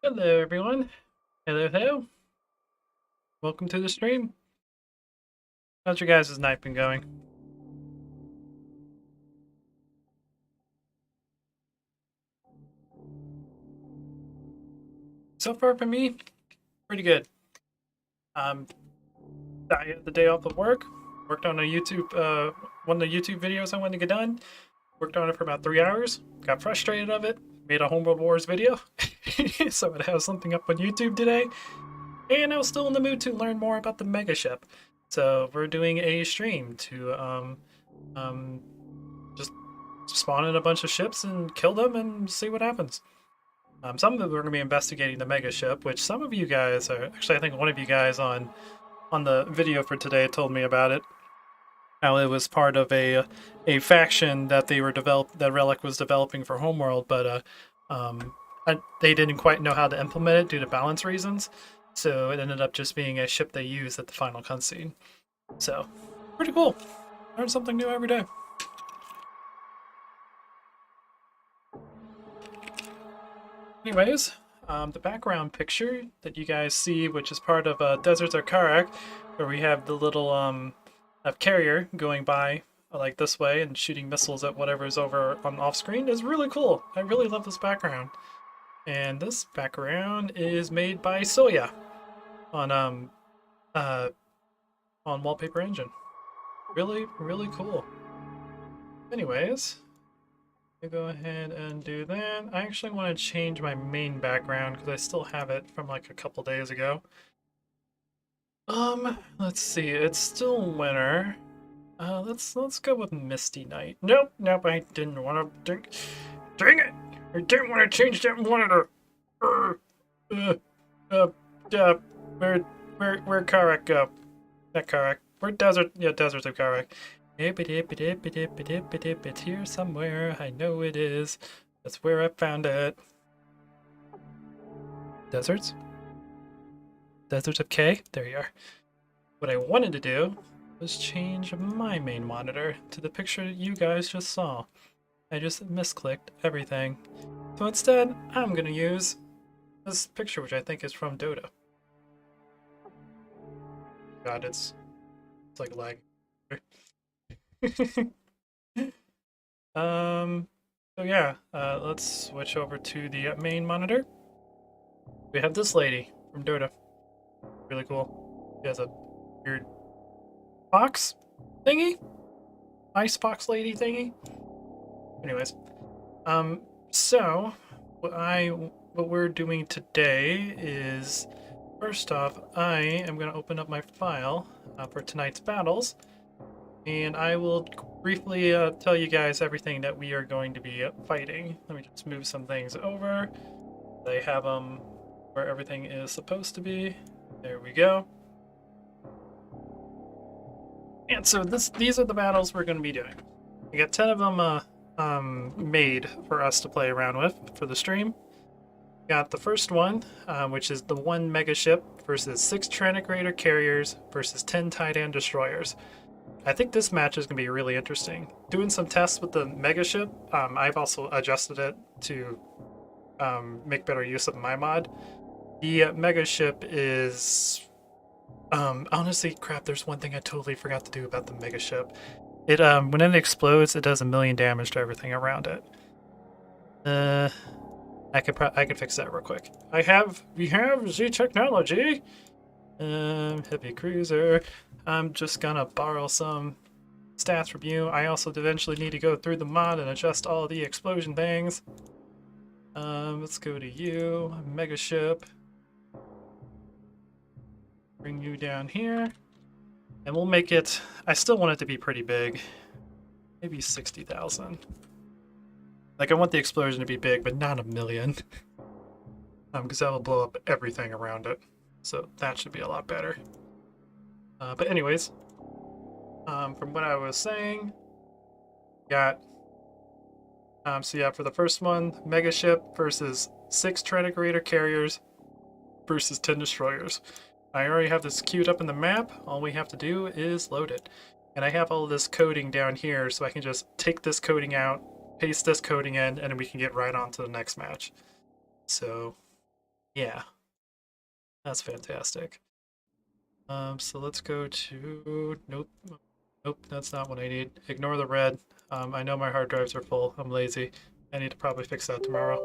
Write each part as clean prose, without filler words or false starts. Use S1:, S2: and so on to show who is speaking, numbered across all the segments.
S1: Hello everyone. Hello. Welcome to the stream. How's your guys' night been going? So far for me, pretty good. Um, I had the day off of work, worked on a one of the YouTube videos I wanted to get done, worked on it for about 3 hours, got frustrated of it, made a Homeworld Wars video, so I'd have something up on YouTube today, and I was still in the mood to learn more about the mega ship. So we're doing a stream to um, just spawn in a bunch of ships and kill them and see what happens. Some of them are going to be investigating the mega ship, which some of you guys are actually. I think one of you guys on the video for today told me about it. How it was part of a faction that that Relic was developing for Homeworld, but they didn't quite know how to implement it due to balance reasons. So it ended up just being a ship they used at the final cutscene. So pretty cool. Learn something new every day. Anyways, the background picture that you guys see, which is part of Deserts of Karak, where we have the little carrier going by like this way and shooting missiles at whatever's over on off screen, is really cool. I really love this background. And this background is made by Soya on uh on Wallpaper Engine. Really cool. Anyways, go ahead and do that. I actually want to change my main background because I still have it from like a couple days ago. Let's see. It's still winter. Let's go with Misty Night. Nope, I didn't want to dang it! I didn't want to change that monitor. Uh, uh, uh, uh, where Karak go? Not Karak. Where Desert? Yeah, Deserts of Karak. It's here somewhere. I know it is. That's where I found it. Deserts? Deserts of K? There you are. What I wanted to do was change my main monitor to the picture you guys just saw. I just misclicked everything. So instead, I'm gonna use this picture, which I think is from Dota. God, it's like lagging. um, so yeah, let's switch over to the main monitor. We have this lady from Dota. Really cool. She has a weird box thingy? Icebox lady thingy? Anyways, so what we're doing today is, first off, I am going to open up my file for tonight's battles, and I will briefly tell you guys everything that we are going to be fighting. Let me just move some things over. They have them where everything is supposed to be. There we go. And so these are the battles we're going to be doing. We got 10 of them made for us to play around with for the stream. Got the first one, which is the 1 mega ship versus 6 Trantic Raider carriers versus 10 Titan destroyers. I think this match is going to be really interesting. Doing some tests with the mega ship, I've also adjusted it to make better use of my mod. The mega ship is honestly, crap, there's one thing I totally forgot to do about the mega ship. It when it explodes, it does 1,000,000 damage to everything around it. I could fix that real quick. We have the technology. Heavy cruiser. I'm just gonna borrow some stats from you. I also eventually need to go through the mod and adjust all the explosion things. Let's go to you, mega ship. Bring you down here. And we'll make it, I still want it to be pretty big. Maybe 60,000. Like, I want the explosion to be big, but not 1,000,000. Because that will blow up everything around it. So that should be a lot better. But anyways, from what I was saying, got, so yeah, for the first one, Mega Ship versus 6 Trantic Raider carriers versus 10 destroyers. I already have this queued up in the map. All we have to do is load it. And I have all of this coding down here, so I can just take this coding out, paste this coding in, and we can get right on to the next match. So Yeah, that's fantastic. So let's go to, nope, nope, that's not what I need. Ignore the red. I know my hard drives are full. I'm lazy. I need to probably fix that tomorrow.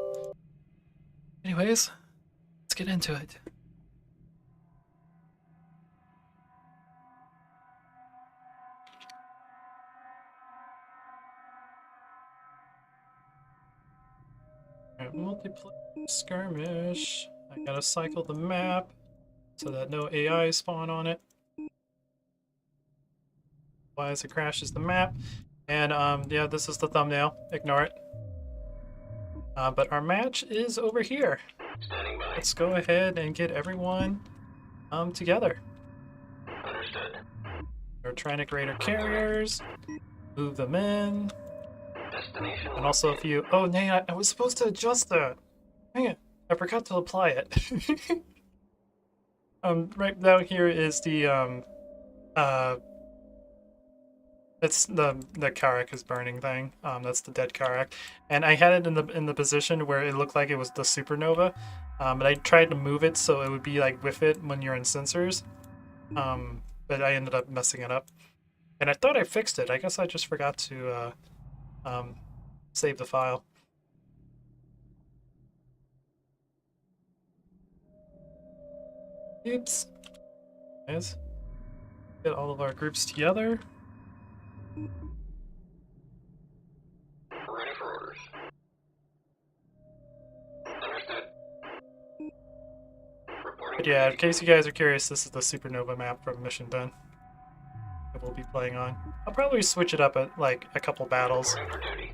S1: Anyways, let's get into it. Alright, multiplayer skirmish. I gotta cycle the map so that no AI spawn on it. Otherwise it crashes the map. And yeah, this is the thumbnail. Ignore it. But our match is over here. Let's go ahead and get everyone together.
S2: Understood.
S1: Our Trinic Raider carriers. Move them in.
S2: Destination.
S1: And also if you... Oh, dang, I was supposed to adjust that. Dang it. I forgot to apply it. Right down here is the it's the Karak is burning thing. That's the dead Karak, and I had it in the position where it looked like it was the supernova, but I tried to move it so it would be like with it when you're in sensors, but I ended up messing it up, and I thought I fixed it. I guess I just forgot to save the file. Oops. Guys, get all of our groups together.
S2: Ready for orders. Understood. Reporting.
S1: But yeah, in case you guys are curious, this is the supernova map from Mission 10 that we'll be playing on. I'll probably switch it up at like a couple battles.
S2: Reporting for duty.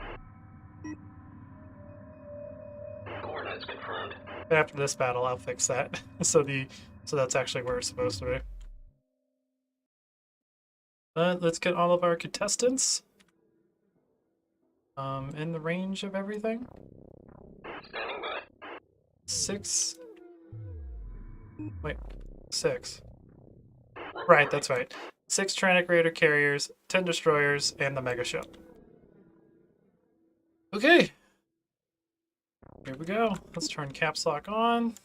S2: Coordinates confirmed.
S1: But after this battle, I'll fix that. so that's actually where it's supposed to be. But let's get all of our contestants in the range of everything.
S2: Standing by.
S1: 6. Wait, 6. Right, that's right. 6 Trinic Raider carriers, 10 destroyers, and the mega ship. Okay. Here we go. Let's turn caps lock on.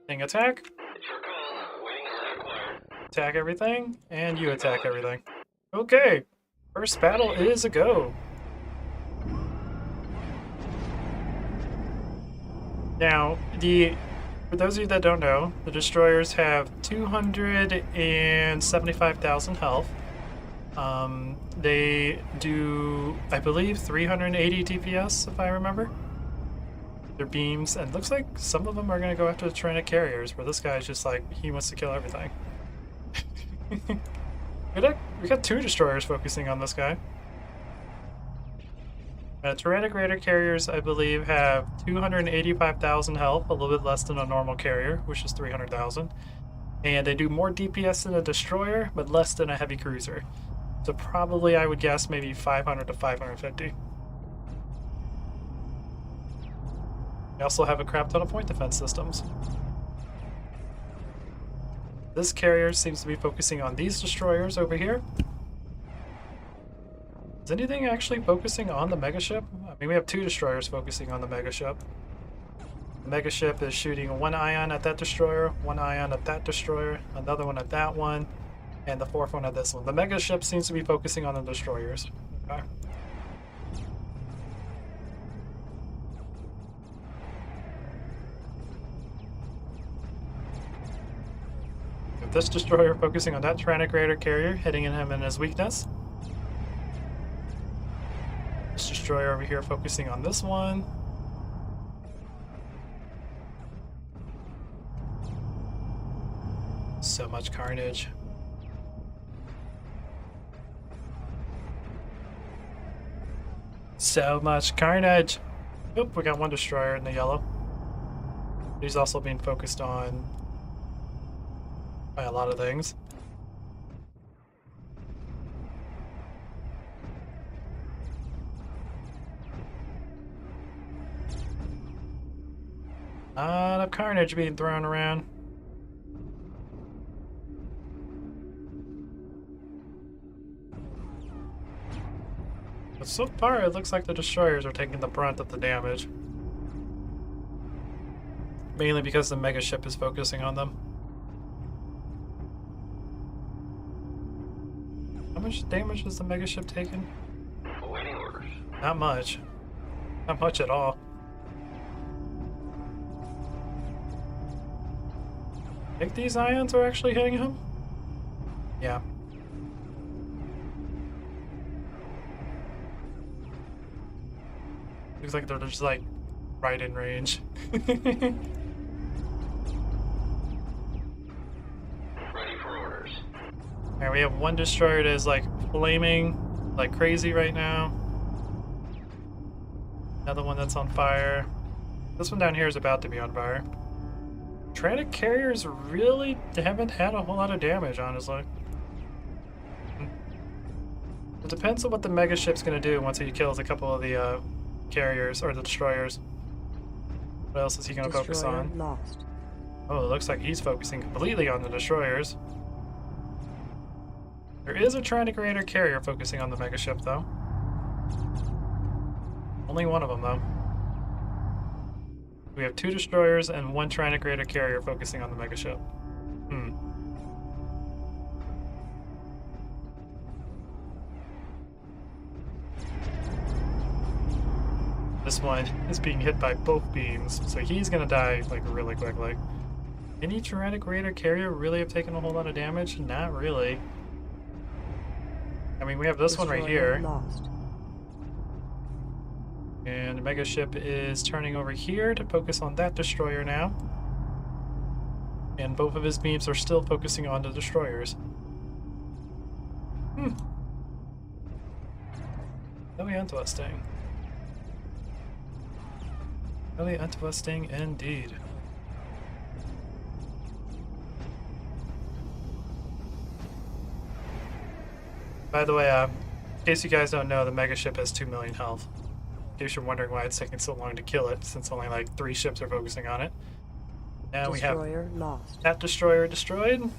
S1: Thing attack.
S2: It's your call. Waiting as required.
S1: Attack everything, and you attack everything. Okay. First battle is a go. Now, for those of you that don't know, the destroyers have 275,000 health. They do, I believe, 380 DPS, if I remember. Their beams, and it looks like some of them are going to go after the Trinic carriers, where this guy's just like, he wants to kill everything. We got 2 destroyers focusing on this guy. Tyrannic Raider carriers, I believe, have 285,000 health, a little bit less than a normal carrier, which is 300,000. And they do more DPS than a destroyer, but less than a heavy cruiser. So probably, I would guess, maybe 500 to 550. They also have a crap ton of point defense systems. This carrier seems to be focusing on these destroyers over here. Is anything actually focusing on the megaship? I mean, we have 2 destroyers focusing on the megaship. The megaship is shooting 1 ion at that destroyer, 1 ion at that destroyer, another one at that one, and the 4th one at this one. The megaship seems to be focusing on the destroyers. Okay. With this destroyer focusing on that Tyrannic Raider carrier, hitting him in his weakness. This destroyer over here focusing on this one. So much carnage. So much carnage. Oop, we got 1 destroyer in the yellow. He's also being focused on by a lot of things. A lot of carnage being thrown around. But so far, it looks like the destroyers are taking the brunt of the damage. mainly because the mega ship is focusing on them. How much damage has the mega ship taken?
S2: Awaiting orders.
S1: Not much. Not much at all. I think these ions are actually hitting him? Yeah. Looks like they're just like right in range.
S2: Ready for orders.
S1: Alright, we have one destroyer that is like flaming like crazy right now. Another one that's on fire. This one down here is about to be on fire. Transit carriers really haven't had a whole lot of damage, honestly. It depends on what the mega ship's gonna do once he kills a couple of the carriers or the destroyers. What else is he gonna focus on?
S3: Lost.
S1: Oh, it looks like he's focusing completely on the destroyers. There is a Transit Raider carrier focusing on the mega ship, though. Only one of them, though. We have 2 destroyers and 1 Transit Raider carrier focusing on the mega ship. This one is being hit by both beams, so he's gonna die like really quickly. Any Transit Raider carrier really have taken a whole lot of damage? Not really. I mean, we have this one right here.
S3: Lost.
S1: And the mega ship is turning over here to focus on that destroyer now. And both of his beams are still focusing on the destroyers. Very interesting. Very interesting indeed. By the way, in case you guys don't know, the mega ship has 2 million health. In case you're wondering why it's taking so long to kill it, since only like 3 ships are focusing on it. Now
S3: Destroyer
S1: we have
S3: lost.
S1: that destroyer destroyed.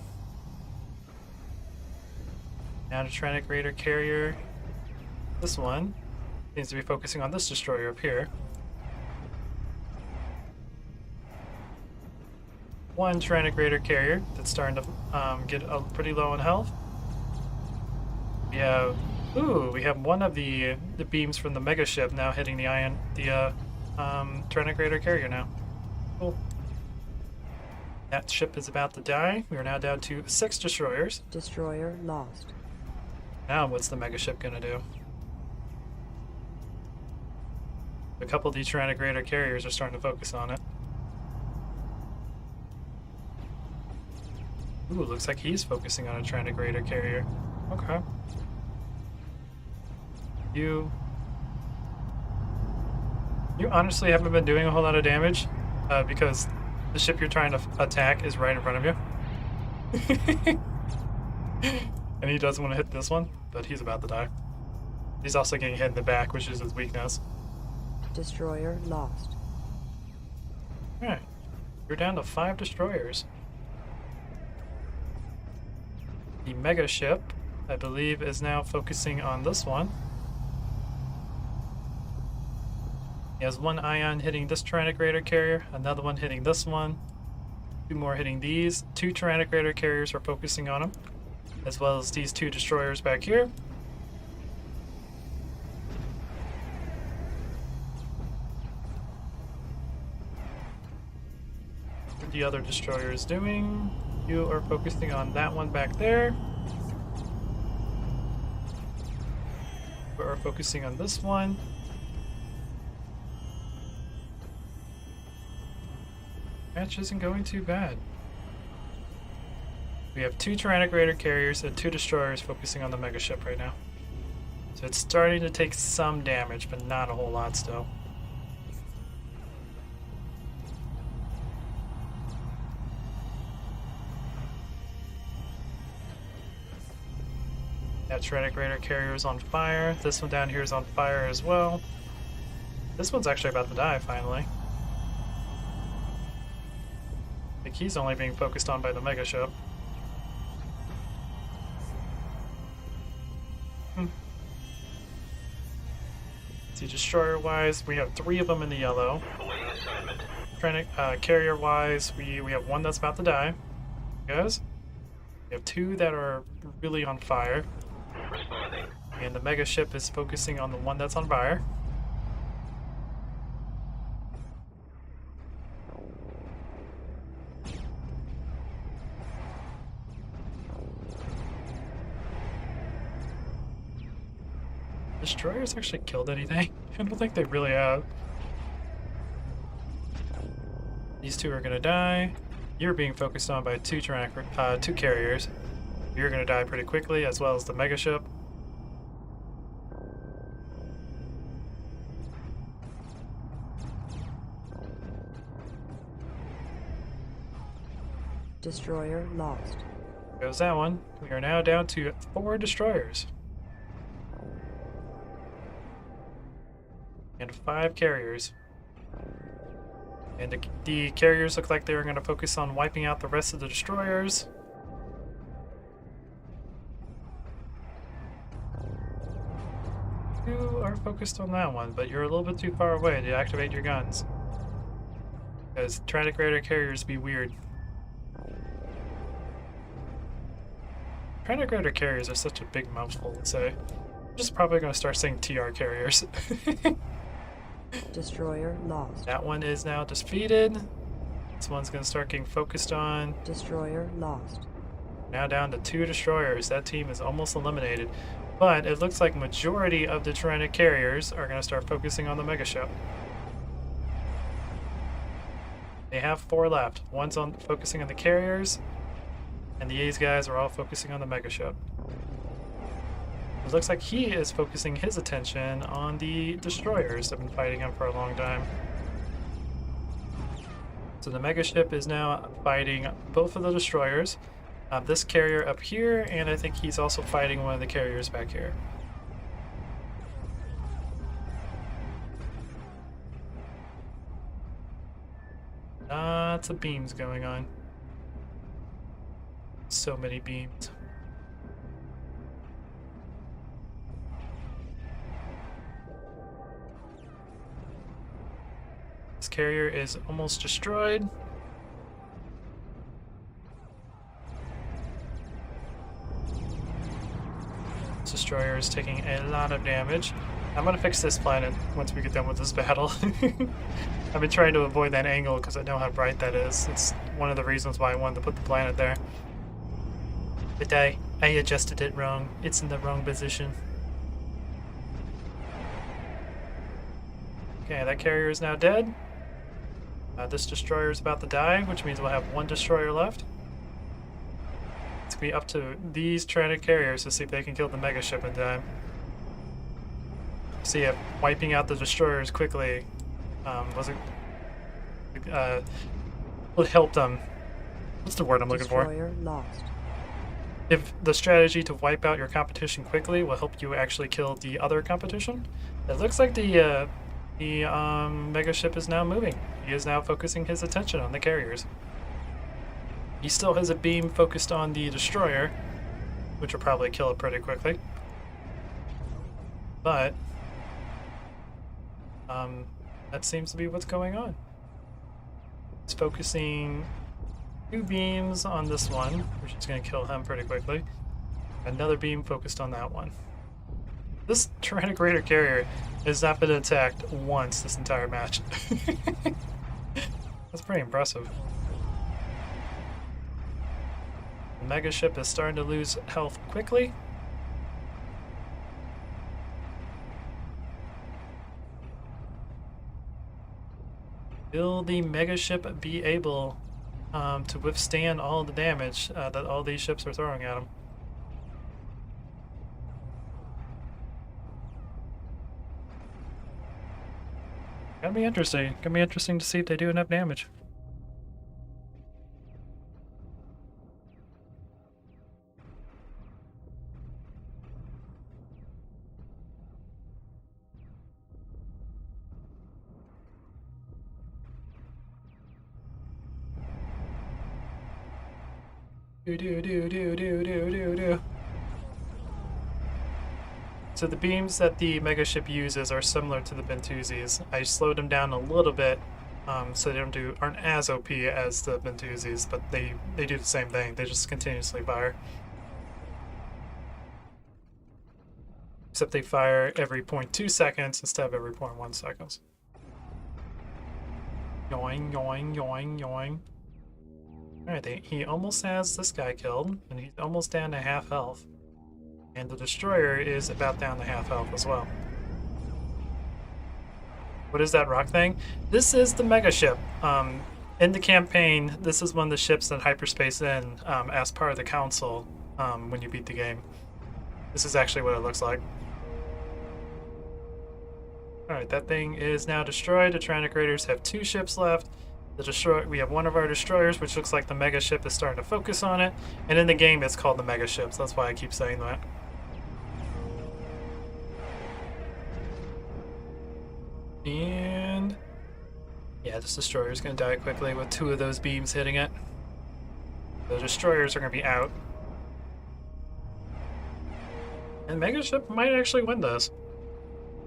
S1: Now the Transit Raider carrier. This one seems to be focusing on this destroyer up here. 1 Transit Raider carrier that's starting to get pretty low in health. We have, we have one of the beams from the mega ship now hitting the Transit Raider carrier now. Cool. That ship is about to die. We are now down to 6 destroyers.
S3: Destroyer lost.
S1: Now what's the mega ship gonna do? A couple of these Transit Raider carriers are starting to focus on it. Ooh, looks like he's focusing on a Transit Raider carrier. Okay. You honestly haven't been doing a whole lot of damage because the ship you're trying to attack is right in front of you. And he doesn't want to hit this one, but he's about to die. He's also getting hit in the back, which is his weakness.
S3: Destroyer lost.
S1: Alright. You're down to 5 destroyers. The mega ship, I believe, is now focusing on this one. He has 1 ion hitting this Transit Raider carrier, another one hitting this one, 2 more hitting these. 2 Transit Raider carriers are focusing on him, as well as these 2 destroyers back here. What the other destroyer is doing? You are focusing on that one back there. We are focusing on this one. Match isn't going too bad. We have 2 Transit Raider carriers and 2 destroyers focusing on the mega ship right now. So it's starting to take some damage, but not a whole lot still. That Transit Raider carrier is on fire. This one down here is on fire as well. This one's actually about to die finally. I think he's only being focused on by the mega ship. See, destroyer wise, we have 3 of them in the yellow.
S2: Awaiting assignment.
S1: trying to carrier wise, we have one that's about to die. Guys, we have two that are really on fire,
S2: Responding.
S1: and the mega ship is focusing on the one that's on fire. Destroyers actually killed anything? I don't think they really have. These two are gonna die. You're being focused on by two carriers. You're gonna die pretty quickly, as well as the mega ship.
S3: Destroyer lost.
S1: Goes that one. We are now down to 4 destroyers. And 5 carriers. And the carriers look like they're going to focus on wiping out the rest of the destroyers. You are focused on that one, but you're a little bit too far away to activate your guns. Because trying to create our carriers be weird. Trantigrator carriers are such a big mouthful to say. I'm just probably going to start saying TR carriers.
S3: Destroyer lost.
S1: That one is now defeated. This one's going to start getting focused on.
S3: Destroyer lost.
S1: Now down to 2 destroyers. That team is almost eliminated. But it looks like majority of the Tyrannic carriers are going to start focusing on the mega ship. They have 4 left. One's on focusing on the carriers, and these guys are all focusing on the mega ship. It looks like he is focusing his attention on the destroyers that have been fighting him for a long time. So the mega ship is now fighting both of the destroyers. This carrier up here, and I think he's also fighting one of the carriers back here. Lots of beams going on. So many beams. This carrier is almost destroyed. This destroyer is taking a lot of damage. I'm gonna fix this planet once we get done with this battle. I've been trying to avoid that angle because I know how bright that is. It's one of the reasons why I wanted to put the planet there. But I adjusted it wrong. It's in the wrong position. Okay, that carrier is now dead. This destroyer is about to die, which means we'll have 1 destroyer left. It's gonna be up to these Tyrannic carriers to see if they can kill the mega ship in time. See if wiping out the destroyers quickly would help them. What's the word I'm looking for?
S3: Destroyer lost.
S1: If the strategy to wipe out your competition quickly will help you actually kill the other competition. It looks like the mega ship is now moving. He is now focusing his attention on the carriers. He still has a beam focused on the destroyer, which will probably kill it pretty quickly. But that seems to be what's going on. It's focusing 2 beams on this one, which is going to kill him pretty quickly. Another beam focused on that one. This Tyrannic Raider carrier has not been attacked once this entire match. That's pretty impressive. The mega ship is starting to lose health quickly. Will the mega ship be able to withstand all the damage that all these ships are throwing at him? Gonna be interesting. Gonna be interesting to see if they do enough damage. Do. So the beams that the mega ship uses are similar to the Bentuzis. I slowed them down a little bit So they aren't as OP as the Bentuzis, but they do the same thing. They just continuously fire. Except they fire every 0.2 seconds instead of every 0.1 seconds. Yoing, yoing, yoing, yoing. Alright, he almost has this guy killed, and he's almost down to half health. And the destroyer is about down to half health as well. What is that rock thing? This is the mega ship. In the campaign, this is one of the ships that hyperspace in as part of the council when you beat the game. This is actually what it looks like. Alright, that thing is now destroyed. The Tyrannic Raiders have 2 ships left. We have one of our destroyers, which looks like the mega ship is starting to focus on it. And in the game, it's called the mega ship, so that's why I keep saying that. And yeah, this destroyer is going to die quickly with 2 of those beams hitting it. The destroyers are going to be out. And mega ship might actually win this.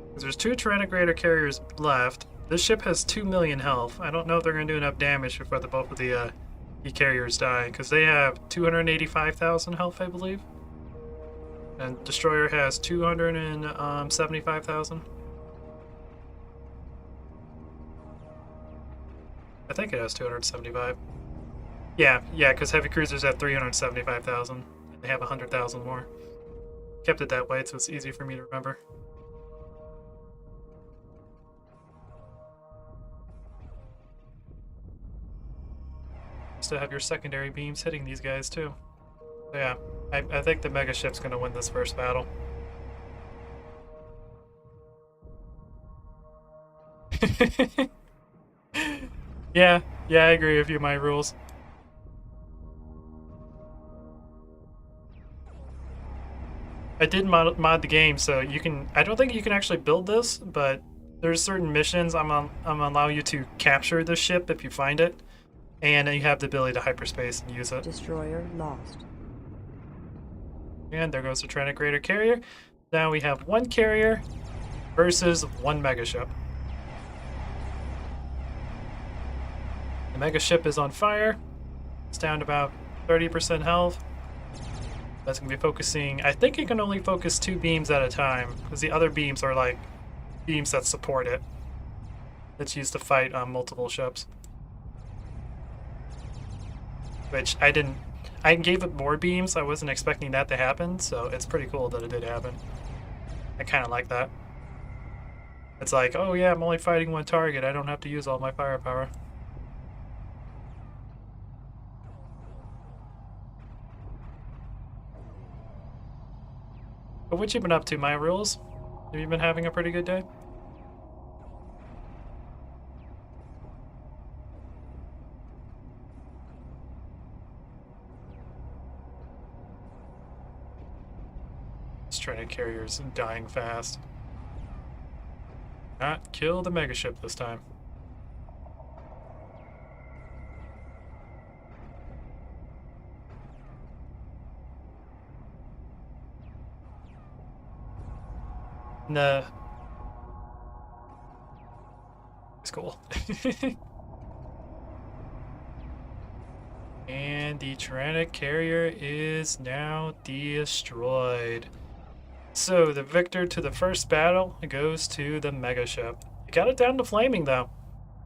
S1: Because there's 2 Tyrannic Raider carriers left. This ship has 2 million health. I don't know if they're going to do enough damage before both of the carriers die, because they have 285,000 health, I believe. And destroyer has 275,000. I think it has 275. Yeah, because heavy cruisers have 375,000. They have 100,000 more. Kept it that way so it's easy for me to remember. Still have your secondary beams hitting these guys too. So yeah, I think the mega ship's gonna win this first battle. Yeah, I agree with you, my rules. I did mod the game, so you can. I don't think you can actually build this, but there's certain missions I'm allow you to capture the ship if you find it, and you have the ability to hyperspace and use it.
S3: Destroyer lost.
S1: And there goes the Tyrannic Raider carrier. Now we have 1 carrier versus 1 mega ship. The mega ship is on fire. It's down to about 30% health. That's going to be focusing... I think it can only focus 2 beams at a time, because the other beams are like beams that support it. It's used to fight multiple ships. Which I didn't... I gave it more beams. I wasn't expecting that to happen, so it's pretty cool that it did happen. I kind of like that. It's like, oh yeah, I'm only fighting 1 target. I don't have to use all my firepower. But what you been up to, my rules? Have you been having a pretty good day? This Tyrannic carrier's dying fast. Not kill the mega ship this time. Nah. It's cool. And the Tyrannic carrier is now destroyed. So the victor to the first battle goes to the mega ship. It got it down to flaming though,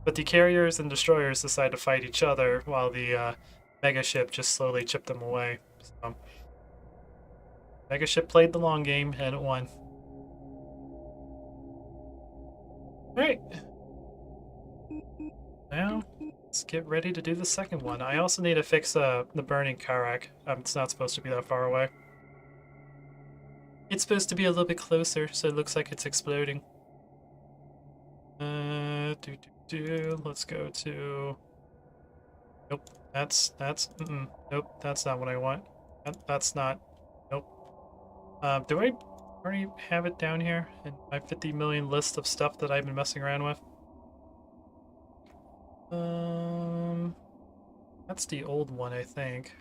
S1: but the carriers and destroyers decide to fight each other while the mega ship just slowly chipped them away. So, mega ship played the long game and it won. Alright. Now, let's get ready to do the second one. I also need to fix the burning Karak. It's not supposed to be that far away. It's supposed to be a little bit closer, so it looks like it's exploding. Let's go to... Nope, nope, that's not what I want. That's not... Nope. Do I already have it down here in my 50 million list of stuff that I've been messing around with? That's the old one, I think.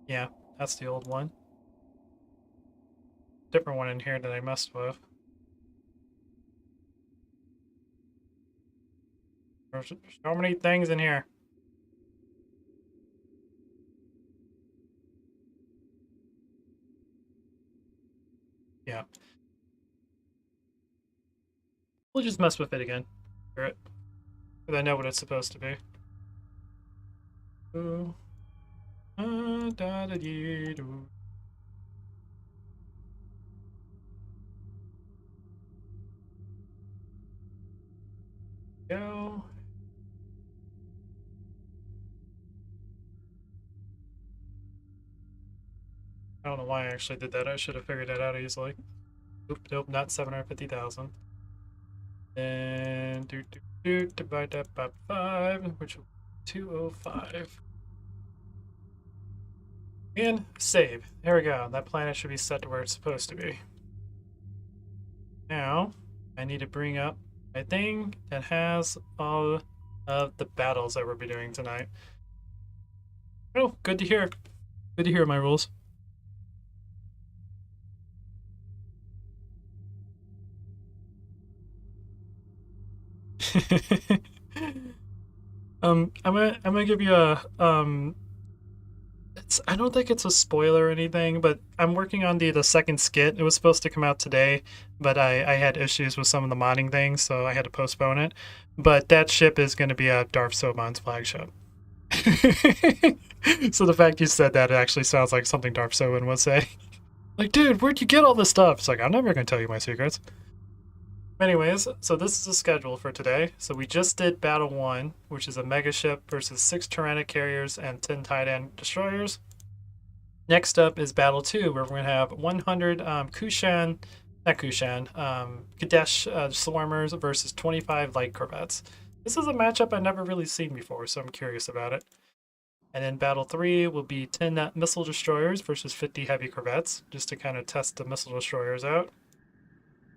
S1: Yeah, that's the old one. Different one in here that I messed with. There's so many things in here. Yeah. We'll just mess with it again. Because I know what it's supposed to be. Ooh. Da, da, dee, doo. Go. I don't know why I actually did that. I should have figured that out easily. Oop, nope, not 750,000. Then divide that by 5, which will be 205. And save. There we go. That planet should be set to where it's supposed to be. Now, I need to bring up my thing that has all of the battles that we'll be doing tonight. Oh, good to hear. Good to hear my rules. I'm gonna give you a I don't think it's a spoiler or anything, but I'm working on the second skit. It was supposed to come out today, but I had issues with some of the modding things, so I had to postpone it. But that ship is going to be a Darth Soban's flagship. So the fact you said that, it actually sounds like something Darth Soban would say. Like, dude, where'd you get all this stuff? It's like, I'm never going to tell you my secrets. Anyways, so this is the schedule for today. So we just did Battle 1, which is a mega ship versus 6 Tyrannic carriers and 10 Titan destroyers. Next up is Battle 2, where we're going to have 100 Kadesh Swarmers versus 25 Light Corvettes. This is a matchup I've never really seen before, so I'm curious about it. And then Battle 3 will be 10 Missile Destroyers versus 50 Heavy Corvettes, just to kind of test the Missile Destroyers out.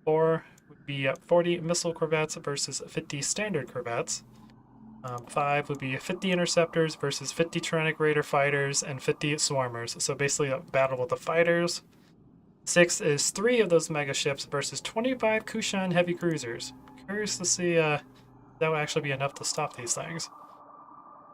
S1: 4 would be 40 Missile Corvettes versus 50 Standard Corvettes. 5 would be 50 Interceptors versus 50 Tyrannic Raider Fighters and 50 Swarmers. So basically a battle with the fighters. 6 is 3 of those mega ships versus 25 Kushan Heavy Cruisers. Curious to see that would actually be enough to stop these things.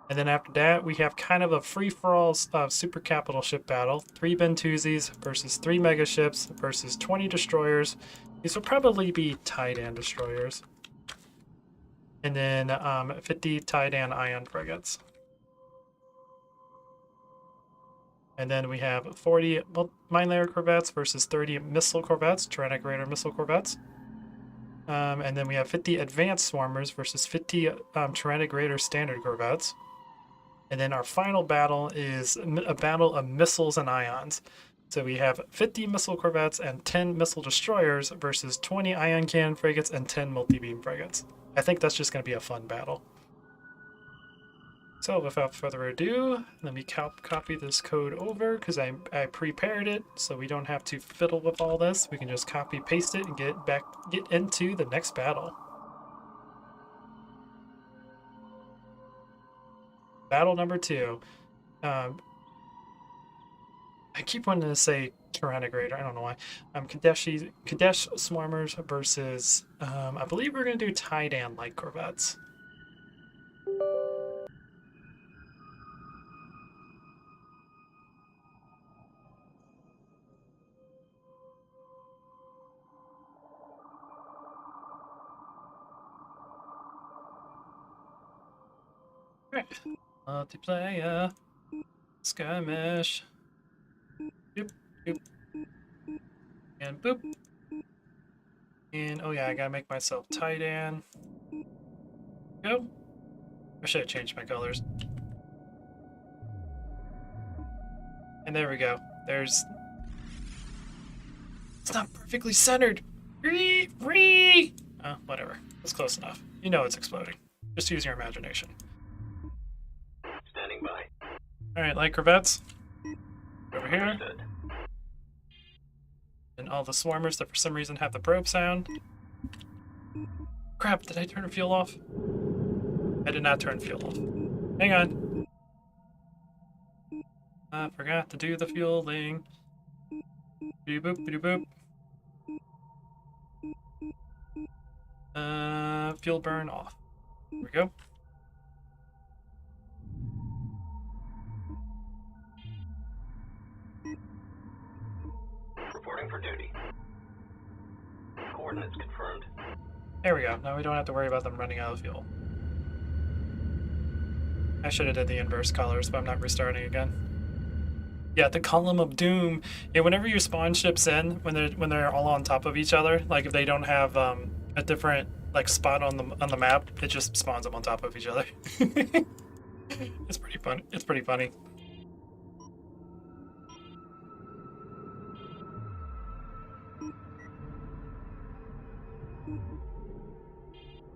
S1: And then after that, we have kind of a free-for-all super capital ship battle. 3 Bentuzis versus 3 mega ships versus 20 destroyers. These will probably be Titan destroyers. And then 50 Titan ion frigates. And then we have 40 mine layer corvettes versus 30 missile corvettes, Tyrannic Raider missile corvettes. And then we have 50 advanced swarmers versus 50 Tyrannic Raider standard corvettes. And then our final battle is a battle of missiles and ions. So we have 50 missile corvettes and 10 missile destroyers versus 20 ion cannon frigates and 10 multi-beam frigates. I think that's just going to be a fun battle. So without further ado, let me copy this code over because I prepared it so we don't have to fiddle with all this. We can just copy paste it and get into the next battle. Battle number 2. I keep wanting to say Tyrannic Raider, I don't know why. Kadesh Swarmers versus, I believe we're going to do Titan Light Corvettes. Right. Multiplayer. Skirmish. Boop, boop. And boop. And oh yeah, I gotta make myself Titan. Go. I should have changed my colors. And there we go. There's. It's not perfectly centered. Whatever. It's close enough. You know it's exploding. Just use your imagination.
S2: Standing by.
S1: Alright, light corvettes. Over here.
S2: Understood.
S1: And all the swarmers that for some reason have the probe sound. Crap, did I turn fuel off? I did not turn fuel off. Hang on. I forgot to do the fueling. Boop boop boop. Fuel burn off. There we go.
S2: for duty. Coordinates confirmed.
S1: There we go. Now we don't have to worry about them running out of fuel. I should have did the inverse colors, but I'm not restarting again. Yeah, the column of doom. Yeah, whenever you spawn ships in, when they're all on top of each other, like if they don't have a different like spot on the map, it just spawns them on top of each other. It's pretty fun. It's pretty funny.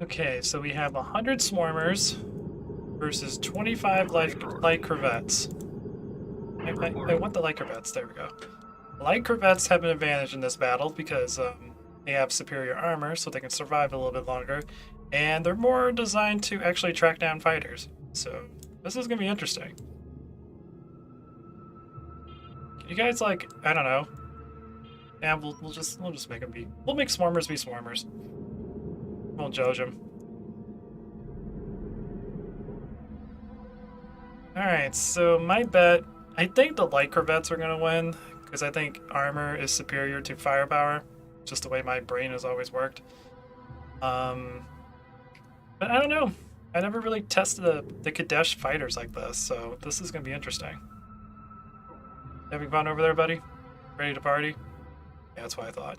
S1: Okay, so we have 100 swarmers versus 25 light corvettes. I want the light corvettes. There we go. Light corvettes have an advantage in this battle because they have superior armor, so they can survive a little bit longer, and they're more designed to actually track down fighters. So this is gonna be interesting. Can you guys like, I don't know. Yeah, we'll just make them be. We'll make swarmers be swarmers. Won't judge them. All right, so my bet. I think the light corvettes are gonna win because I think armor is superior to firepower, just the way my brain has always worked. But I don't know. I never really tested the Kadesh fighters like this, so this is gonna be interesting. Having fun over there, buddy? Ready to party? Yeah, that's what I thought.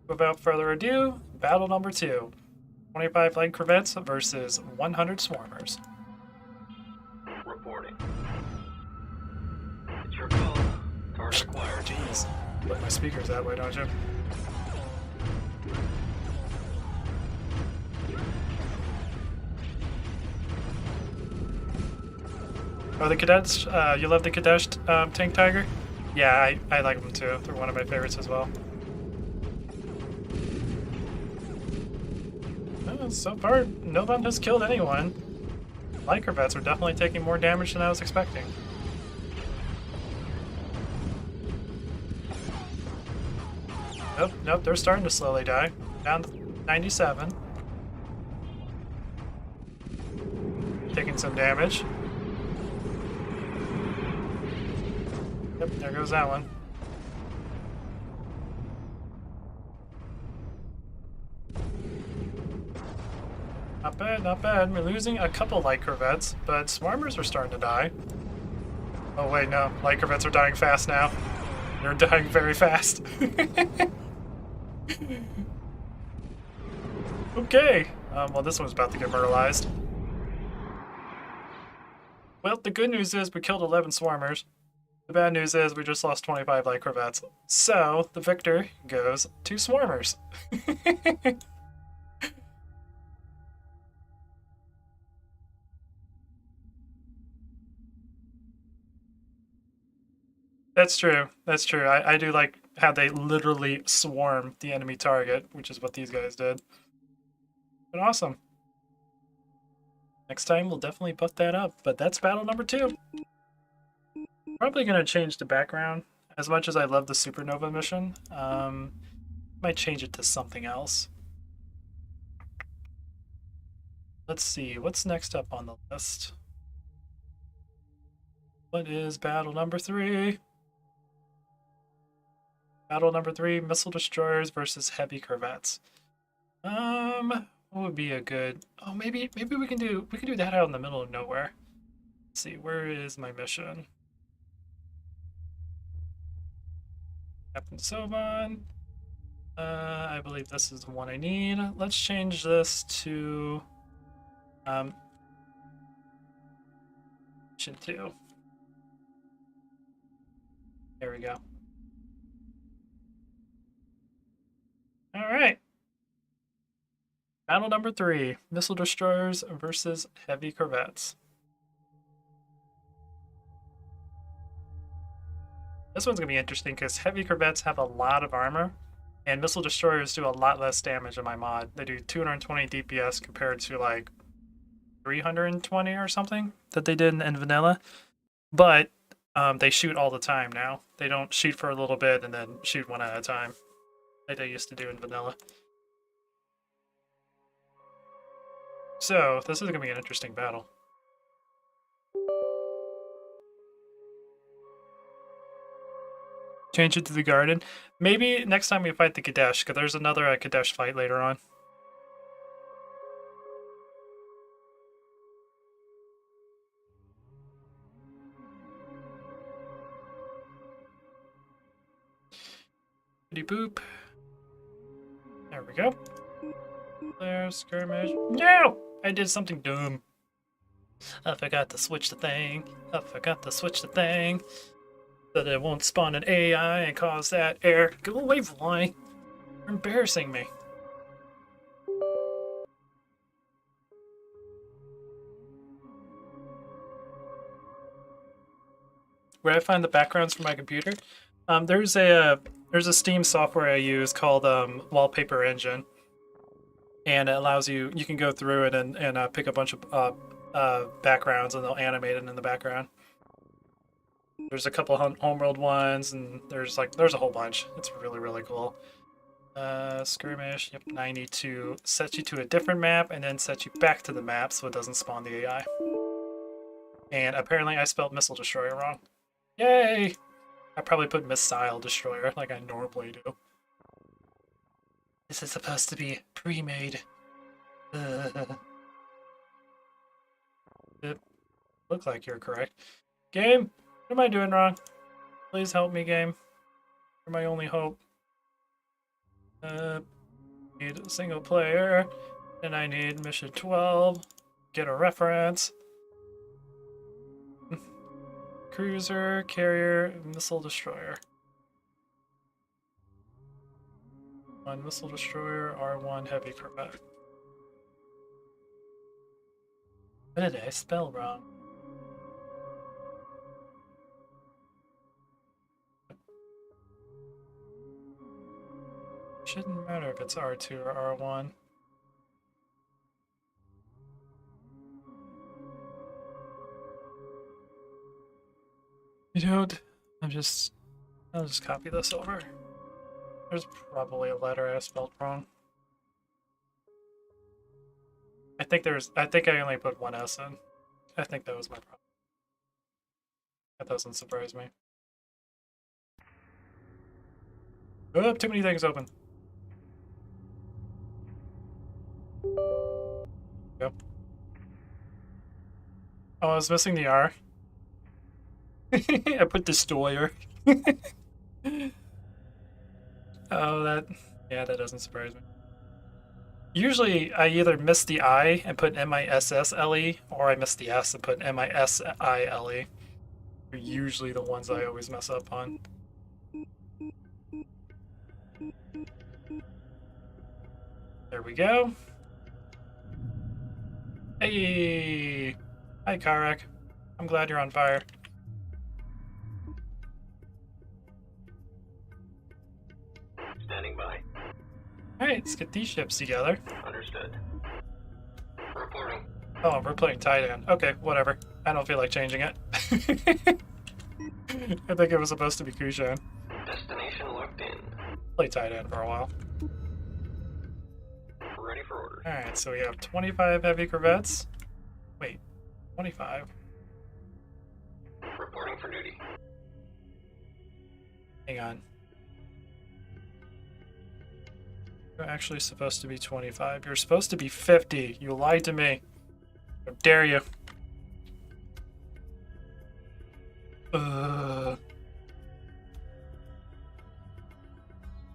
S1: Without further ado, battle number 2. 25 light corvettes versus 100 swarmers.
S2: Reporting. It's your call. Target acquired.
S1: Jeez. Put my speakers that way, don't you? Oh, the cadets. You love the Kadesh tank tiger? Yeah, I like them too. They're one of my favorites as well. So far, no one has killed anyone. Light corvettes are definitely taking more damage than I was expecting. Nope, they're starting to slowly die. Down to 97. Taking some damage. Yep, there goes that one. Not bad, not bad. We're losing a couple light corvettes, but swarmers are starting to die. Oh wait, no. Light corvettes are dying fast now. They're dying very fast. Okay. Well, this one's about to get myrtleized. Well, the good news is we killed 11 swarmers. The bad news is we just lost 25 light corvettes. So, the victor goes to swarmers. That's true. That's true. I do like how they literally swarm the enemy target, which is what these guys did. But awesome. Next time we'll definitely put that up. But that's battle number 2. Probably gonna change the background. As much as I love the supernova mission, might change it to something else. Let's see, what's next up on the list? What is battle number 3? Battle number 3, missile destroyers versus heavy corvettes. What would be a good? Oh, maybe we can do that out in the middle of nowhere. Let's see, where is my mission? Captain Soban. I believe this is the one I need. Let's change this to mission 2. There we go. All right. Battle number 3, missile destroyers versus heavy corvettes. This one's gonna be interesting because heavy corvettes have a lot of armor, and missile destroyers do a lot less damage in my mod. They do 220 DPS compared to like 320 or something that they did in vanilla. But they shoot all the time now. They don't shoot for a little bit and then shoot one at a time like they used to do in vanilla. So this is gonna be an interesting battle. Change it to the garden. Maybe next time we fight the Kadesh, because there's another Kadesh fight later on. Bitty boop. There we go. There's skirmish. No! I did something dumb. I forgot to switch the thing. I forgot to switch the thing. So that it won't spawn an AI and cause that error. Go away, fly. You're embarrassing me. Where I find the backgrounds for my computer, there's a Steam software I use called Wallpaper Engine, and it allows you can go through it and pick a bunch of backgrounds, and they'll animate it in the background. There's a couple Homeworld ones, and there's a whole bunch. It's really cool. Skirmish. Yep, I need to set you to a different map and then set you back to the map so it doesn't spawn the AI. And apparently I spelled Missile Destroyer wrong. Yay! I probably put Missile Destroyer like I normally do. This is supposed to be pre-made. It looks like you're correct. Game, what am I doing wrong? Please help me, game. You're my only hope. Need a single player, and I need mission 12. Get a reference. Cruiser, carrier, missile destroyer. 1 missile destroyer, R1 heavy corvette. What did I spell wrong? Shouldn't matter if it's R2 or R1. You don't. I'll just copy this over. There's probably a letter I spelled wrong. I think I only put one S in. I think that was my problem. That doesn't surprise me. Oh, too many things open. Yep. Oh, I was missing the R. I put destroyer. Oh, that doesn't surprise me. Usually, I either miss the I and put MISSLE, or I miss the S and put MISILE. They're usually the ones I always mess up on. There we go. Hey! Hi, Karak. I'm glad you're on fire.
S2: Standing by.
S1: Alright, let's get these ships together.
S2: Understood. Reporting.
S1: Oh, we're playing Titan. Okay, whatever. I don't feel like changing it. I think it was supposed to be Kushan.
S2: Destination locked in.
S1: Play Titan for a while.
S2: Ready for orders.
S1: Alright, so we have 25 heavy corvettes. Wait, 25.
S2: Reporting for duty.
S1: Hang on. You're actually supposed to be 25. You're supposed to be 50. You lied to me. How dare you?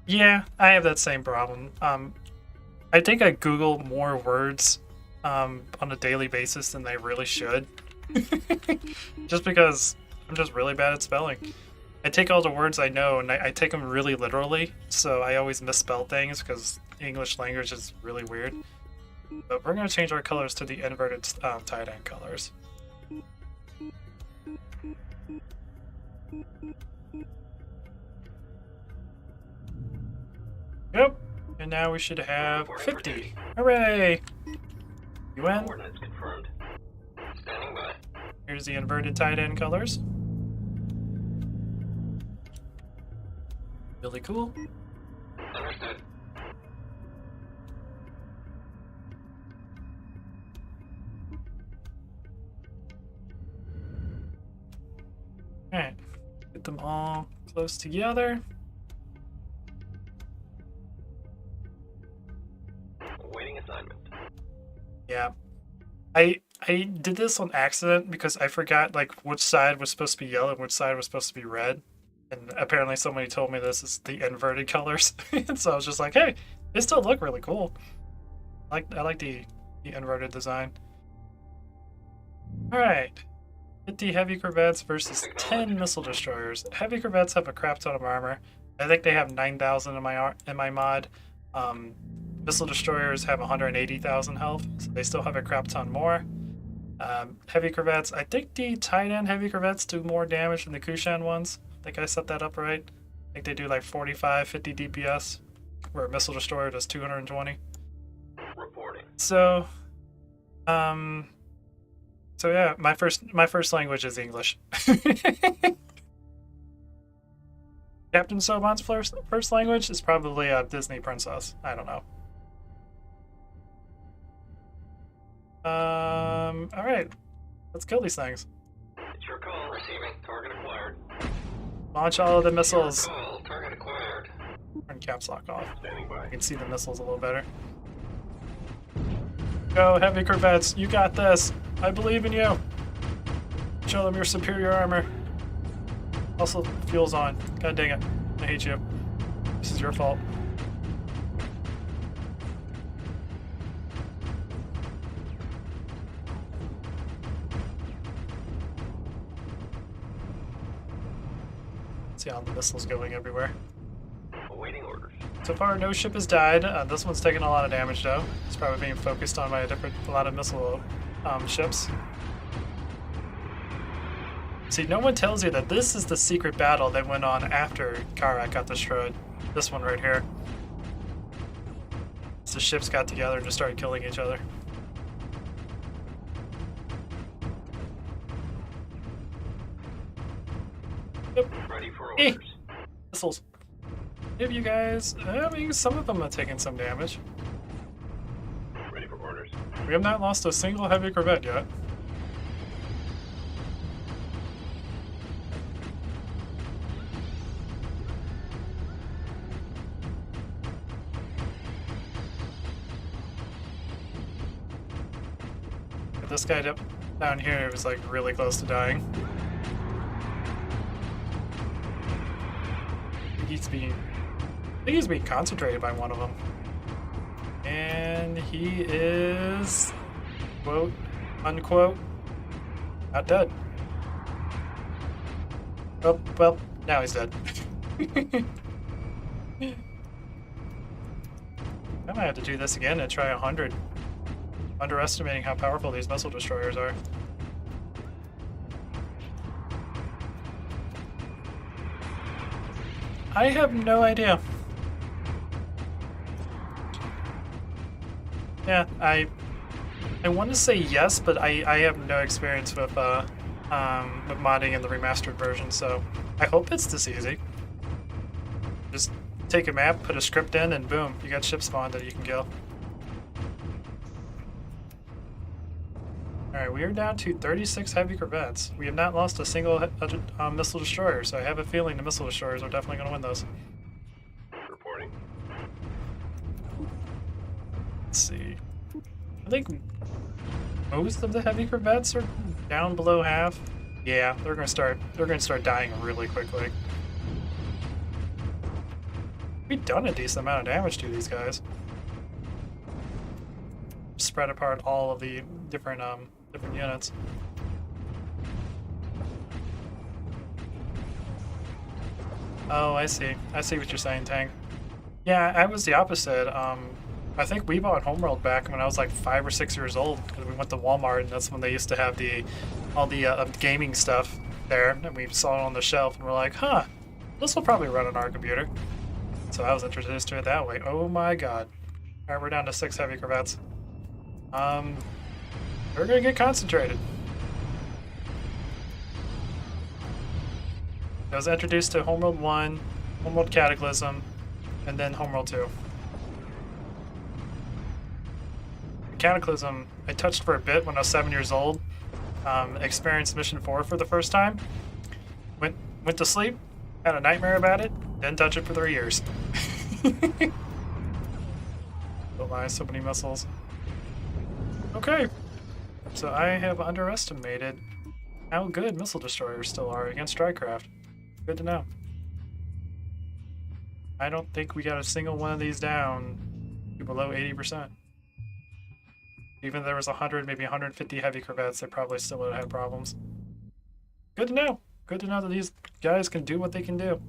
S1: Yeah, I have that same problem. I think I Google more words on a daily basis than I really should. Just because I'm just really bad at spelling. I take all the words I know and I take them really literally, so I always misspell things because English language is really weird. But we're going to change our colors to the inverted tie-dye colors. Yep, and now we should have 50. Hooray! UN.
S2: Coordinates confirmed. Standing by.
S1: Here's the inverted tied-in colors. Really cool.
S2: Understood.
S1: Alright, get them all close together.
S2: Awaiting assignment.
S1: Yeah. I did this on accident because I forgot like which side was supposed to be yellow and which side was supposed to be red. And apparently somebody told me this is the inverted colors. And so I was just like, hey, they still look really cool. I like the inverted design. Alright. 50 heavy corvettes versus 10 missile destroyers. Heavy corvettes have a crap ton of armor. I think they have 9,000 in my mod. Missile destroyers have 180,000 health, so they still have a crap ton more. Heavy corvettes, I think the tight-end heavy corvettes do more damage than the Kushan ones. I think I set that up right. I think they do like 45, 50 DPS, where a missile destroyer does 220.
S2: Reporting.
S1: So yeah, my first language is English. Captain Soban's first language is probably a Disney princess. I don't know. All right, let's kill these things.
S2: It's your call. Receiving. Target acquired.
S1: Launch all of the missiles.
S2: Your call. Target acquired.
S1: Turn caps lock off.
S2: Standing by.
S1: You can see the missiles a little better. Go, heavy corvettes. You got this. I believe in you. Show them your superior armor. Also, fuel's on. God dang it. I hate you. This is your fault. See all the missiles going everywhere.
S2: Awaiting orders.
S1: So far, no ship has died. This one's taking a lot of damage, though. It's probably being focused on by a lot of missile ships. See, no one tells you that this is the secret battle that went on after Karak got destroyed. This one right here. So the ships got together and just started killing each other. Yep.
S2: Ready for
S1: Hey.
S2: orders.
S1: Missiles. If you guys, I mean, some of them are taking some damage.
S2: Ready for orders.
S1: We have not lost a single heavy corvette yet. But this guy down here was like really close to dying. I think he's being concentrated by one of them. And he is, quote, unquote, not dead. Oh, well, now he's dead. I might have to do this again and try 100. Underestimating how powerful these missile destroyers are. I have no idea. Yeah, I want to say yes, but I have no experience with modding in the remastered version, so I hope it's this easy. Just take a map, put a script in, and boom, you got ship spawn that you can kill. Alright, we are down to 36 heavy corvettes. We have not lost a single missile destroyer, so I have a feeling the missile destroyers are definitely going to win those.
S2: Reporting.
S1: Let's see. I think most of the heavy corvettes are down below half. Yeah, they're gonna start dying really quickly. We've done a decent amount of damage to these guys. Spread apart all of the different units. Oh, I see. I see what you're saying, Tang. Yeah, I was the opposite. I think we bought Homeworld back when I was like 5 or 6 years old because we went to Walmart and that's when they used to have all the gaming stuff there, and we saw it on the shelf and we're like, huh, this will probably run on our computer. So I was introduced to it that way. Oh my god. Alright, we're down to 6 heavy corvettes. We're gonna get concentrated. I was introduced to Homeworld 1, Homeworld Cataclysm, and then Homeworld 2. Cataclysm, I touched for a bit when I was 7 years old. Experienced Mission 4 for the first time. Went to sleep, Had a nightmare about it. Didn't touch it for 3 years. Oh my, so many missiles. Okay, so I have underestimated how good missile destroyers still are against Drycraft. Good to know. I don't think we got a single one of these down to below 80%. Even if there was 100, maybe 150 heavy corvettes, they probably still would have had problems. Good to know. Good to know that these guys can do what they can do.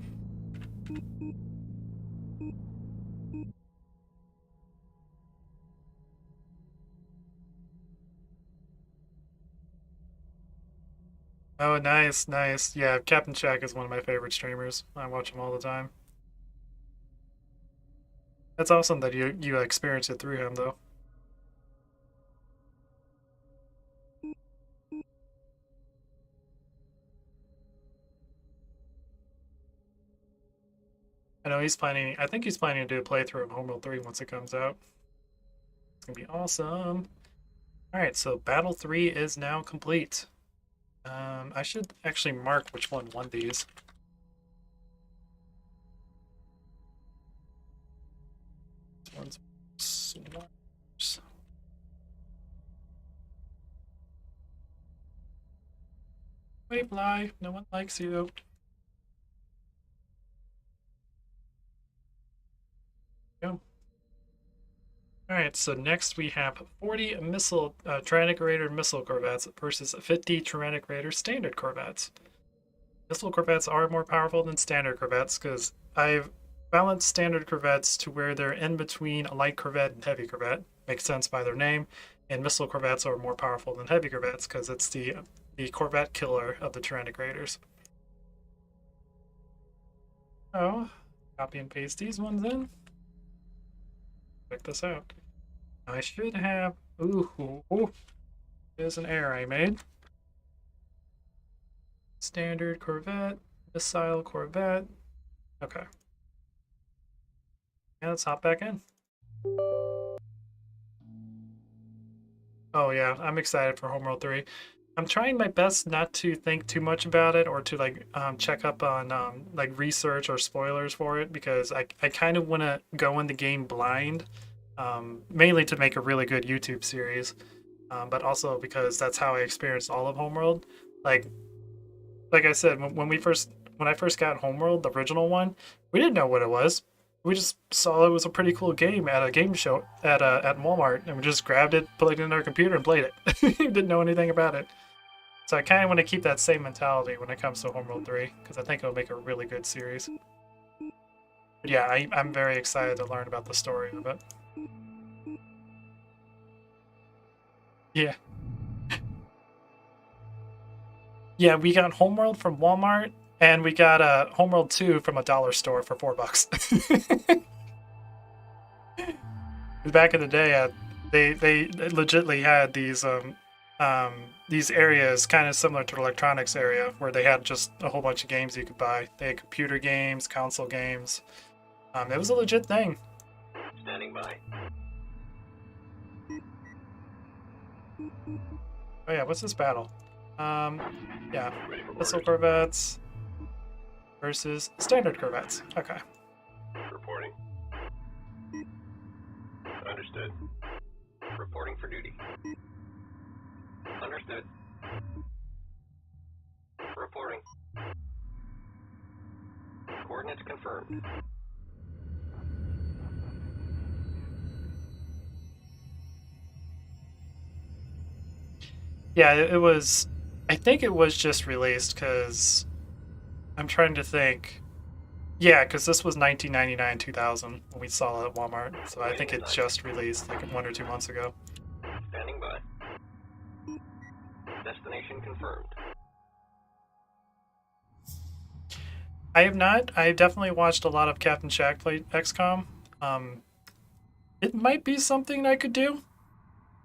S1: Oh, nice, nice. Yeah, Captain Shack is one of my favorite streamers. I watch him all the time. That's awesome that you experienced it through him, though. I know he's planning. I think he's planning to do a playthrough of Homeworld 3 once it comes out. It's gonna be awesome. All right, so Battle 3 is now complete. I should actually mark which one won these. This one's Slurs. Wait, Fly. No one likes you. Go. Alright, so next we have 40 missile Tyrannic Raider missile corvettes versus 50 Tyrannic Raider standard corvettes. Missile corvettes are more powerful than standard corvettes because I've balanced standard corvettes to where they're in between a light corvette and heavy corvette. Makes sense by their name. And missile corvettes are more powerful than heavy corvettes because it's the corvette killer of the Tyrannic Raiders. Oh, copy and paste these ones in. Check this out. I should have. Ooh, there's an error I made. Standard Corvette, missile Corvette. Okay. Yeah, let's hop back in. Oh yeah, I'm excited for Homeworld 3. I'm trying my best not to think too much about it or to like check up on like research or spoilers for it because I kind of want to go in the game blind, mainly to make a really good YouTube series, but also because that's how I experienced all of Homeworld. Like I said, when I first got Homeworld, the original one, we didn't know what it was. We just saw it was a pretty cool game at a game show at Walmart, and we just grabbed it, plugged it in our computer, and played it. Didn't know anything about it. So I kind of want to keep that same mentality when it comes to Homeworld 3, because I think it'll make a really good series. But yeah, I'm very excited to learn about the story of it. Yeah. Yeah, we got Homeworld from Walmart, and we got Homeworld 2 from a dollar store for $4. Back in the day, they legitimately had these areas kind of similar to the electronics area where they had just a whole bunch of games you could buy. They had computer games, console games. It was a legit thing.
S2: Standing by.
S1: Oh yeah, what's this battle? Yeah, missile corvettes versus standard corvettes. Okay.
S2: Reporting. Understood. Reporting for duty. Understood. Reporting. Coordinates confirmed.
S1: Yeah, it was. I think it was just released because I'm trying to think. Yeah, because this was 1999, 2000 when we saw it at Walmart. So I think it just released like 1 or 2 months ago.
S2: Standing by. Destination confirmed.
S1: I have not. I've definitely watched a lot of Captain Shack play XCOM. It might be something I could do.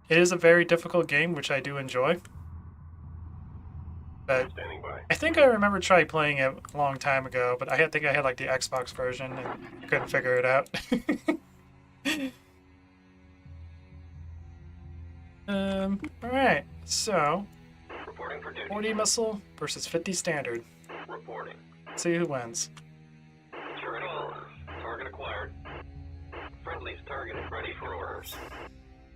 S1: It is a very difficult game, which I do enjoy. But
S2: Standing by.
S1: I think I remember trying playing it a long time ago, but I think I had like the Xbox version and couldn't figure it out. Alright, so
S2: Reporting for duty.
S1: 40 missile versus 50 standard.
S2: Reporting.
S1: See who wins.
S2: Sure it all. Target acquired. Friendly's target is ready for orders.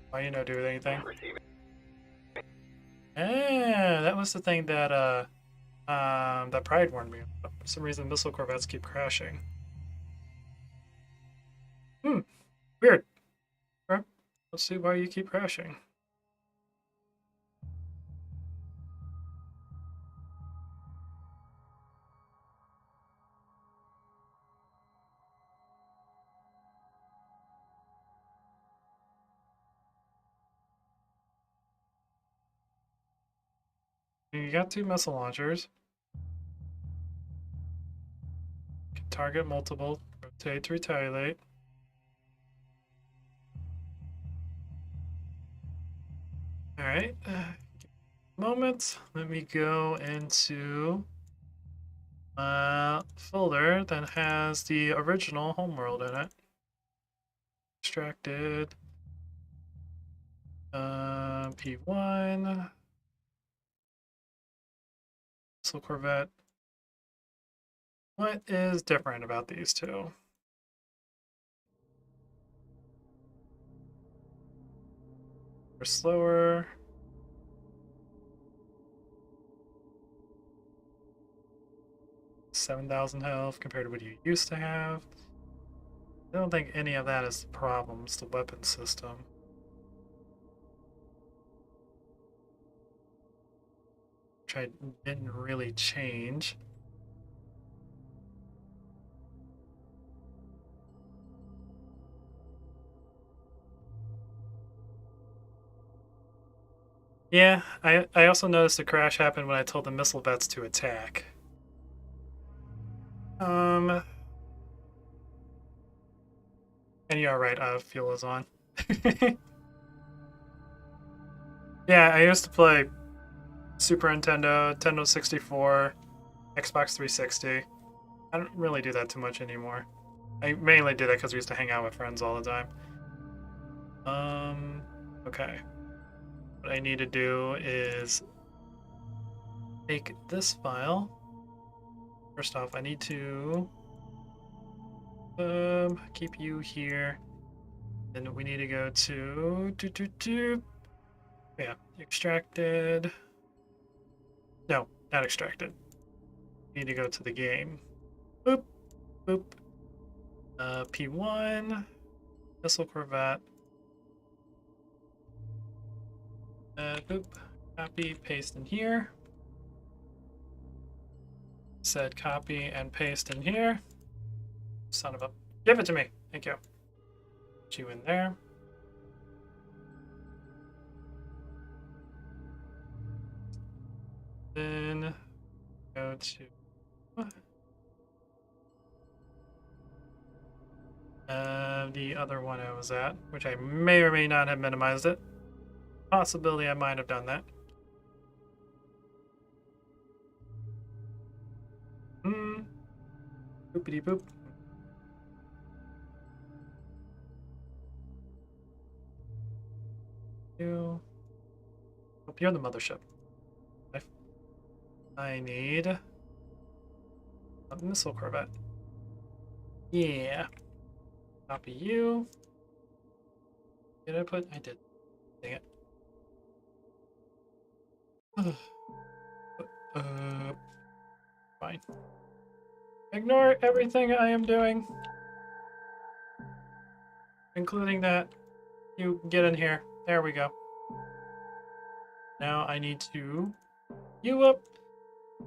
S1: Why you no do anything?
S2: Receiving.
S1: Ah, that was the thing that that Pride warned me about. For some reason, missile corvettes keep crashing. Weird. Okay, let's see why you keep crashing. You got 2 missile launchers. Can target multiple. Rotate to retaliate. Alright. Moment. Let me go into folder that has the original Homeworld in it. Extracted. P1. Missile Corvette. What is different about these two? They're slower. $7,000 health compared to what you used to have. I don't think any of that is the problem. It's the weapon system. Which I didn't really change. Yeah, I also noticed a crash happened when I told the missile vets to attack. And you are right, fuel is on. Yeah, I used to play Super Nintendo, Nintendo 64, Xbox 360. I don't really do that too much anymore. I mainly did that because we used to hang out with friends all the time. Okay. What I need to do is take this file. First off, I need to keep you here. Then we need to go to yeah, extracted. No, not extracted. We need to go to the game. Boop, boop. P1, missile corvette. Boop, copy, paste in here. Said copy and paste in here. Son of a, give it to me. Thank you. Put you in there. Then go to the other one I was at, which I may or may not have minimized it. Possibility I might have done that. Boopity boop. You. Hope you're the mothership. I need a missile corvette. Yeah. Copy you. Did I put? I did. Dang it. Fine. Ignore everything I am doing, including that. You get in here. There we go. Now I need to you up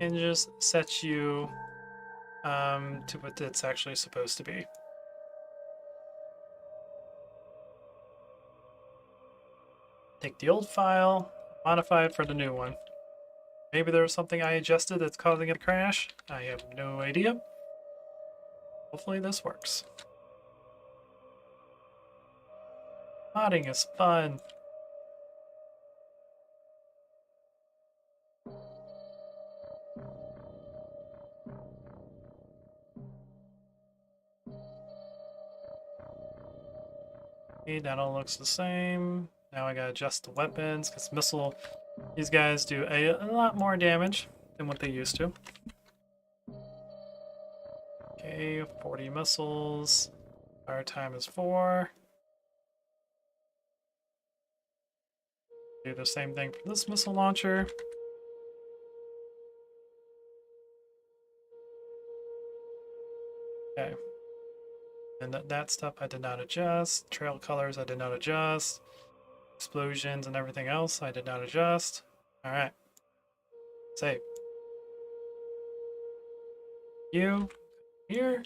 S1: and just set you to what it's actually supposed to be. Take the old file, modify it for the new one. Maybe there was something I adjusted that's causing it to crash. I have no idea. Hopefully this works. Modding is fun. Okay, that all looks the same. Now I gotta adjust the weapons, because missile, these guys do a lot more damage than what they used to. Okay, 40 missiles. Fire time is 4. Do the same thing for this missile launcher. Okay. And that stuff I did not adjust. Trail colors I did not adjust. Explosions and everything else I did not adjust. Alright. Save. You. Here.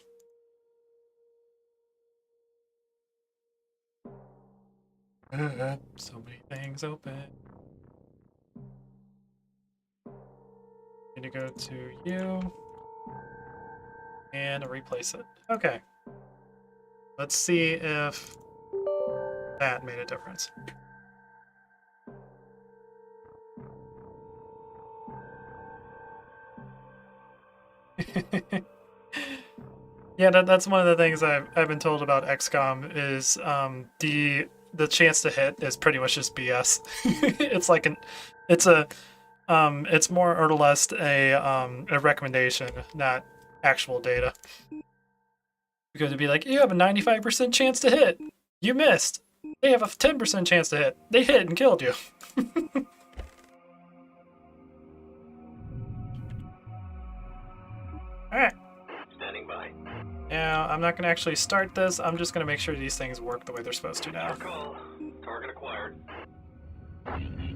S1: So many things open. Need to go to you. And replace it. Okay. Let's see if that made a difference. Yeah, that's one of the things I've been told about XCOM is the chance to hit is pretty much just BS. It's like it's more or less a recommendation, not actual data. Because it'd be like, you have a 95% chance to hit. You missed. They have a 10% chance to hit. They hit and killed you. Alright.
S2: Standing by.
S1: Now, I'm not going to actually start this. I'm just going to make sure these things work the way they're supposed to now.
S2: Your call. Target acquired.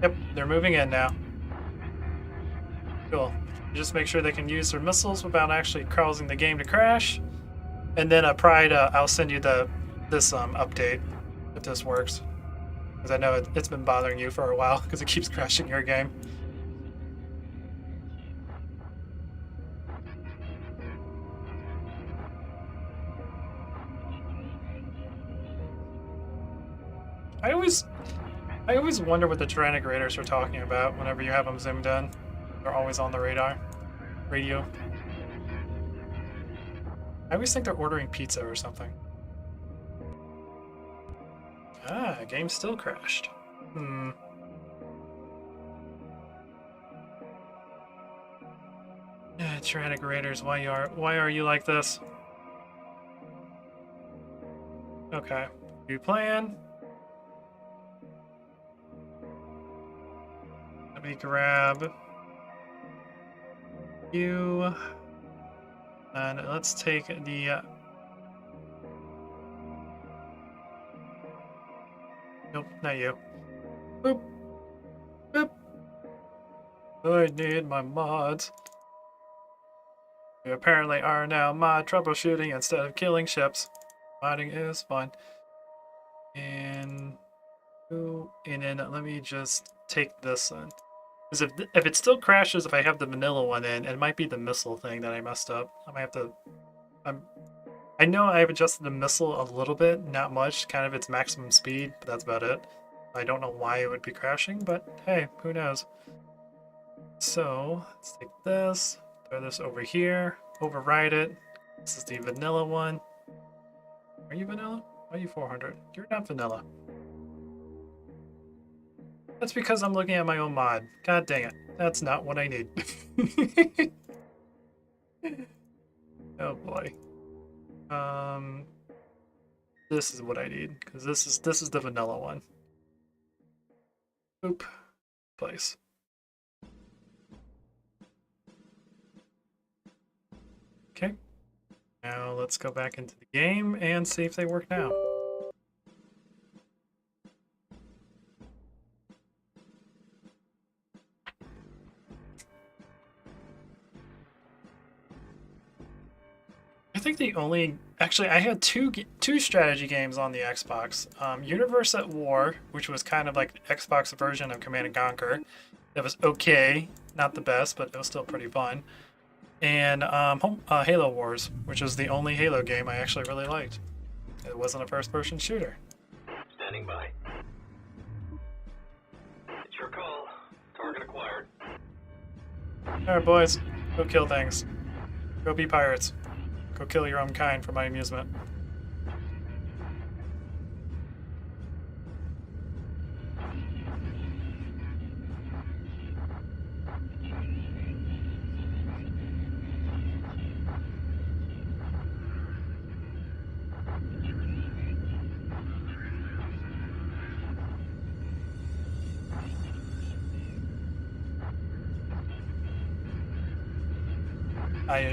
S1: Yep, they're moving in now. Cool. Just make sure they can use their missiles without actually causing the game to crash. And then Pride, I'll send you this update if this works. Because I know it's been bothering you for a while because it keeps crashing your game. I always wonder what the Tyrannic Raiders are talking about whenever you have them zoomed in. They're always on the radio. I always think they're ordering pizza or something. Ah, game still crashed. Tyrannic Raiders, why are you like this? Okay, new plan. Let me grab you, and let's take the. Nope, not you. Boop, boop. I need my mods. We apparently are now mod troubleshooting instead of killing ships. Modding is fun. And then let me just take this one. Because if it still crashes if I have the vanilla one in, it might be the missile thing that I messed up. I might have to. I know I've adjusted the missile a little bit, not much, kind of its maximum speed, but that's about it. I don't know why it would be crashing, but hey, who knows? So let's take this, throw this over here, override it. This is the vanilla one. Are you vanilla? Why are you 400? You're not vanilla. That's because I'm looking at my own mod. God dang it. That's not what I need. Oh boy. This is what I need, because this is the vanilla one. Oop. Place. Okay. Now let's go back into the game and see if they work now. I think the only actually I had two strategy games on the Xbox. Universe at War, which was kind of like the Xbox version of Command and Conquer. That was okay, not the best, but it was still pretty fun. And Halo Wars, which is the only Halo game I actually really liked. It wasn't a first-person shooter.
S2: Standing by. It's your call. Target acquired.
S1: Alright, boys. Go kill things. Go be pirates. Go kill your own kind for my amusement.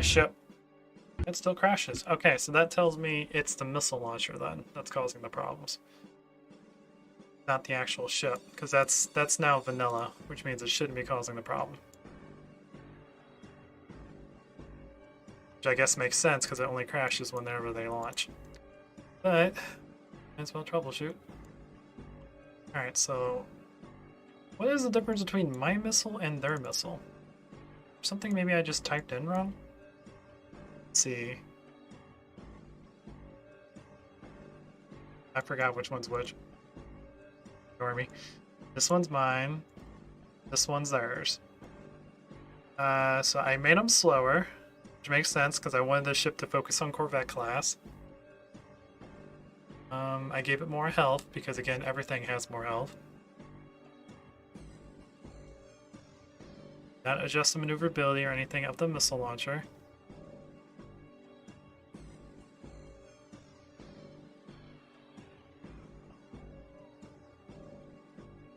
S1: ship. It still crashes. Okay, so that tells me it's the missile launcher then that's causing the problems. Not the actual ship, because that's now vanilla, which means it shouldn't be causing the problem. Which I guess makes sense because it only crashes whenever they launch. But might as well troubleshoot. Alright, so what is the difference between my missile and their missile? Something maybe I just typed in wrong? Let's see. I forgot which one's which. Ignore me. This one's mine. This one's theirs. So I made them slower, which makes sense because I wanted the ship to focus on Corvette class. I gave it more health because, again, everything has more health. Not adjust the maneuverability or anything of the missile launcher.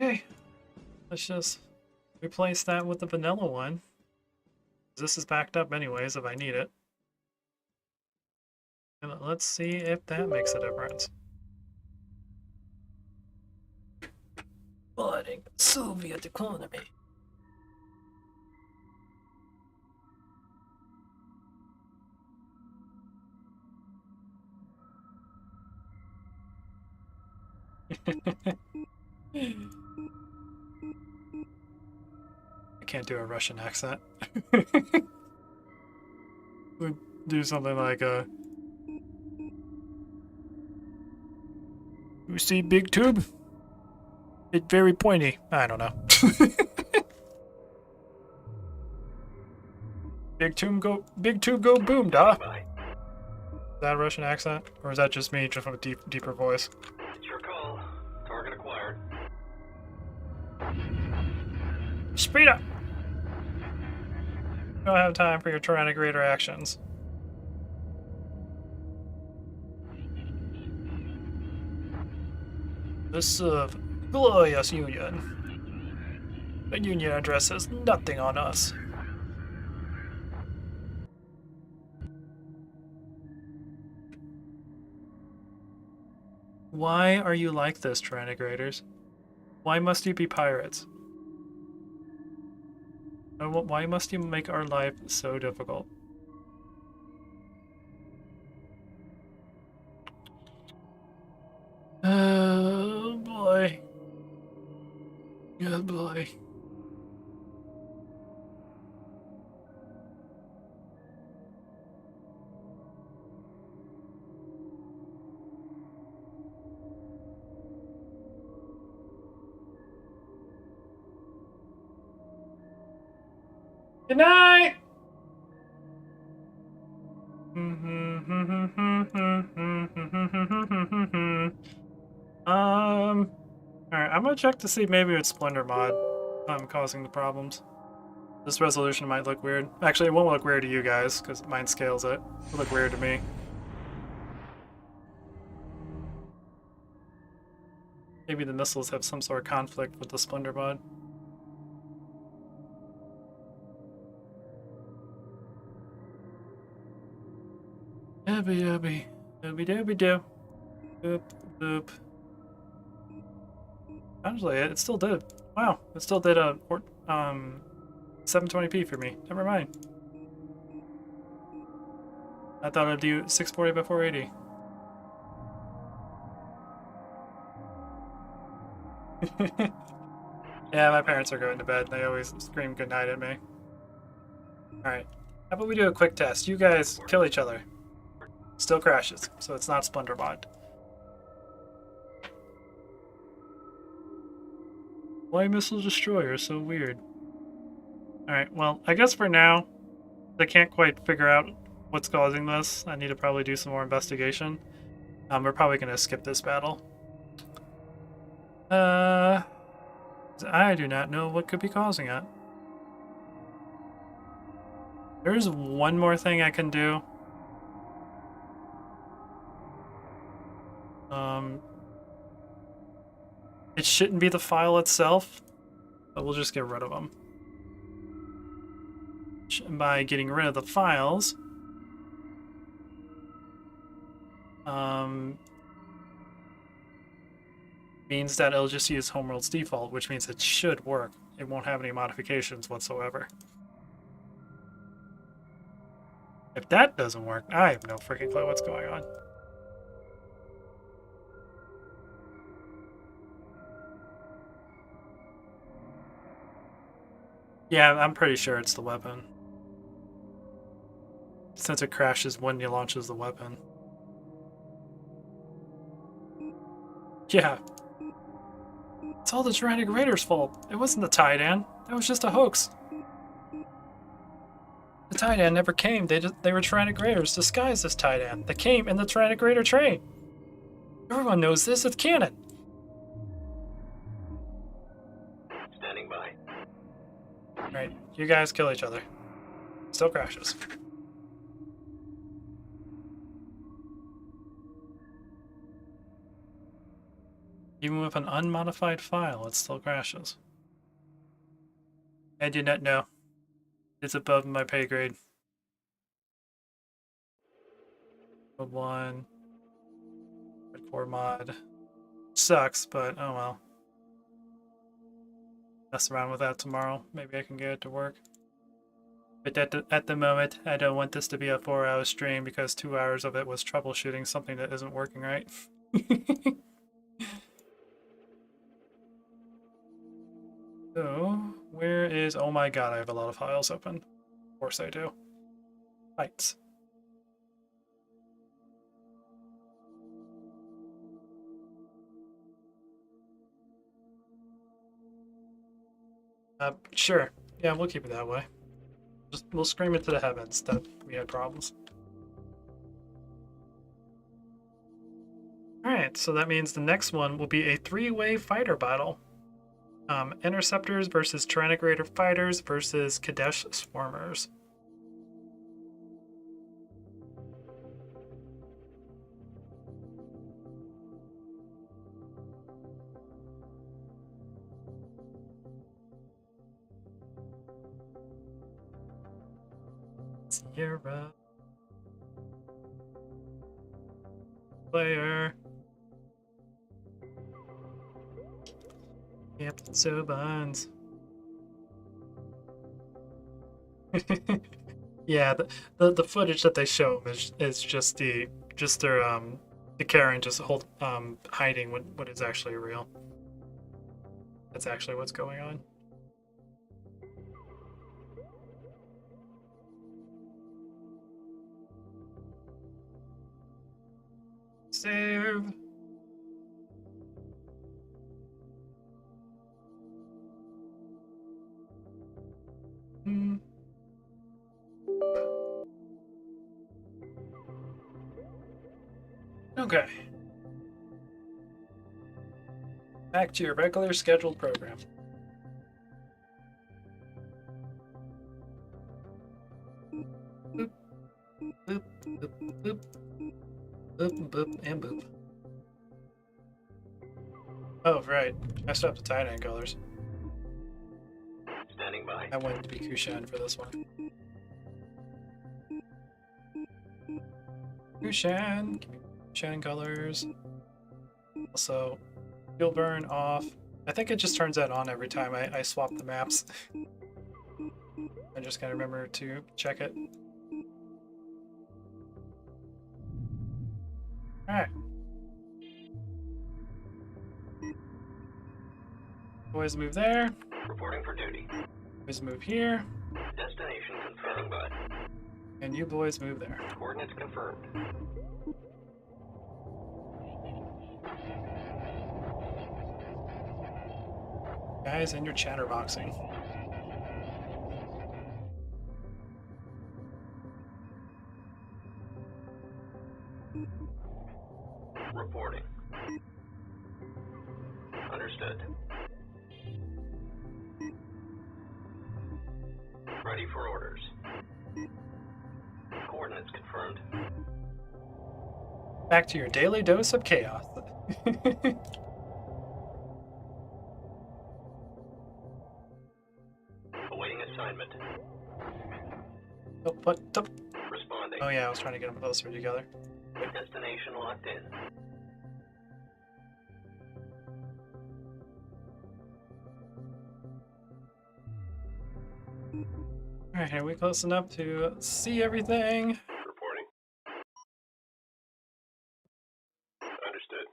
S1: Okay, let's just replace that with the vanilla one. This is backed up anyways if I need it. And let's see if that makes a difference. Flooding Soviet economy. I can't do a Russian accent. Would do something like you see big tube? It's very pointy. I don't know. Big tube go boom, da.
S2: Bye.
S1: Is that a Russian accent? Or is that just me, just with a deeper voice?
S2: It's your call. Target acquired.
S1: Speed up! Don't have time for your tyrannic raider actions. This glorious Union. The Union addresses nothing on us. Why are you like this, tyrannic raiders? Why must you be pirates? Why must you make our life so difficult? Oh boy. Good boy. Good night! Alright, I'm gonna check to see maybe it's Splendor mod causing the problems. This resolution might look weird. Actually, it won't look weird to you guys, because mine scales it. It'll look weird to me. Maybe the missiles have some sort of conflict with the Splendor mod. Yabby yabby. Dooby dooby doo. Boop boop. Actually, it still did. Wow, it still did a 720p for me. Never mind. I thought I'd do 640 by 480. Yeah, my parents are going to bed. They always scream goodnight at me. Alright. How about we do a quick test? You guys kill each other. Still crashes, so it's not Splendor mod. Why missile destroyer is so weird? Alright, well, I guess for now, I can't quite figure out what's causing this. I need to probably do some more investigation. We're probably going to skip this battle. I do not know what could be causing it. There's one more thing I can do. It shouldn't be the file itself, but we'll just get rid of them. by getting rid of the files. Means that it'll just use Homeworld's default, which means it should work. It won't have any modifications whatsoever. If that doesn't work, I have no freaking clue what's going on. Yeah, I'm pretty sure it's the weapon. Since it crashes when you launches the weapon. Yeah. It's all the Tyrannic Raider's fault. It wasn't the Titan. That was just a hoax. The Titan never came. They were Tyrannic Raiders disguised as Titan. They came in the Tyrannic Raider train. Everyone knows this. It's canon.
S2: Standing by.
S1: Right, you guys kill each other. Still crashes. Even with an unmodified file, it still crashes. I do not know. It's above my pay grade. Mode 1. Core mod. Sucks, but oh well. Mess around with that tomorrow. Maybe I can get it to work. But at the moment, I don't want this to be a 4-hour stream because 2 hours of it was troubleshooting something that isn't working right. So, where is... Oh my god, I have a lot of files open. Of course I do. Fights. Sure. Yeah, we'll keep it that way. We'll scream it to the heavens that we had problems. Alright, so that means the next one will be a 3-way fighter battle. Interceptors versus Tyrannic Raider fighters versus Kadesh swarmers. Sierra. Player. Yep, Sobans. Yeah, the footage that they show is just their the Karen just hiding what is actually real. That's actually what's going on. Save. Okay. Back to your regular scheduled program. Boop, boop, boop, boop, boop, boop, and boop. Oh, right. I stopped the Titan colors.
S2: Standing by.
S1: I wanted to be Kushan for this one. Kushan! Give me Kushan colors. Also, fuel burn off. I think it just turns that on every time I swap the maps. I just gotta remember to check it. Alright. Boys move there.
S2: Reporting for duty.
S1: Boys move here.
S2: Destination confirmed by.
S1: And you boys move there.
S2: Coordinates confirmed.
S1: Guys, in your chatterboxing.
S2: Reporting. Understood. Ready for orders. Coordinates confirmed.
S1: Back to your daily dose of chaos.
S2: Awaiting assignment.
S1: What the?
S2: Responding.
S1: Oh yeah, I was trying to get them closer together.
S2: Destination locked in.
S1: Alright, are we close enough to see everything?
S2: Reporting. Understood.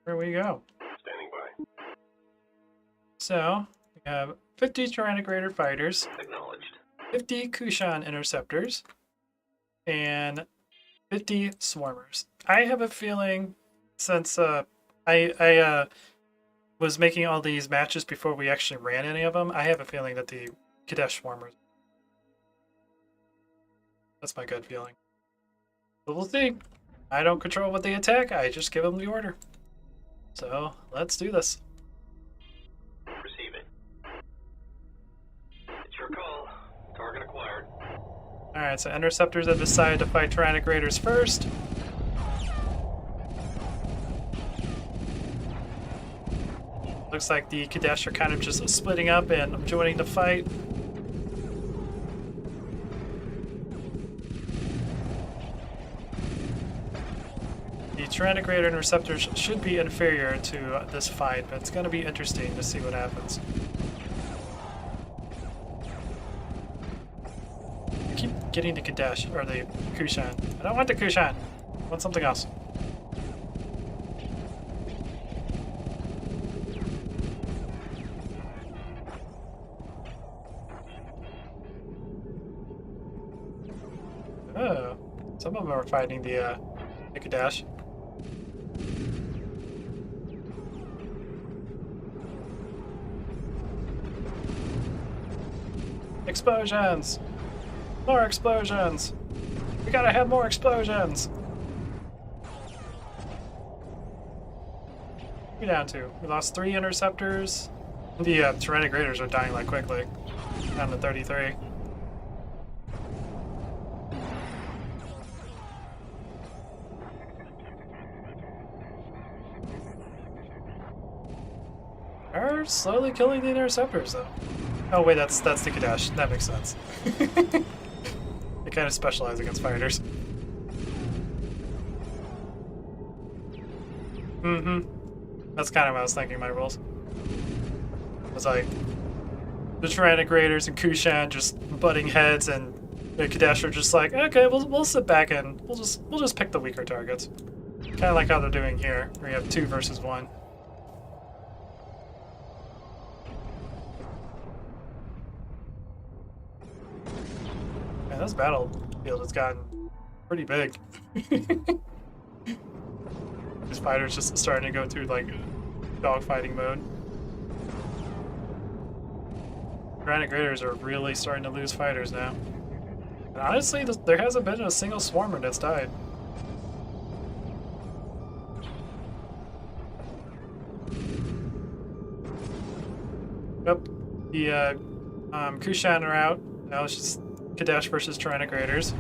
S1: Here we go.
S2: Standing by.
S1: So, we have 50 Tyrannogrator fighters,
S2: Acknowledged.
S1: 50 Kushan interceptors, and 50 swarmers. I have a feeling, since I was making all these matches before we actually ran any of them, I have a feeling that the Kadesh swarmers. That's my gut feeling. But we'll see. I don't control what they attack, I just give them the order. So, let's do this.
S2: Receiving. It's your call. Target acquired.
S1: Alright, so interceptors have decided to fight Tyrannogrators first. Looks like the Kadesh are kind of just splitting up and joining the fight. The Tyrannogrator interceptors should be inferior to this fight, but it's going to be interesting to see what happens. I keep getting the Kadesh, or the Kushan. I don't want the Kushan. I want something else. Oh, some of them are fighting the Kadesh. Explosions! More explosions! We gotta have more explosions! We down to? We lost 3 interceptors. The Tyrannogrators are dying like quickly. Down to 33. Are slowly killing the interceptors though. Oh wait, that's the Kadesh. That makes sense. They kind of specialize against fighters. Mm-hmm. That's kind of what I was thinking. My rules. It was like the Tyrannogrators and Kushan just butting heads, and the Kadesh are just like, okay, we'll sit back and we'll just pick the weaker targets. Kind of like how they're doing here, where you have 2 versus 1. Man, this battlefield has gotten pretty big. These fighters just starting to go through like dogfighting mode. Tyrannogrators are really starting to lose fighters now. And honestly, there hasn't been a single swarmer that's died. Yep, the Kushan are out. Now it's just Kadesh versus Tyrannogrators.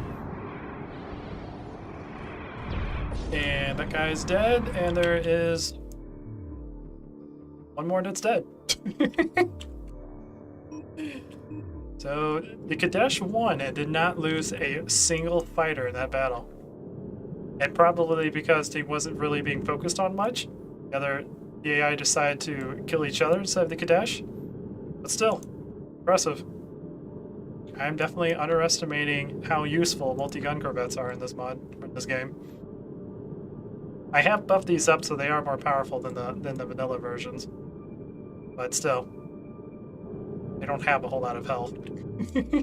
S1: And that guy's dead, and there is one more that's dead. So the Kadesh won and did not lose a single fighter in that battle. And probably because he wasn't really being focused on much. The AI decided to kill each other instead of the Kadesh. But still, impressive. I'm definitely underestimating how useful multi-gun corvettes are in this mod, or in this game. I have buffed these up so they are more powerful than the vanilla versions. But still, they don't have a whole lot of health.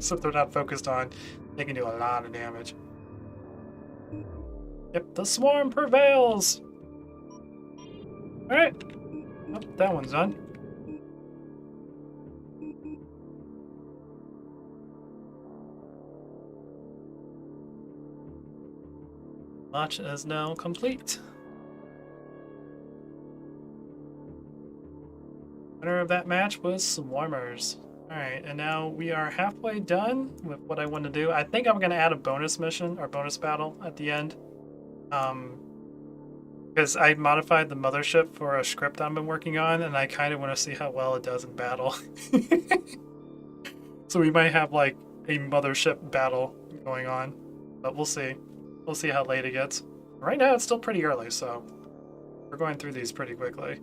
S1: So if they're not focused on, they can do a lot of damage. Yep, the swarm prevails! Alright. Oh, that one's done. Match is now complete. Winner of that match was Swarmers. Alright, and now we are halfway done with what I want to do. I think I'm going to add a bonus mission or bonus battle at the end. Because I modified the mothership for a script I've been working on, and I kind of want to see how well it does in battle. So we might have like a mothership battle going on, but we'll see. We'll see how late it gets. Right now, it's still pretty early, so we're going through these pretty quickly.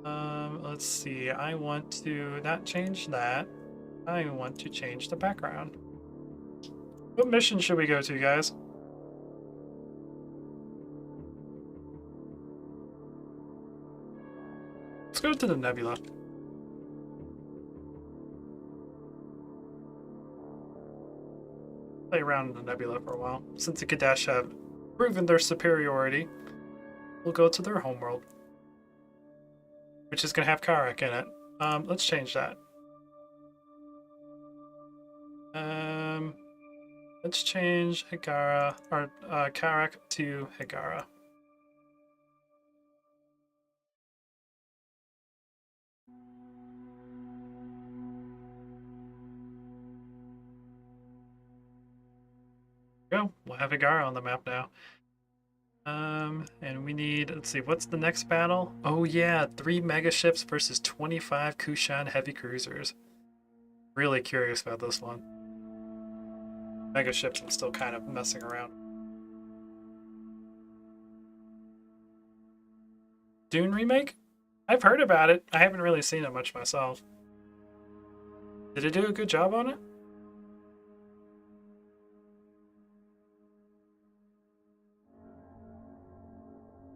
S1: Let's see. I want to not change that. I want to change the background. What mission should we go to, guys? Let's go to the nebula. Play around in the nebula for a while. Since the Kadesh have proven their superiority, we'll go to their homeworld, which is going to have Karak in it. Let's change that. Let's change Higara, or Karak to Higara. Go. We'll have Higara on the map now. And we need, let's see, what's the next battle? Oh yeah, 3 megaships versus 25 Kushan heavy cruisers. Really curious about this one. Megaships I'm still kind of messing around. Dune remake? I've heard about it. I haven't really seen it much myself. Did it do a good job on it?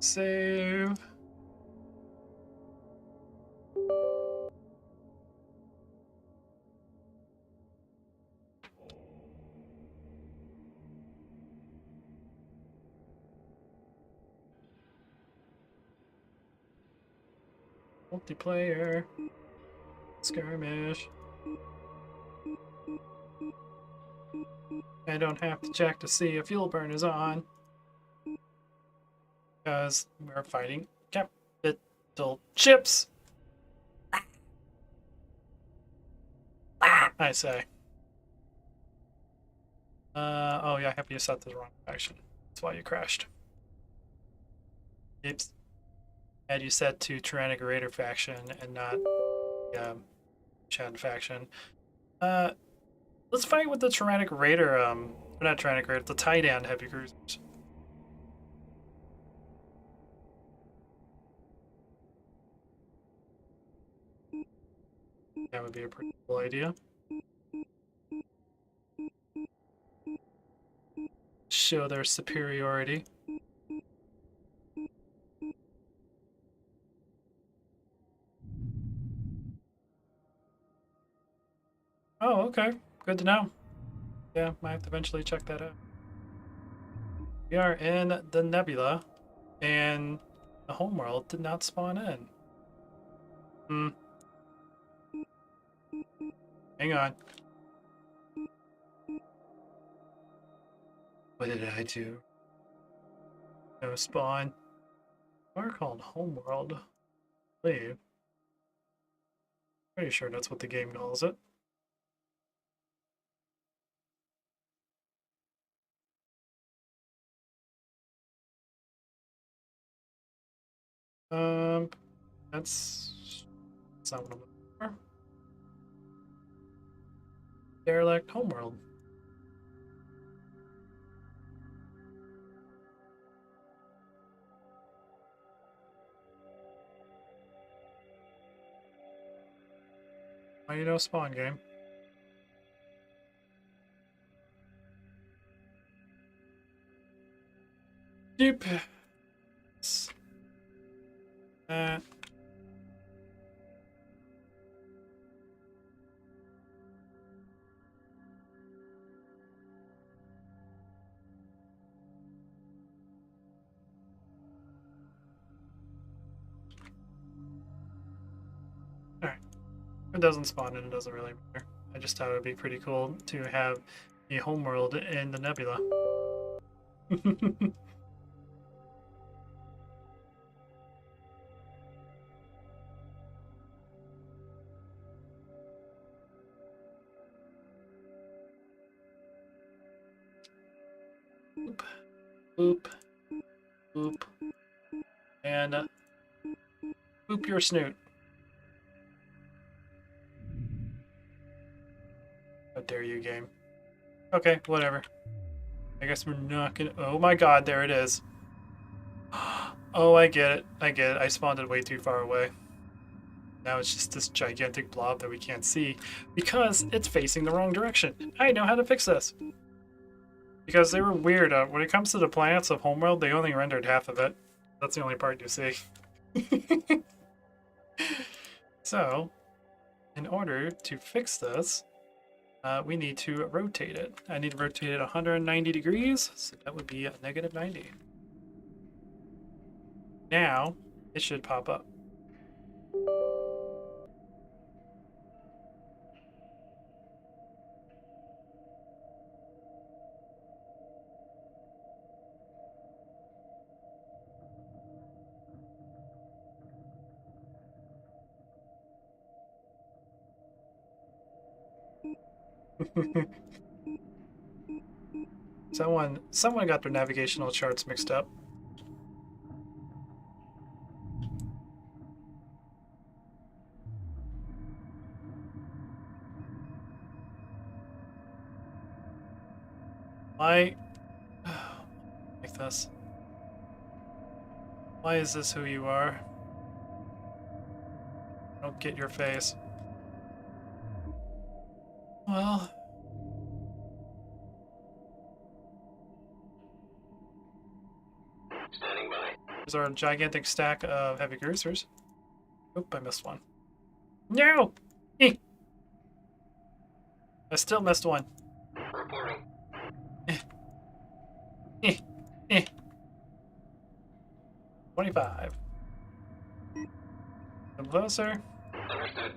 S1: Save. Multiplayer. Skirmish. I don't have to check to see if fuel burn is on. Because we're fighting capital ships. I say. Oh yeah, I have you set to the wrong faction. That's why you crashed. Oops. Had you set to Tyrannic Raider faction and not Chad faction. Let's fight with the Tyrannic Raider, not Tyrannic Raider, the Titan heavy cruisers. That would be a pretty cool idea. Show their superiority. Oh, okay. Good to know. Yeah, might have to eventually check that out. We are in the nebula, and the homeworld did not spawn in. Hmm. Hang on. What did I do? No spawn. We're called homeworld. Leave. Pretty sure that's what the game calls it. Um, that's not what I'm looking for. Derelict homeworld. Why you know spawn game? Deep. That. Alright. It doesn't spawn and it doesn't really matter. I just thought it would be pretty cool to have a homeworld in the nebula. Boop. Boop. Boop. And boop your snoot. How dare you, game. Okay, whatever. I guess we're not gonna... Oh my god, there it is. Oh, I get it. I get it. I spawned it way too far away. Now it's just this gigantic blob that we can't see because it's facing the wrong direction. I know how to fix this. Because they were weird. When it comes to the planets of Homeworld, they only rendered half of it. That's the only part you see. So, in order to fix this, we need to rotate it. I need to rotate it 190 degrees, so that would be a negative 90. Now, it should pop up. Someone got their navigational charts mixed up. Why? Like this. Why is this who you are? I don't get your face. Well...
S2: Standing by.
S1: Here's our gigantic stack of heavy cruisers. Oop, I missed one. No! Eh. I still missed one.
S2: Reporting.
S1: Eh. 25. Come closer.
S2: Understood.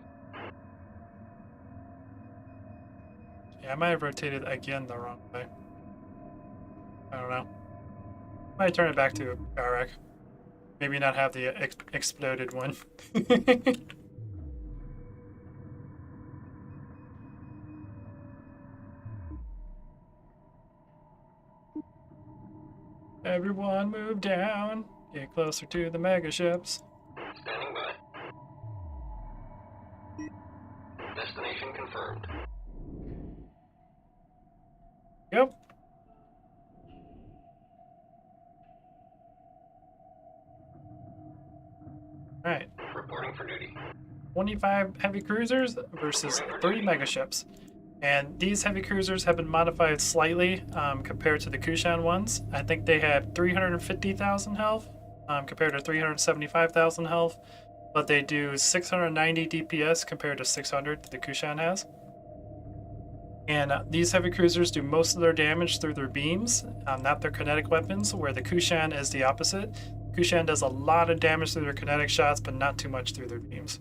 S1: Yeah, I might have rotated again the wrong way. I don't know. Might turn it back to Barak. Maybe not have the exploded one. Everyone move down. Get closer to the mega ships.
S2: Standing by. Destination confirmed.
S1: Yep. Alright.
S2: Reporting for duty.
S1: 25 heavy cruisers versus 3 mega ships. And these heavy cruisers have been modified slightly compared to the Kushan ones. I think they had 350,000 health compared to 375,000 health, but they do 690 DPS compared to 600 that the Kushan has. And these heavy cruisers do most of their damage through their beams, not their kinetic weapons, where the Kushan is the opposite. Kushan does a lot of damage through their kinetic shots, but not too much through their beams.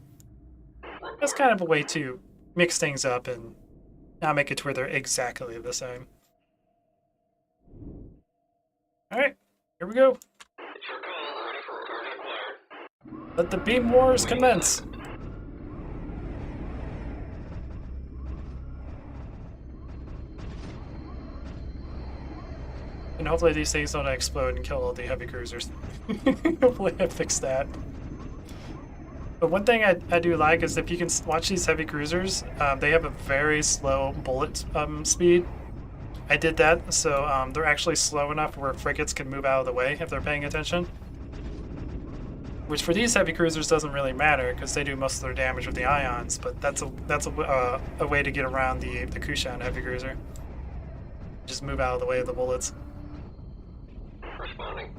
S1: That's kind of a way to mix things up and not make it to where they're exactly the same. Alright, here we go.
S2: It's your call. Ready for target acquired.
S1: Let the beam wars commence. And hopefully these things don't explode and kill all the heavy cruisers. Hopefully I fixed that. But one thing I do like is if you can watch these heavy cruisers, they have a very slow bullet speed. I did that, so they're actually slow enough where frigates can move out of the way if they're paying attention. Which for these heavy cruisers doesn't really matter because they do most of their damage with the ions, but that's a way to get around the Kushan heavy cruiser. Just move out of the way of the bullets.
S2: Responding.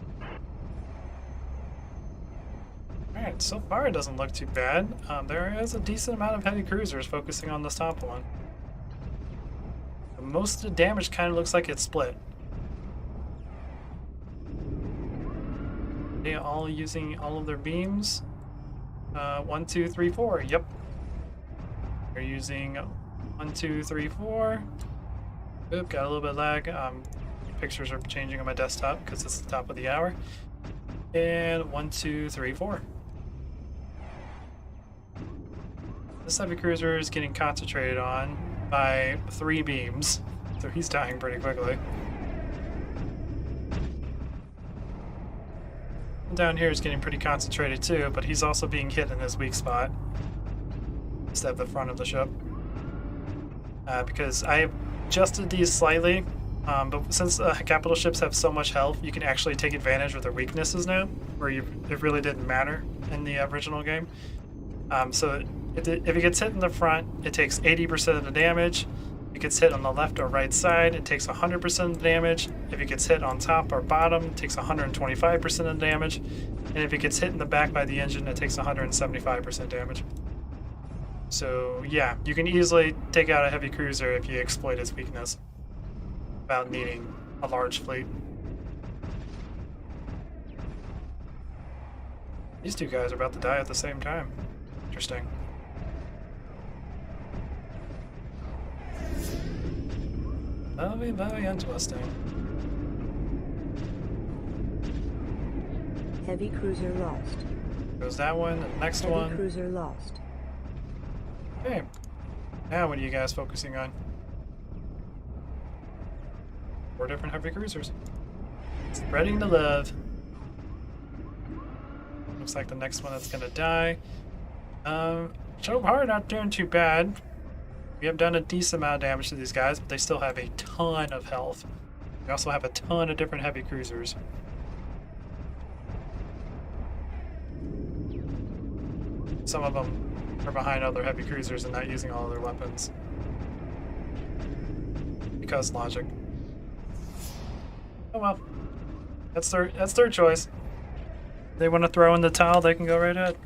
S1: Alright, so far it doesn't look too bad. There is a decent amount of heavy cruisers focusing on this top one. But most of the damage kind of looks like it's split. They all using all of their beams. 1, 2, 3, 4. Yep. They're using 1, 2, 3, 4. Oop, got a little bit of lag. Pictures are changing on my desktop because it's the top of the hour. And 1, 2, 3, 4. This heavy cruiser is getting concentrated on by 3 beams, so he's dying pretty quickly. Down here is getting pretty concentrated too, but he's also being hit in his weak spot instead of the front of the ship. Because I adjusted these slightly, but since capital ships have so much health, you can actually take advantage of their weaknesses now, where it really didn't matter in the original game. So if it gets hit in the front, it takes 80% of the damage. If it gets hit on the left or right side, it takes 100% of the damage. If it gets hit on top or bottom, it takes 125% of the damage. And if it gets hit in the back by the engine, it takes 175% damage. So yeah, you can easily take out a heavy cruiser if you exploit its weakness without needing a large fleet. These two guys are about to die at the same time. Interesting. Very, very interesting.
S3: Heavy cruiser lost.
S1: Goes that one, and the next
S3: Heavy
S1: one.
S3: cruiser lost.
S1: Okay. Now what are you guys focusing on? 4 different heavy cruisers. Spreading the love. Looks like the next one that's gonna die. So far not doing too bad. We have done a decent amount of damage to these guys, but they still have a ton of health. We also have a ton of different heavy cruisers. Some of them are behind other heavy cruisers and not using all of their weapons. Because logic. Oh well. That's their choice. If they want to throw in the towel, they can go right ahead.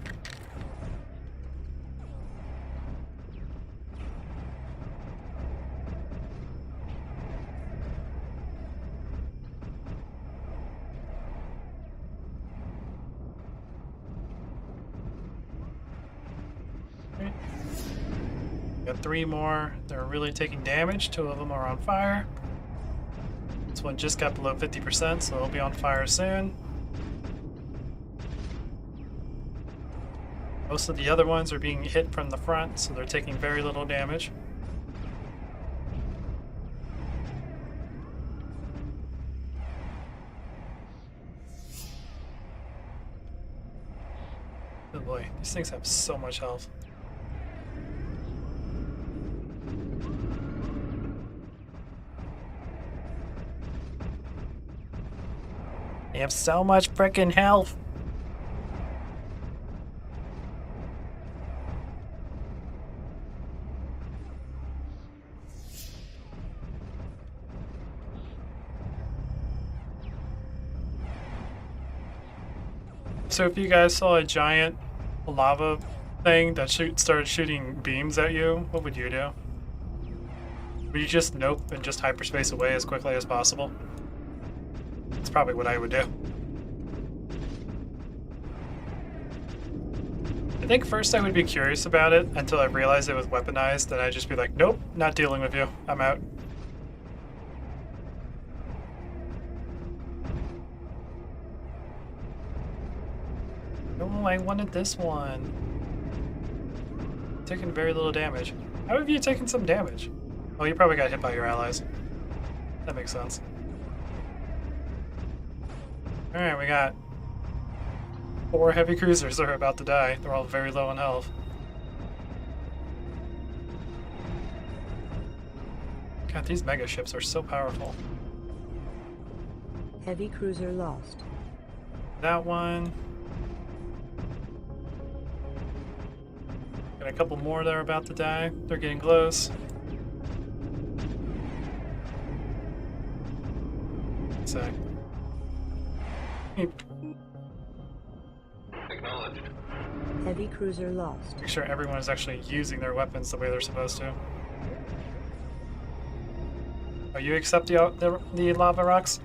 S1: Got 3 more. They're really taking damage. 2 of them are on fire. This one just got below 50%, so it'll be on fire soon. Most of the other ones are being hit from the front, so they're taking very little damage. Oh boy, these things have so much health. They have so much freaking health. So if you guys saw a giant lava thing that started shooting beams at you, what would you do? Would you just nope and just hyperspace away as quickly as possible? That's probably what I would do. I think first I would be curious about it until I realized it was weaponized, then I'd just be like, nope, not dealing with you. I'm out. Oh, I wanted this one. Taking very little damage. How have you taken some damage? Oh, you probably got hit by your allies. That makes sense. Alright, we got 4 heavy cruisers that are about to die. They're all very low in health. God, these mega ships are so powerful.
S3: Heavy cruiser lost.
S1: That one. Got a couple more that are about to die. They're getting close. So.
S2: Acknowledged.
S3: Heavy cruiser lost.
S1: Make sure everyone is actually using their weapons the way they're supposed to. Oh, you accept the lava rocks?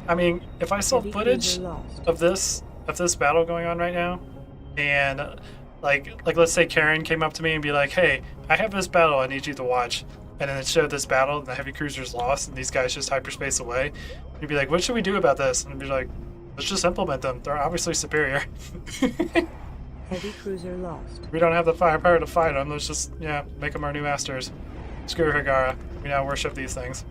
S1: I mean, if I saw
S3: Heavy
S1: footage
S3: cruiser lost.
S1: of this battle going on right now, and like let's say Karen came up to me and be like, "Hey, I have this battle I need you to watch," and then it showed this battle and the heavy cruisers lost and these guys just hyperspace away, you'd be like, "What should we do about this?" And I'd be like, "Let's just implement them. They're obviously superior."
S3: Heavy cruiser lost.
S1: We don't have the firepower to fight them. Let's just, yeah, make them our new masters. Screw Hagara. We now worship these things.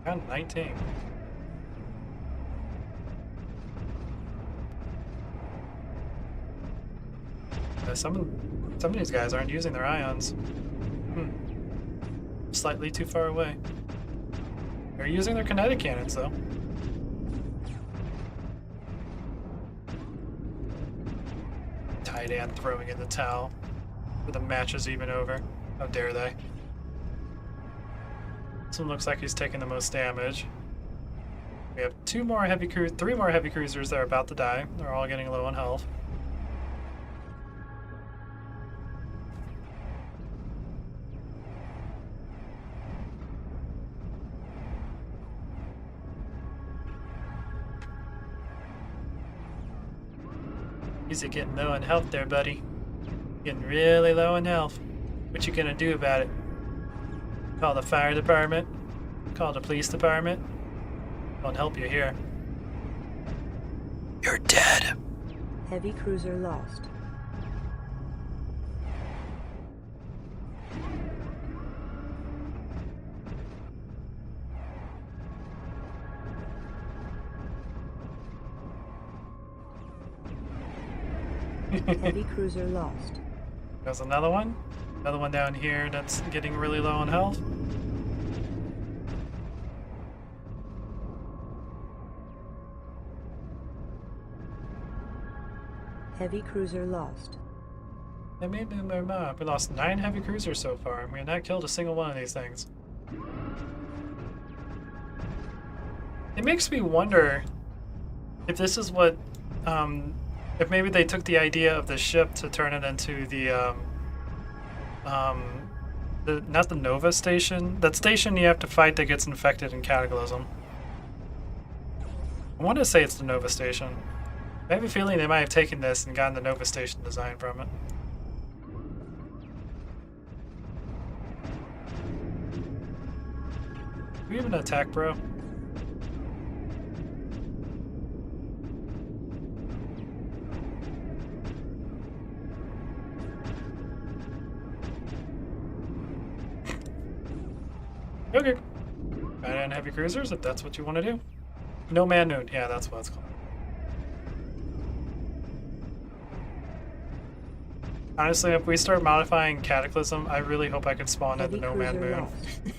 S1: Round 19. Some of these guys aren't using their ions. Slightly too far away. They're using their kinetic cannons though. Tight end throwing in the towel. But the match is even over. How dare they? This one looks like he's taking the most damage. We have three more heavy cruisers that are about to die. They're all getting low on health. Easy getting low on health there, buddy. Getting really low on health. What you gonna do about it? Call the fire department? Call the police department? Won't help you here. You're dead.
S3: Heavy cruiser lost. Heavy cruiser lost.
S1: There's another one. Another one down here that's getting really low on health.
S3: Heavy cruiser lost.
S1: We lost 9 heavy cruisers so far, and we have not killed a single one of these things. It makes me wonder if this is what, if maybe they took the idea of the ship to turn it into not the Nova station, that station you have to fight that gets infected in Cataclysm. I want to say it's the Nova station. I have a feeling they might have taken this and gotten the Nova station design from it. Do we even attack, bro? Okay. And heavy cruisers, if that's what you want to do. No man noon. Yeah, that's what it's called. Honestly, if we start modifying Cataclysm, I really hope I can spawn at the No Man Moon.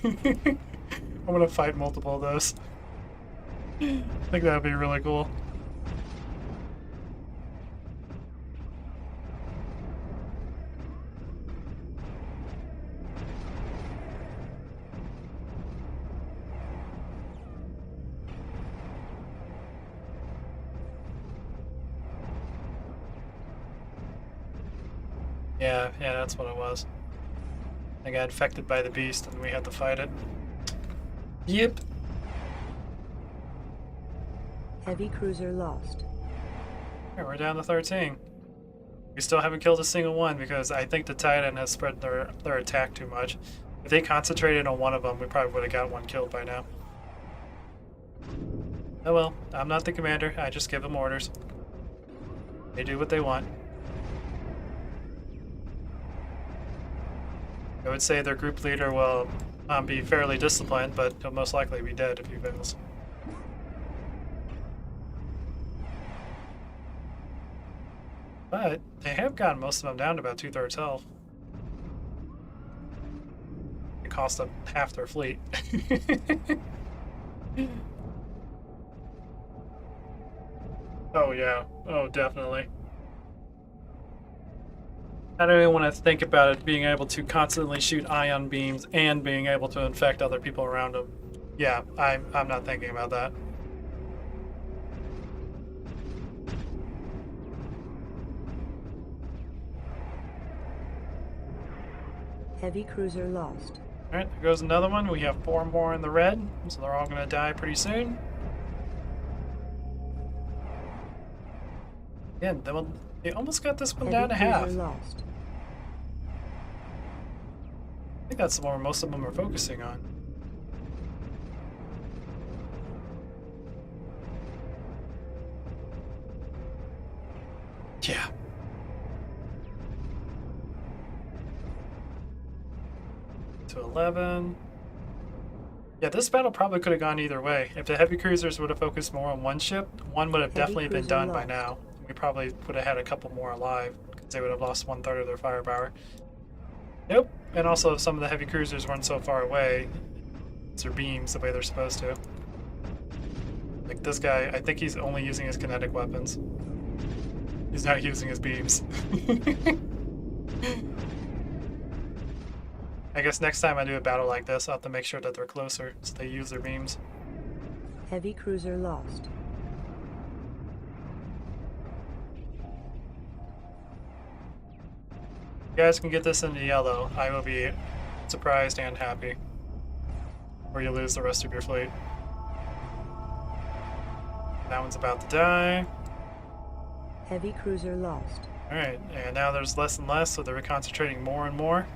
S1: I'm gonna fight multiple of those. I think that would be really cool. Yeah, that's what it was. I got infected by the beast and we had to fight it. Yep.
S3: Heavy cruiser lost.
S1: Yeah, we're down to 13. We still haven't killed a single one because I think the Titan has spread their attack too much. If they concentrated on one of them, we probably would have got one killed by now. Oh well, I'm not the commander. I just give them orders. They do what they want. I would say their group leader will be fairly disciplined, but he'll most likely be dead if he fails. But they have gotten most of them down to about 2/3 health. It cost them half their fleet. Oh yeah, oh definitely. I don't even want to think about it being able to constantly shoot ion beams and being able to infect other people around them. Yeah, I'm not thinking about that.
S3: Heavy cruiser lost.
S1: Alright, there goes another one. We have 4 more in the red, so they're all going to die pretty soon. Again, they almost got this one down to half.
S3: Heavy cruiser lost.
S1: I think that's the one where most of them are focusing on. Yeah. To 11. Yeah, this battle probably could have gone either way. If the heavy cruisers would have focused more on one ship, one would have
S3: Heavy
S1: definitely been
S3: cruiser
S1: done by
S3: lost.
S1: now. We probably would have had a couple more alive, because they would have lost 1/3 of their firepower. Nope. And also, if some of the heavy cruisers weren't so far away, it's their beams the way they're supposed to. Like this guy, I think he's only using his kinetic weapons. He's not using his beams. I guess next time I do a battle like this, I'll have to make sure that they're closer, so they use their beams.
S3: Heavy cruiser lost.
S1: If you guys can get this into yellow, I will be surprised and happy. Or you lose the rest of your fleet. That one's about to die.
S3: Heavy cruiser lost.
S1: Alright, and now there's less and less, so they're concentrating more and more.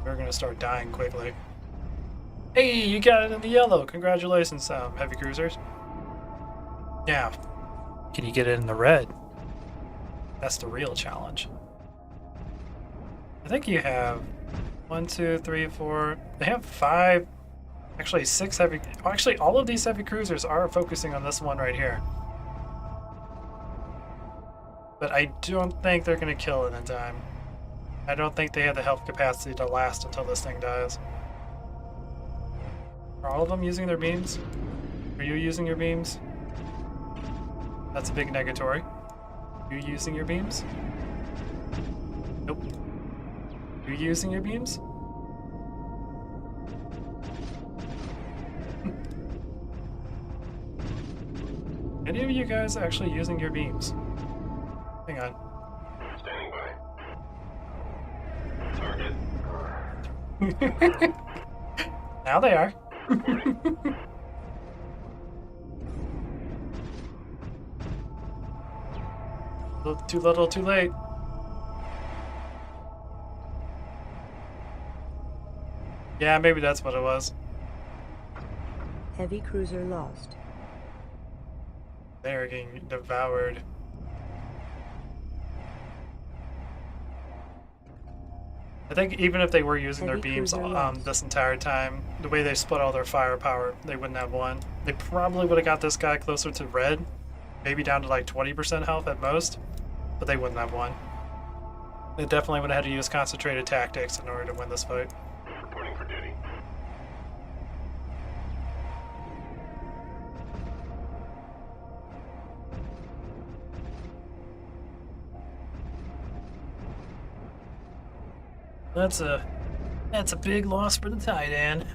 S1: We're gonna start dying quickly. Hey, you got it in the yellow! Congratulations, heavy cruisers. Now, can you get it in the red? That's the real challenge. I think you have 1, 2, 3, 4. They have 5, actually 6 heavy. Oh, actually, all of these heavy cruisers are focusing on this one right here. But I don't think they're gonna kill it in time. I don't think they have the health capacity to last until this thing dies. Are all of them using their beams? Are you using your beams? That's a big negatory. Are you using your beams? Nope. Are you using your beams? Any of you guys actually using your beams? Hang on.
S2: Standing by. Target.
S1: Now they are. Too little, too late. Yeah, maybe that's what it was.
S3: Heavy cruiser lost.
S1: They are getting devoured. I think even if they were using their
S3: Heavy
S1: beams
S3: cruiser lost.
S1: this entire time, the way they split all their firepower, they wouldn't have won. They probably would have got this guy closer to red, maybe down to like 20% health at most, but they wouldn't have won. They definitely would have had to use concentrated tactics in order to win this fight.
S2: Reporting for duty.
S1: That's a big loss for the Titan.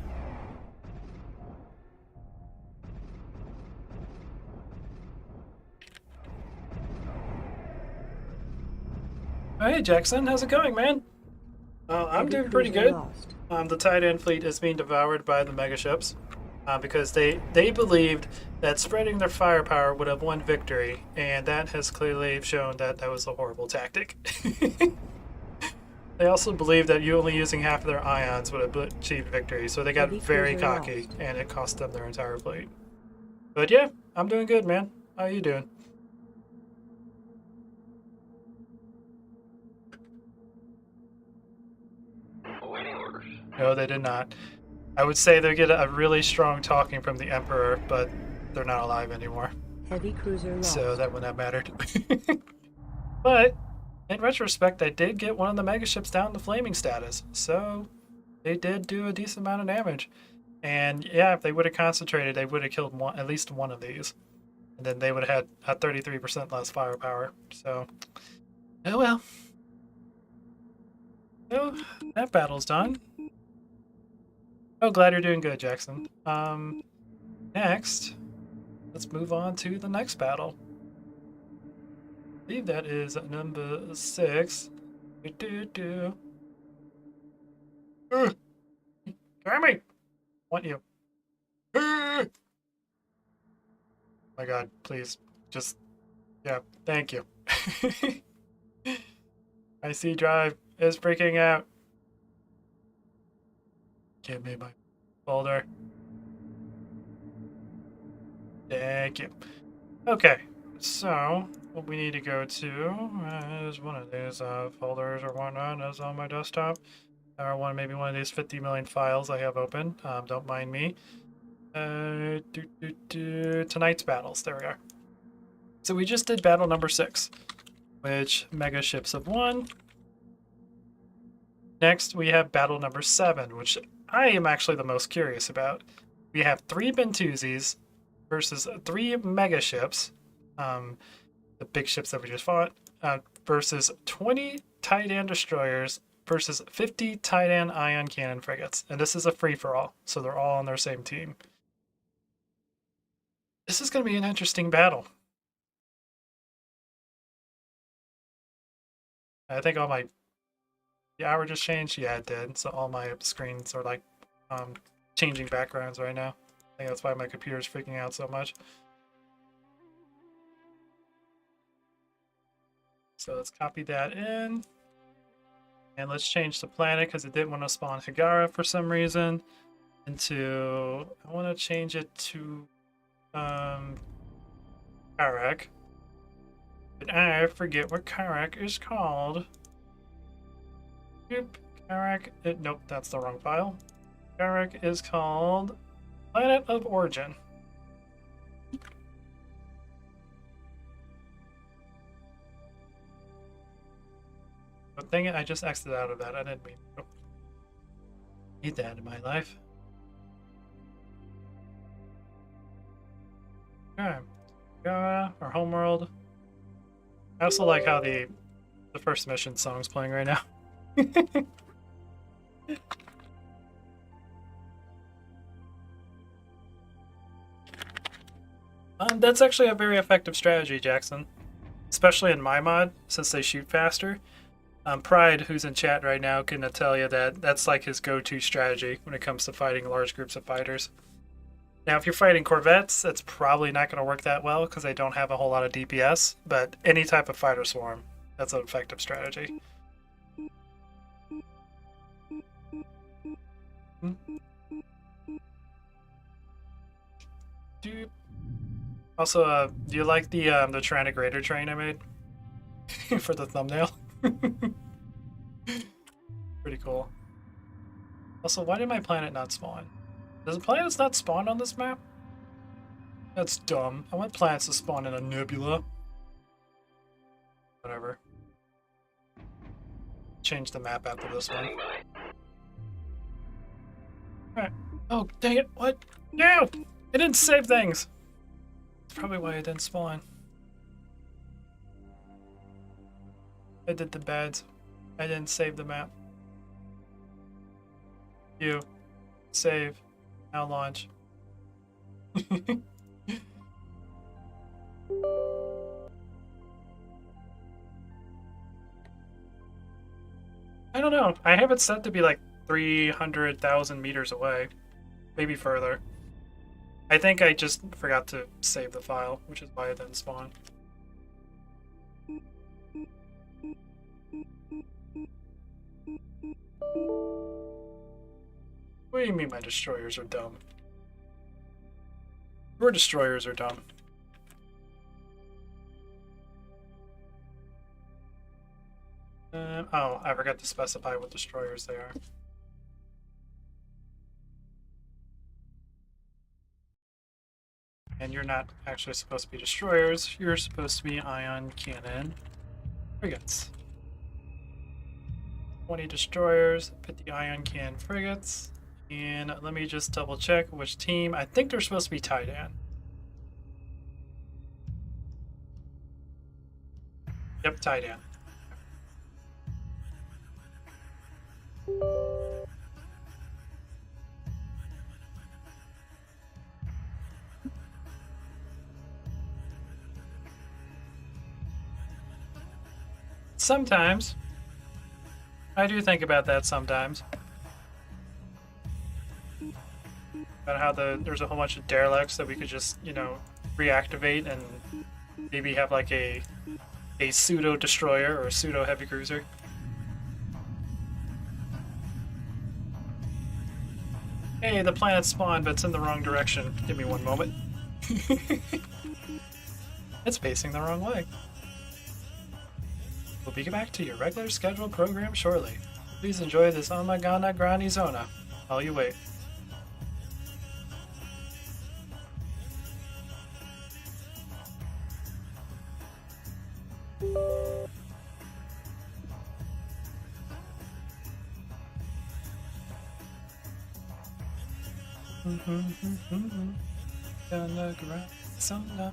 S1: Hey Jackson, how's it going, man? I'm
S3: Heavy
S1: doing pretty
S3: cruiser
S1: good.
S3: lost.
S1: The Titan fleet is being devoured by the megaships because they believed that spreading their firepower would have won victory, and that has clearly shown that that was a horrible tactic. They also believed that you only using half of their ions would have achieved victory, so they got
S3: Heavy
S1: very
S3: cruiser
S1: cocky,
S3: lost.
S1: and it cost them their entire fleet. But yeah, I'm doing good, man. How you doing?
S2: Awaiting orders.
S1: No, they did not. I would say they get a really strong talking from the Emperor, but they're not alive anymore,
S3: Heavy cruiser lost.
S1: so that wouldn't have mattered. But in retrospect, they did get one of the megaships down to flaming status, so they did do a decent amount of damage. And yeah, if they would have concentrated, they would have killed at least one of these, and then they would have had a 33% less firepower. So, oh well. So that battle's done. Oh, glad you're doing good, Jackson. Next, let's move on to the next battle. I believe that is number 6. Jeremy! Want you. My god, please. Just, yeah, thank you. My C drive is freaking out. Give me my folder. Thank you. Okay, so what we need to go to is one of these folders or whatnot that's on my desktop. or maybe one of these 50 million files I have open. Don't mind me. Tonight's battles. There we are. So we just did battle number 6, which mega ships have won. Next, we have battle number 7, which I am actually the most curious about. We have 3 Bentuzis versus 3 mega ships, the big ships that we just fought, versus 20 Titan destroyers versus 50 Titan ion cannon frigates. And this is a free-for-all, so they're all on their same team. This is going to be an interesting battle. I think all my... The hour just changed? Yeah, it did. So all my screens are like changing backgrounds right now. I think that's why my computer's freaking out so much. So let's copy that in. And let's change the planet because it didn't want to spawn Higara for some reason. Into... I want to change it to... Karak. But I forget what Karak is called. Karak... Nope, that's the wrong file. Karak is called Planet of Origin. But dang it, I just exited out of that. I didn't mean to. Need that in my life. Okay. Our homeworld. I also like how the first mission song's playing right now. That's actually a very effective strategy, Jackson. Especially in my mod, since they shoot faster. Pride, who's in chat right now, can tell you that that's like his go-to strategy when it comes to fighting large groups of fighters. Now, if you're fighting corvettes, that's probably not going to work that well because they don't have a whole lot of DPS, but any type of fighter swarm, that's an effective strategy. Also, do you like the Tyrannic Raider train I made for the thumbnail? Pretty cool. Also, why did my planet not spawn? Does the planets not spawn on this map? That's dumb. I want planets to spawn in a nebula. Whatever. Change the map after this one. Alright. Oh, dang it. What? No! I didn't save things! That's probably why it didn't spawn. I did the bads. I didn't save the map. You. Save. Now launch. I don't know. I have it set to be like 300,000 meters away. Maybe further. I think I just forgot to save the file, which is why it didn't spawn. What do you mean my destroyers are dumb? Your destroyers are dumb. Oh, I forgot to specify what destroyers they are. And you're not actually supposed to be destroyers, you're supposed to be ion cannon frigates. 20 destroyers, 50 ion cannon frigates. And let me just double check which team. I think they're supposed to be Titan. Yep, Titan. Sometimes. I do think about that sometimes. About how there's a whole bunch of derelicts that we could just, you know, reactivate and maybe have like a pseudo destroyer or a pseudo heavy cruiser. Hey, the planet spawned, but it's in the wrong direction. Give me one moment. It's facing the wrong way. We'll be back to your regular scheduled program shortly. Please enjoy this Amagana Grani Zona while you wait. Gonna grab some to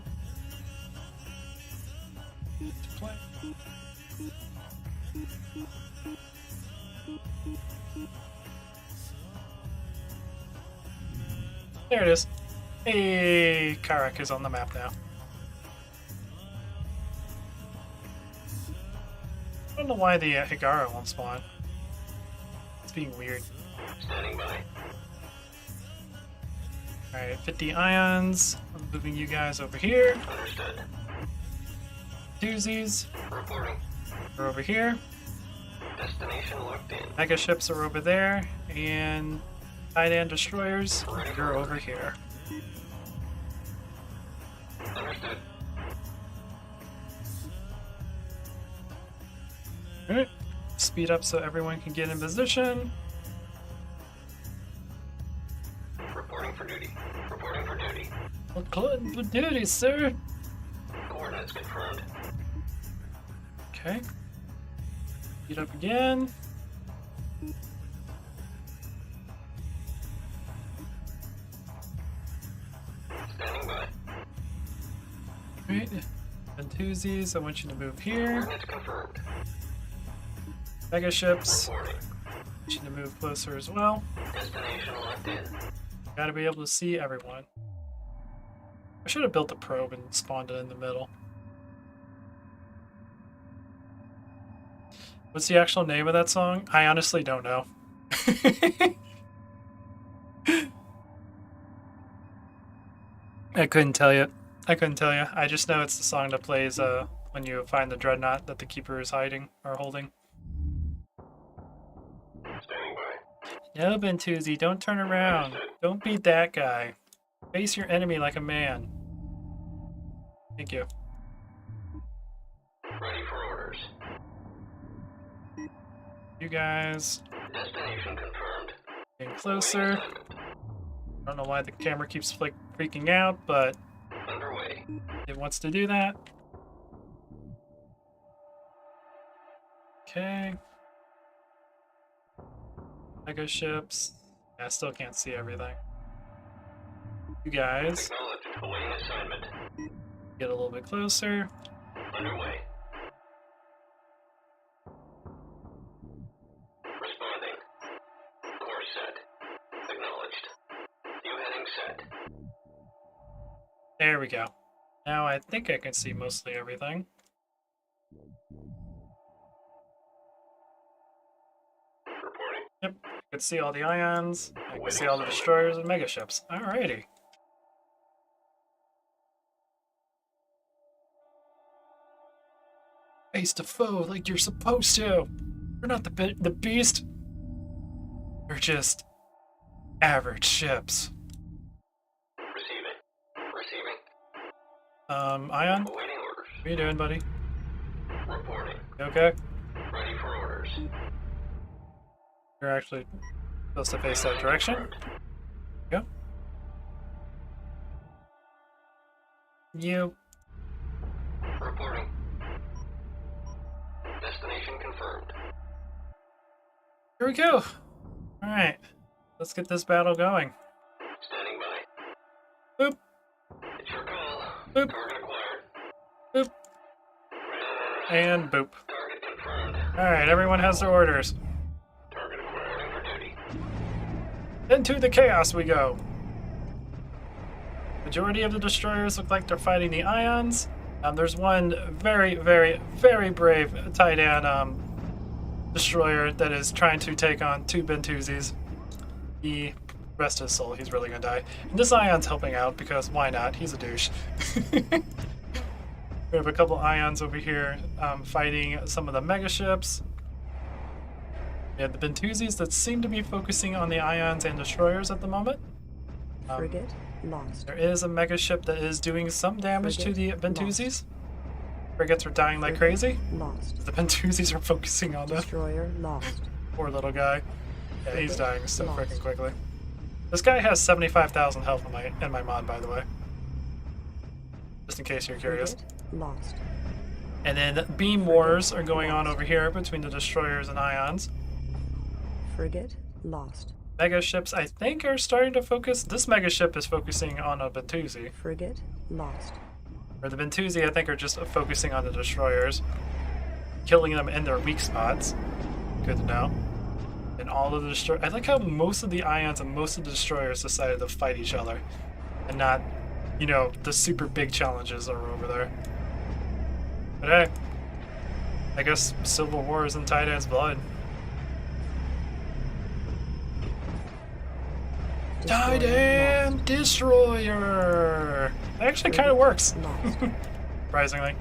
S1: play. There it is. Hey, Karak is on the map now. I don't know why the Higara won't spawn. It's being weird.
S2: Standing by.
S1: Alright, 50 ions. I'm moving you guys over here.
S2: Understood.
S1: Doozies
S2: Reporting.
S1: are over here.
S2: Destination locked in.
S1: Mega ships are over there. And Titan destroyers are over here.
S2: Understood.
S1: Alright. Speed up so everyone can get in position.
S2: Reporting for duty. Reporting for duty.
S1: Reporting for duty, sir.
S2: Coordinates confirmed.
S1: Okay. Speed up again.
S2: Standing by.
S1: Alright. Ventuzis, I want you to move here.
S2: Coordinates confirmed.
S1: Mega ships,
S2: Reporting.
S1: I want you to move closer as well.
S2: Destination locked in.
S1: Gotta be able to see everyone. I should have built a probe and spawned it in the middle. What's the actual name of that song? I honestly don't know. I couldn't tell you. I just know it's the song that plays when you find the dreadnought that the keeper is hiding or holding.
S2: Standing by.
S1: No, Bentuzi, don't turn around. Don't beat that guy. Face your enemy like a man. Thank you.
S2: Ready for orders.
S1: You guys
S2: Destination confirmed.
S1: getting closer. I don't know why the camera keeps freaking out, but
S2: Underway.
S1: it wants to do that. Okay. Mega ships. Yeah, I still can't see everything. You guys
S2: Acknowledged. Awaiting assignment.
S1: get a little bit closer.
S2: Underway. Responding. Course set. Acknowledged. New heading set.
S1: There we go. Now I think I can see mostly everything.
S2: Reporting.
S1: Yep, I can see all the ions. I can see all the destroyers and mega ships. Alrighty. Face to foe like you're supposed to. We're not the beast. We're just average ships.
S2: Receiving.
S1: Ion,
S2: Awaiting orders.
S1: what are you doing, buddy?
S2: Reporting.
S1: You okay?
S2: Ready for orders.
S1: You're actually supposed to face that direction. Go. You.
S2: Reporting. Destination confirmed.
S1: Here we go. Alright. Let's get this battle going.
S2: Standing by.
S1: Boop.
S2: It's your call.
S1: Boop.
S2: Target acquired.
S1: Boop. And boop.
S2: Target confirmed.
S1: Alright, everyone has their orders.
S2: Target acquired for duty.
S1: Into the chaos we go. Majority of the destroyers look like they're fighting the ions. There's one very, very, very brave Titan destroyer that is trying to take on two Bentuzis. He, rest his soul, he's really gonna die. And this ion's helping out because why not? He's a douche. We have a couple ions over here fighting some of the mega ships. We have the Bentuzis that seem to be focusing on the ions and destroyers at the moment.
S3: Frigate lost.
S1: There is a mega ship that is doing some damage to the
S3: Frigate
S1: Bentuzis. Frigates are dying like
S3: Frigate
S1: crazy.
S3: Lost.
S1: The Bentuzis are focusing on them.
S3: Destroyer lost.
S1: Poor little guy. Yeah, he's
S3: Frigate
S1: dying so
S3: lost.
S1: freaking quickly. This guy has 75,000 health in my mod, by the way. Just in case you're curious.
S3: Frigate lost.
S1: And then beam wars are going on over here between the destroyers and ions.
S3: Frigate lost.
S1: Mega ships, I think, are starting to focus. This mega ship is focusing on a Bentusi.
S3: Frigate lost.
S1: Or the Bentusi, I think, are just focusing on the destroyers, killing them in their weak spots. Good to know. And all of the destroyers. I like how most of the ions and most of the destroyers decided to fight each other, and not, you know, the super big challenges are over there. But hey, I guess Civil War is in Titan's blood. Titan Destroyer! That actually kind of works. Surprisingly.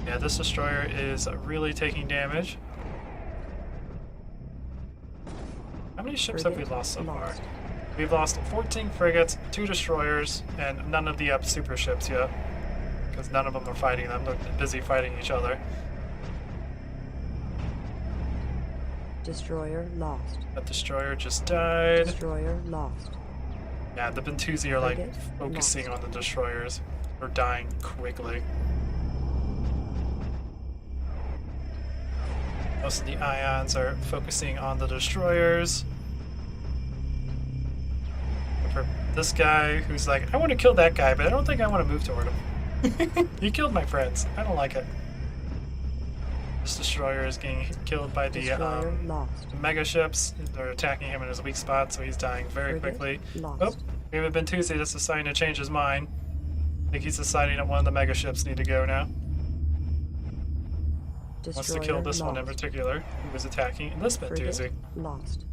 S1: Yeah, this destroyer is really taking damage. How many ships have we lost so far? We've lost 14 frigates, 2 destroyers, and none of the super ships yet. Because none of them are fighting them, they're busy fighting each other.
S3: Destroyer lost.
S1: That destroyer just died.
S3: Destroyer lost.
S1: Yeah, the Bentusi are like
S3: Frigate
S1: focusing
S3: lost.
S1: on the destroyers. They're dying quickly. Most of the ions are focusing on the destroyers. For this guy who's like, I want to kill that guy, but I don't think I want to move toward him. He killed my friends. I don't like it. This destroyer is getting killed by the
S3: Destroyer lost.
S1: mega ships. They're attacking him in his weak spot, so he's dying very
S3: Frigate
S1: quickly.
S3: lost.
S1: Oh, we have a Bentusi that's deciding to change his mind. I think he's deciding that one of the mega ships need to go now.
S3: Destroyer
S1: Wants to kill this
S3: lost.
S1: one in particular, who was attacking this Bentusi.
S3: Frigate lost.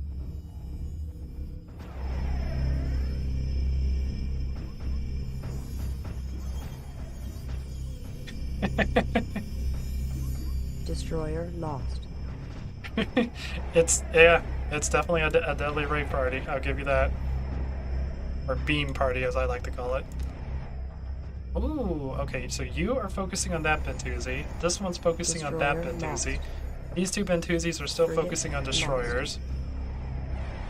S3: Destroyer lost.
S1: It's definitely a deadly raid party. I'll give you that, or beam party, as I like to call it. Ooh, okay. So you are focusing on that Bentusi. This one's focusing on that
S3: Destroyer
S1: Bentusi.
S3: lost.
S1: These two Bentusis are still
S3: Frigate
S1: focusing on
S3: lost.
S1: destroyers.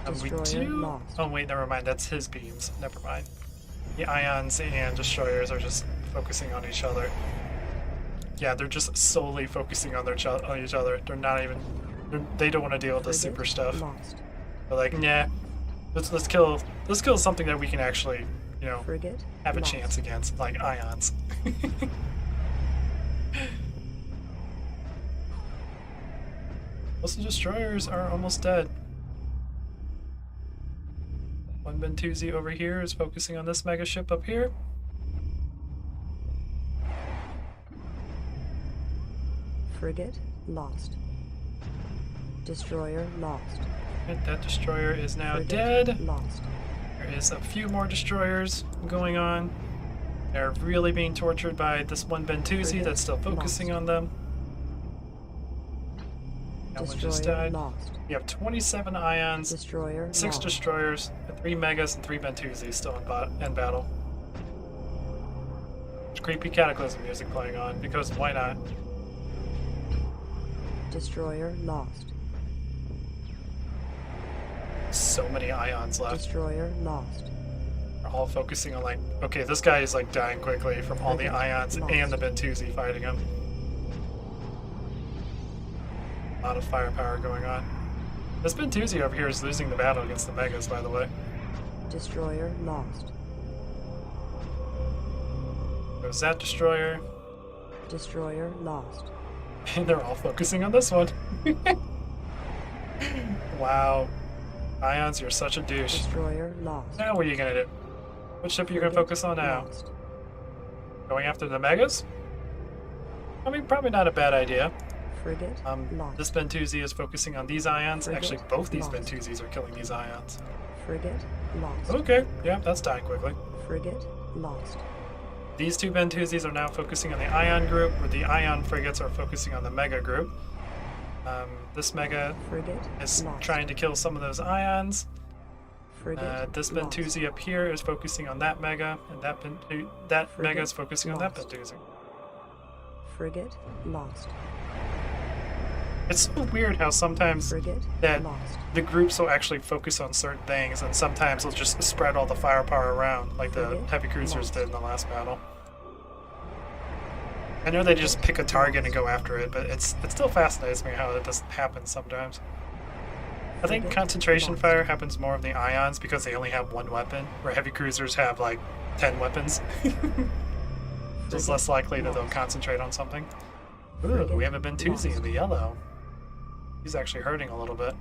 S1: And we
S3: Destroyer
S1: do.
S3: lost.
S1: Oh wait, never mind. That's his beams. Never mind. The ions and destroyers are just focusing on each other. Yeah, they're just solely focusing on each other. They're not even. They don't want to deal with the
S3: Frigate
S1: super stuff.
S3: lost.
S1: They're like, nah. Let's kill something that we can actually, you know,
S3: Frigate
S1: have a
S3: lost.
S1: chance against, like ions. Most of the destroyers are almost dead. One Bentusi over here is focusing on this mega ship up here.
S3: Frigate lost. Destroyer lost.
S1: And that destroyer is now
S3: Frigate
S1: dead.
S3: lost.
S1: There is a few more destroyers going on. They're really being tortured by this one Bentusi
S3: Frigate
S1: that's still focusing
S3: lost.
S1: on them. That one just
S3: Destroyer
S1: died.
S3: lost.
S1: We have 27 ions,
S3: Destroyer
S1: 6
S3: lost.
S1: destroyers, 3 megas, and 3 Bentusi still in battle. There's creepy Cataclysm music playing on, because why not?
S3: Destroyer lost.
S1: So many ions left.
S3: Destroyer lost.
S1: We're all focusing on, like, okay, this guy is like dying quickly from all the
S3: Frigate
S1: ions
S3: lost.
S1: and the Bentusi fighting him. A lot of firepower going on. This Bentusi over here is losing the battle against the megas, by the way.
S3: Destroyer lost.
S1: Goes that destroyer,
S3: Destroyer lost.
S1: and they're all focusing on this one. Wow. Ions, you're such a douche.
S3: Destroyer lost.
S1: Now what are you gonna do? What ship are you gonna
S3: Frigate
S1: focus on now?
S3: lost.
S1: Going after the megas? I mean, probably not a bad idea.
S3: Frigate lost.
S1: This Bentusi is focusing on these ions.
S3: Frigate
S1: Actually, both these
S3: lost.
S1: Bentusis are killing these ions.
S3: Frigate lost.
S1: Okay, yeah, that's dying quickly.
S3: Frigate lost.
S1: These two Bentusis are now focusing on the ion group, where the ion frigates are focusing on the mega group. This mega
S3: Frigate
S1: is
S3: lost.
S1: trying to kill some of those ions.
S3: Frigate
S1: This
S3: lost.
S1: Bentusi up here is focusing on that mega, and that mega is
S3: Frigate
S1: focusing on
S3: lost.
S1: that Bentusi.
S3: Frigate lost.
S1: It's so weird how sometimes
S3: Frigate
S1: that
S3: lost.
S1: the groups will actually focus on certain things, and sometimes they'll just spread all the firepower around, like the
S3: Frigate
S1: heavy cruisers
S3: lost.
S1: did in the last battle. I know they just pick a target and go after it, but it still fascinates me how it doesn't happen sometimes. I think
S3: Frigate
S1: concentration
S3: lost.
S1: fire happens more of the ions because they only have one weapon, where heavy cruisers have like 10 weapons. So it's less likely that they'll concentrate on something. Ooh, we have a Bentusi in the yellow. He's actually hurting a little bit.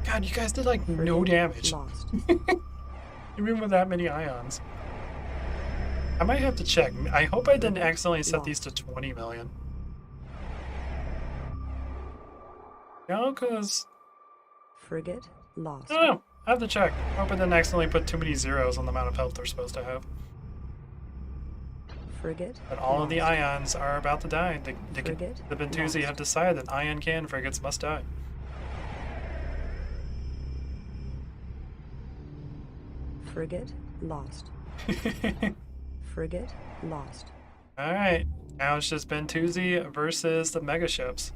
S1: God, you guys did like no damage.
S3: Lost.
S1: Even with that many ions. I might have to check. I hope I didn't accidentally set these to 20 million. No, because...
S3: Frigate lost.
S1: I don't know. I have to check. I hope I didn't accidentally put too many zeros on the amount of health they're supposed to have.
S3: Frigate
S1: But all of the
S3: lost.
S1: ions are about to die.
S3: Frigate
S1: The Bentusi
S3: lost.
S1: have decided that ion cannon frigates must die.
S3: Frigate lost. Frigate lost.
S1: Alright, now it's just Bentusi versus the megaships.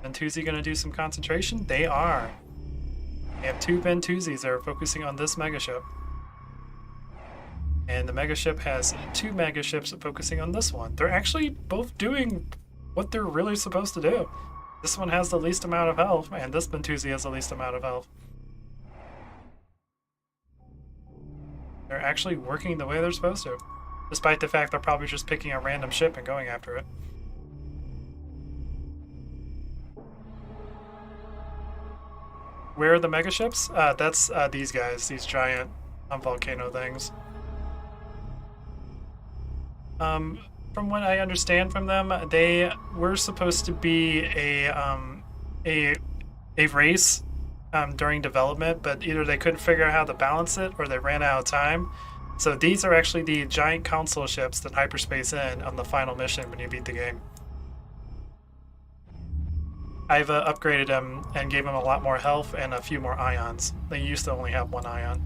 S1: Bentusi gonna do some concentration? They are. They have two Bentusis that are focusing on this megaship. And the megaship has two megaships focusing on this one. They're actually both doing what they're really supposed to do. This one has the least amount of health, and this Bentusi has the least amount of health. They're actually working the way they're supposed to. Despite the fact they're probably just picking a random ship and going after it. Where are the megaships? That's these guys, these giant volcano things. From what I understand from them, they were supposed to be a race during development, but either they couldn't figure out how to balance it or they ran out of time. So these are actually the giant console ships that hyperspace in on the final mission when you beat the game. I've upgraded them and gave them a lot more health and a few more ions. They used to only have one ion.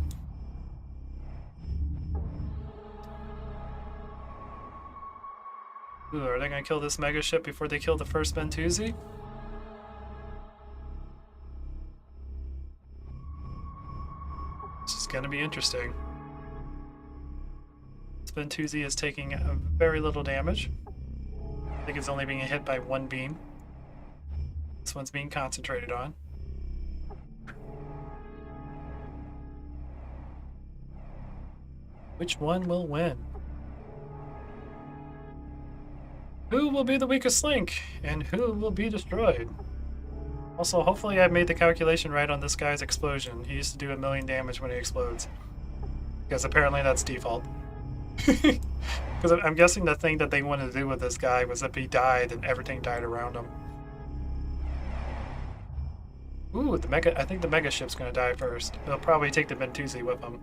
S1: Ooh, are they going to kill this megaship before they kill the first Bentusi? This is going to be interesting. This Bentusi is taking very little damage. I think it's only being hit by one beam. This one's being concentrated on. Which one will win? Who will be the weakest link, and who will be destroyed? Also, hopefully I made the calculation right on this guy's explosion. He used to do 1,000,000 damage when he explodes. Because apparently that's default. Because I'm guessing the thing that they wanted to do with this guy was if he died and everything died around him. Ooh, I think the mega ship's gonna die first. They'll probably take the Bentusi with them.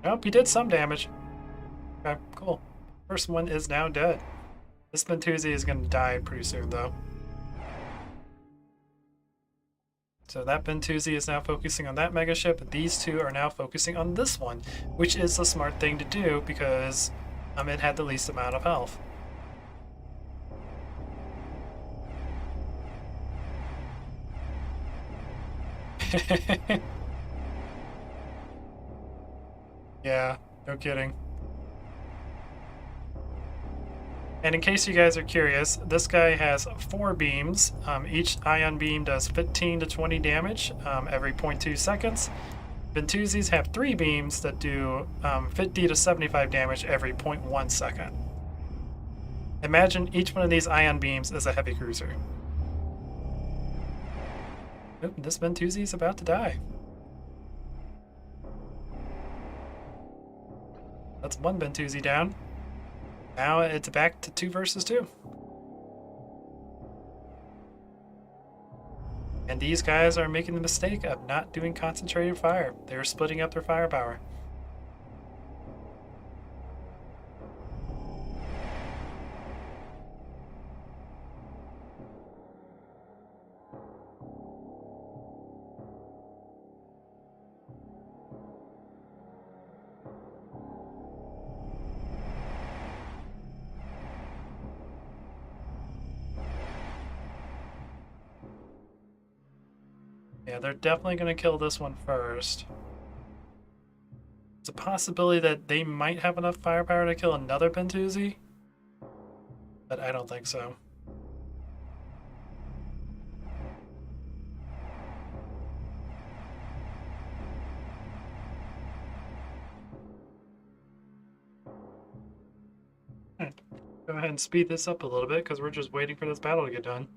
S1: Nope, he did some damage. Okay, cool. First one is now dead. This Bentusi is gonna die pretty soon, though. So that Bentusi is now focusing on that megaship. These two are now focusing on this one, which is the smart thing to do because it had the least amount of health. Yeah, no kidding. And in case you guys are curious, this guy has 4 beams. Each ion beam does 15 to 20 damage every 0.2 seconds. Bentusis have 3 beams that do 50 to 75 damage every 0.1 second. Imagine each one of these ion beams is a heavy cruiser. Oop, this Bentusi is about to die. That's one Bentusi down. Now it's back to 2 versus 2. And these guys are making the mistake of not doing concentrated fire. They're splitting up their firepower. Yeah, they're definitely going to kill this one first. It's a possibility that they might have enough firepower to kill another Bentusi, but I don't think so. Alright, go ahead and speed this up a little bit because we're just waiting for this battle to get done.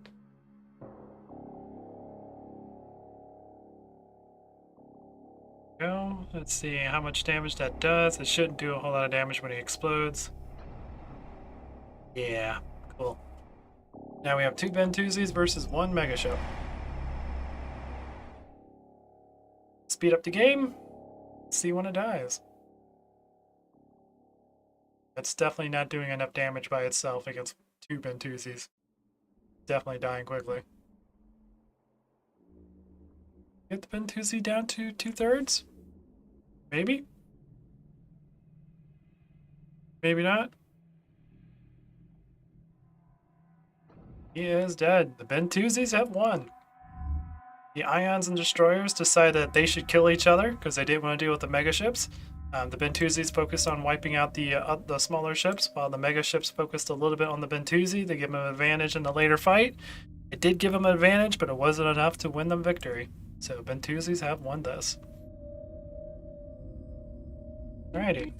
S1: Go. Let's see how much damage that does. It shouldn't do a whole lot of damage when he explodes. Yeah, cool. Now we have 2 Bentusis versus 1 Megaship. Speed up the game. See when it dies. It's definitely not doing enough damage by itself against 2 Bentusis. Definitely dying quickly. Get the Bentusi down to 2/3? Maybe? Maybe not? He is dead. The Bentusis have won. The Ions and Destroyers decided that they should kill each other because they didn't want to deal with the megaships. The Bentusis focused on wiping out the smaller ships, while the megaships focused a little bit on the Bentusi. They give them an advantage in the later fight. It did give them an advantage, but it wasn't enough to win them victory. So Bentusis have won this. Alrighty.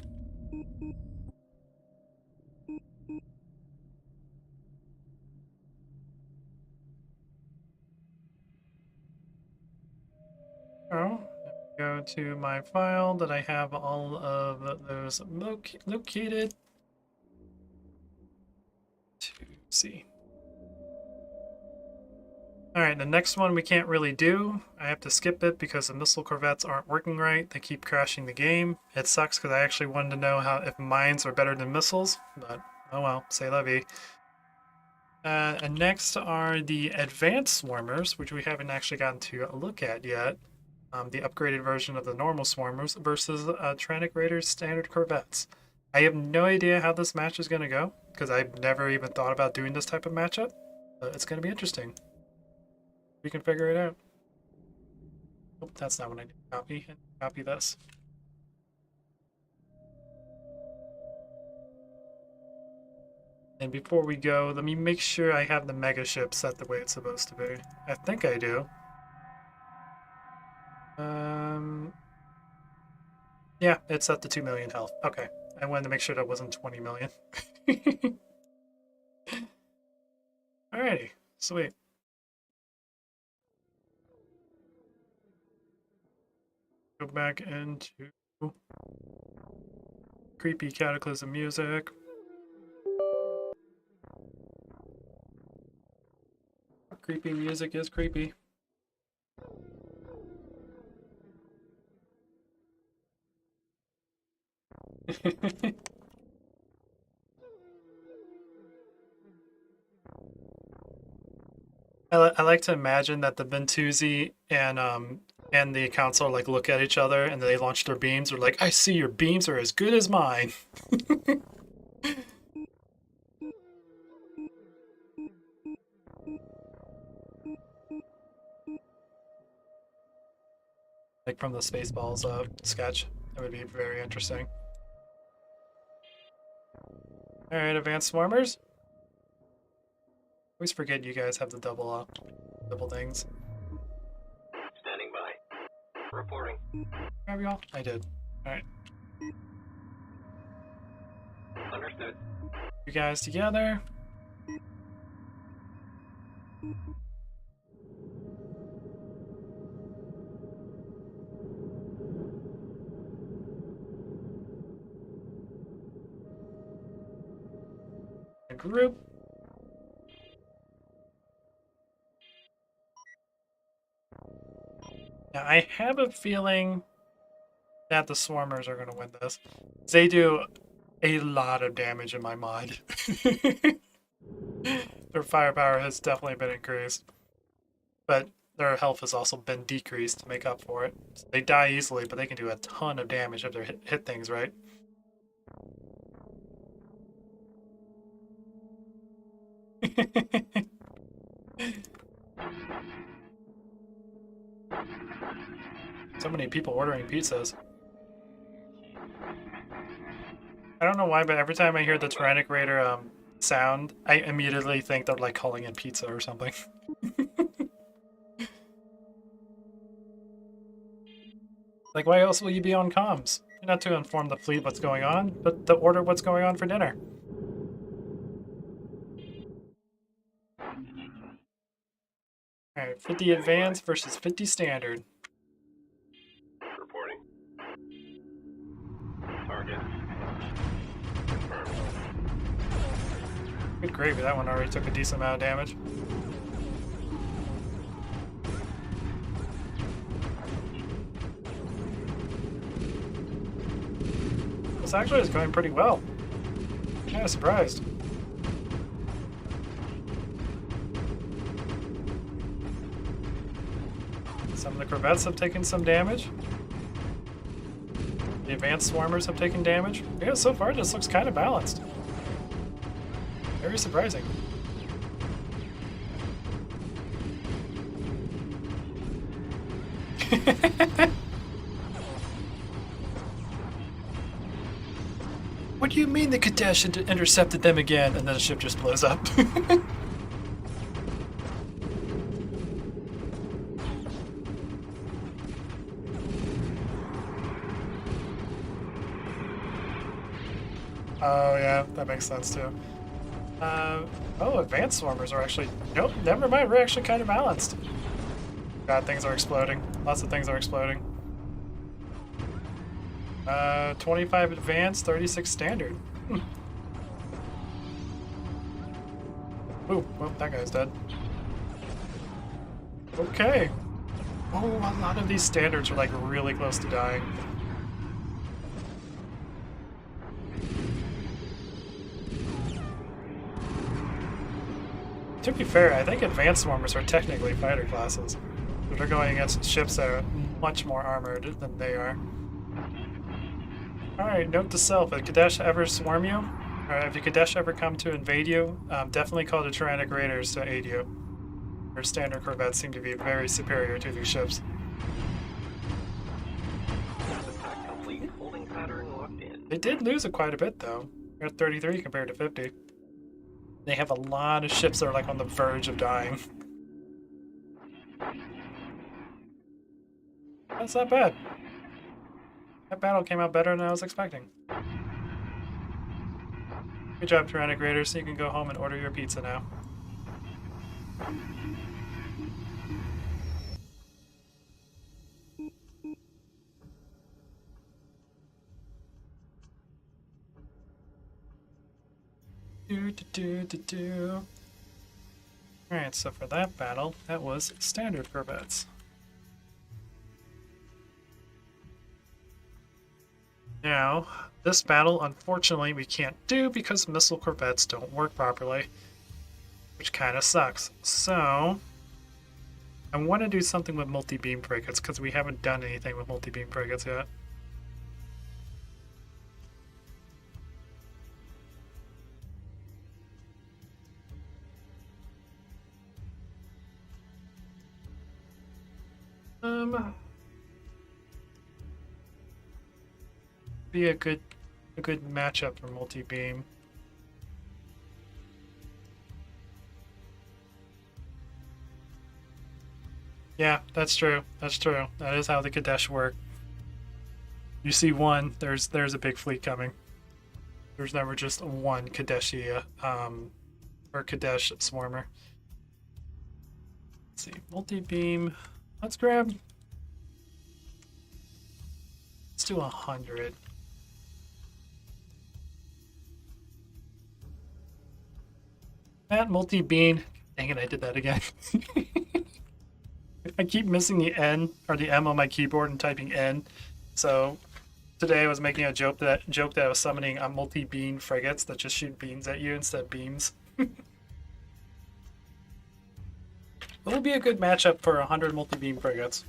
S1: Oh, go to my file that I have all of those located. To see. Alright, the next one we can't really do. I have to skip it because the missile corvettes aren't working right. They keep crashing the game. It sucks because I actually wanted to know if mines are better than missiles, but oh well, say la vie. And next are the advanced swarmers, which we haven't actually gotten to look at yet. The upgraded version of the normal swarmers versus Trantic Raiders standard corvettes. I have no idea how this match is going to go because I've never even thought about doing this type of matchup, but it's going to be interesting. We can figure it out. Oh, that's not what I need to copy. Copy this. And before we go, let me make sure I have the mega ship set the way it's supposed to be. I think I do. Yeah, it's at the 2 million health. Okay. I wanted to make sure that wasn't 20 million. Alrighty, sweet. Go back into creepy cataclysm music. Creepy music is creepy. I like to imagine that the Bentusi and the council like look at each other and they launch their beams. They're like, "I see your beams are as good as mine." Like from the Spaceballs sketch. That would be very interesting. Alright, advanced swarmers. Always forget you guys have the double things.
S2: Standing by. Reporting.
S1: Grab y'all? I did. Alright.
S2: Understood.
S1: You guys together. A group. Now, I have a feeling that the Swarmers are going to win this. They do a lot of damage in my mind. Their firepower has definitely been increased. But their health has also been decreased to make up for it. So they die easily, but they can do a ton of damage if they hit things right. So many people ordering pizzas. I don't know why, but every time I hear the Tyrannic Raider sound, I immediately think they're like calling in pizza or something. Like, why else will you be on comms? Not to inform the fleet what's going on, but to order what's going on for dinner. Alright, 50 advanced versus 50 standard.
S2: Reporting. Target. Confirmed.
S1: Good gravy, that one already took a decent amount of damage. This actually is going pretty well. Kind of surprised. Some of the corvettes have taken some damage. The advanced swarmers have taken damage. Yeah, so far this looks kind of balanced. Very surprising. What do you mean the Kadesh intercepted them again? And then the ship just blows up. Oh yeah, that makes sense too. Oh, advanced swarmers are actually... Nope, never mind, we're actually kind of balanced. God, things are exploding. Lots of things are exploding. 25 advanced, 36 standard. Ooh, well, that guy's dead. Okay. Oh, a lot of these standards are like really close to dying. To be fair, I think advanced swarmers are technically fighter classes. But they're going against ships that are much more armored than they are. Alright, note to self, if Kadesh ever swarm you, or if the Kadesh ever come to invade you, definitely call the Tyrannic Raiders to aid you. Their standard corvettes seem to be very superior to these ships.
S2: Attack complete. Holding pattern locked in.
S1: They did lose it quite a bit though. They're at 33 compared to 50. They have a lot of ships that are like on the verge of dying. That's not bad. That battle came out better than I was expecting. Good job, Tyrannic Raiders, so you can go home and order your pizza now. Alright, so for that battle, that was standard corvettes. Now, this battle, unfortunately, we can't do because missile corvettes don't work properly, which kind of sucks. So, I want to do something with multi-beam frigates because we haven't done anything with multi-beam frigates yet. Be a good matchup for multi-beam. Yeah, that's true. That's true. That is how the Kadesh work. You see one, there's a big fleet coming. There's never just one Kadeshi or Kadesh swarmer. Let's see, multi-beam. Let's do 100. That multi-beam. Dang it, I did that again. I keep missing the N or the M on my keyboard and typing N. So today I was making a joke that I was summoning a multi-beam frigates that just shoot beams at you instead of beams. It'll be a good matchup for 100 multi-beam frigates.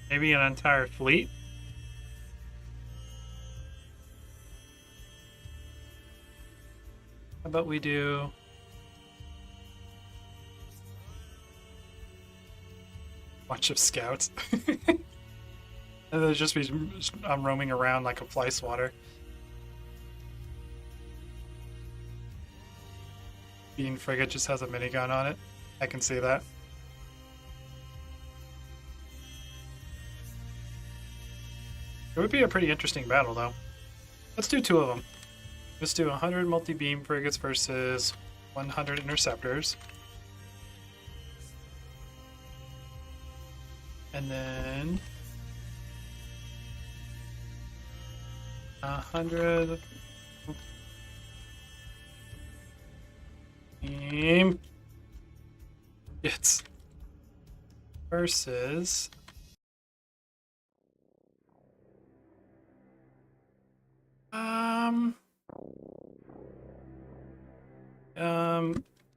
S1: Maybe an entire fleet. How about we do a bunch of scouts? And they'll just be roaming around like a fly swatter. Bean frigate just has a minigun on it. I can see that. It would be a pretty interesting battle, though. Let's do 2 of them. Let's do 100 multi-beam frigates versus 100 interceptors. And then 100 beam hits versus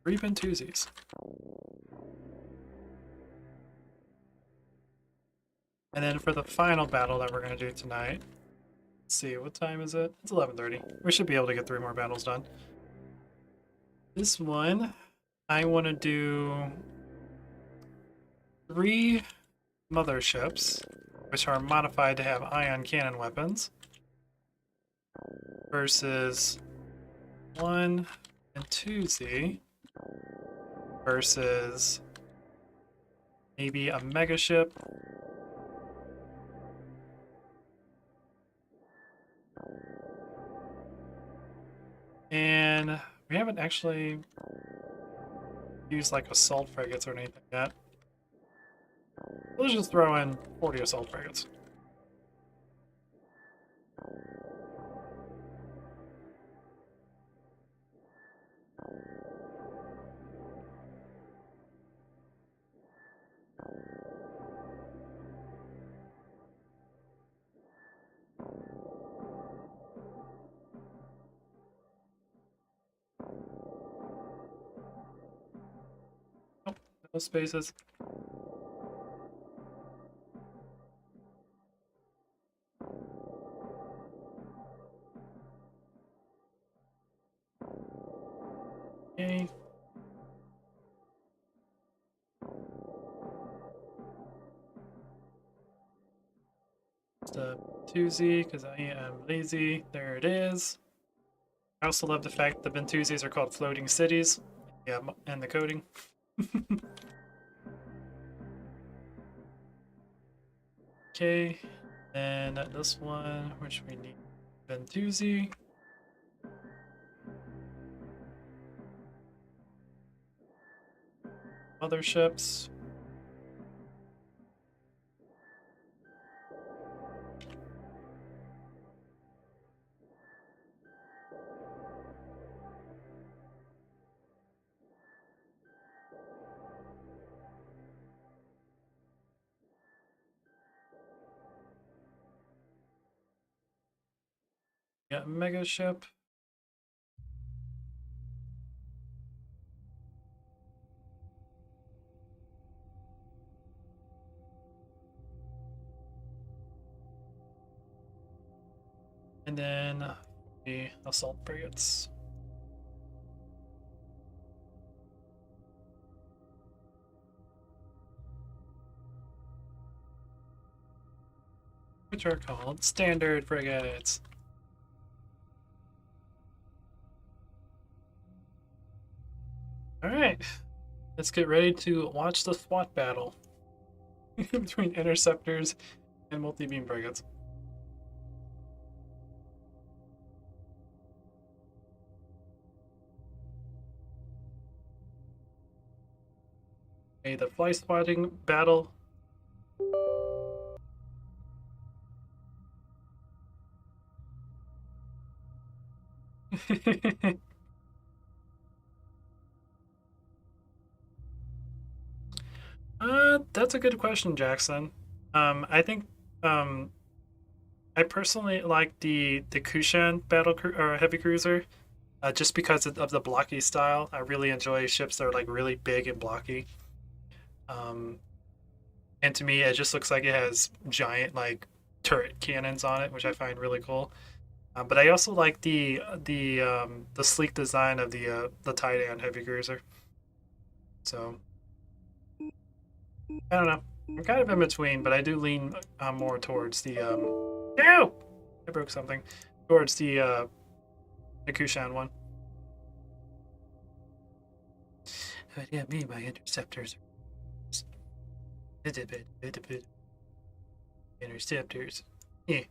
S1: 3 Bentuzis. And then for the final battle that we're going to do tonight, let's see, what time is it? It's 11:30. We should be able to get 3 more battles done. This one, I want to do 3 motherships, which are modified to have ion cannon weapons, versus 1 Bentuzi versus maybe a megaship. And we haven't actually used like assault frigates or anything yet. Let's just throw in 40 assault frigates. No spaces. Okay. Just a 2Z because I am lazy. There it is. I also love the fact the Bentuzis are called floating cities. Yeah, and the coding. Okay, and this one, which we need Bentuzi. Motherships. Yeah, mega ship. And then the assault frigates. Which are called standard frigates. Alright, let's get ready to watch the SWAT battle between interceptors and multi-beam frigates. Okay, the fly spotting battle. That's a good question, Jackson. I think I personally like the Kushan or heavy cruiser, just because of the blocky style. I really enjoy ships that are like really big and blocky. Um, And to me, it just looks like it has giant like turret cannons on it, which I find really cool. But I also like the sleek design of the Titan heavy cruiser. So I don't know. I'm kind of in between, but I do lean more towards the Ew! I broke something. Towards the Kushan one. But yeah, me, my interceptors. Interceptors. Yeah.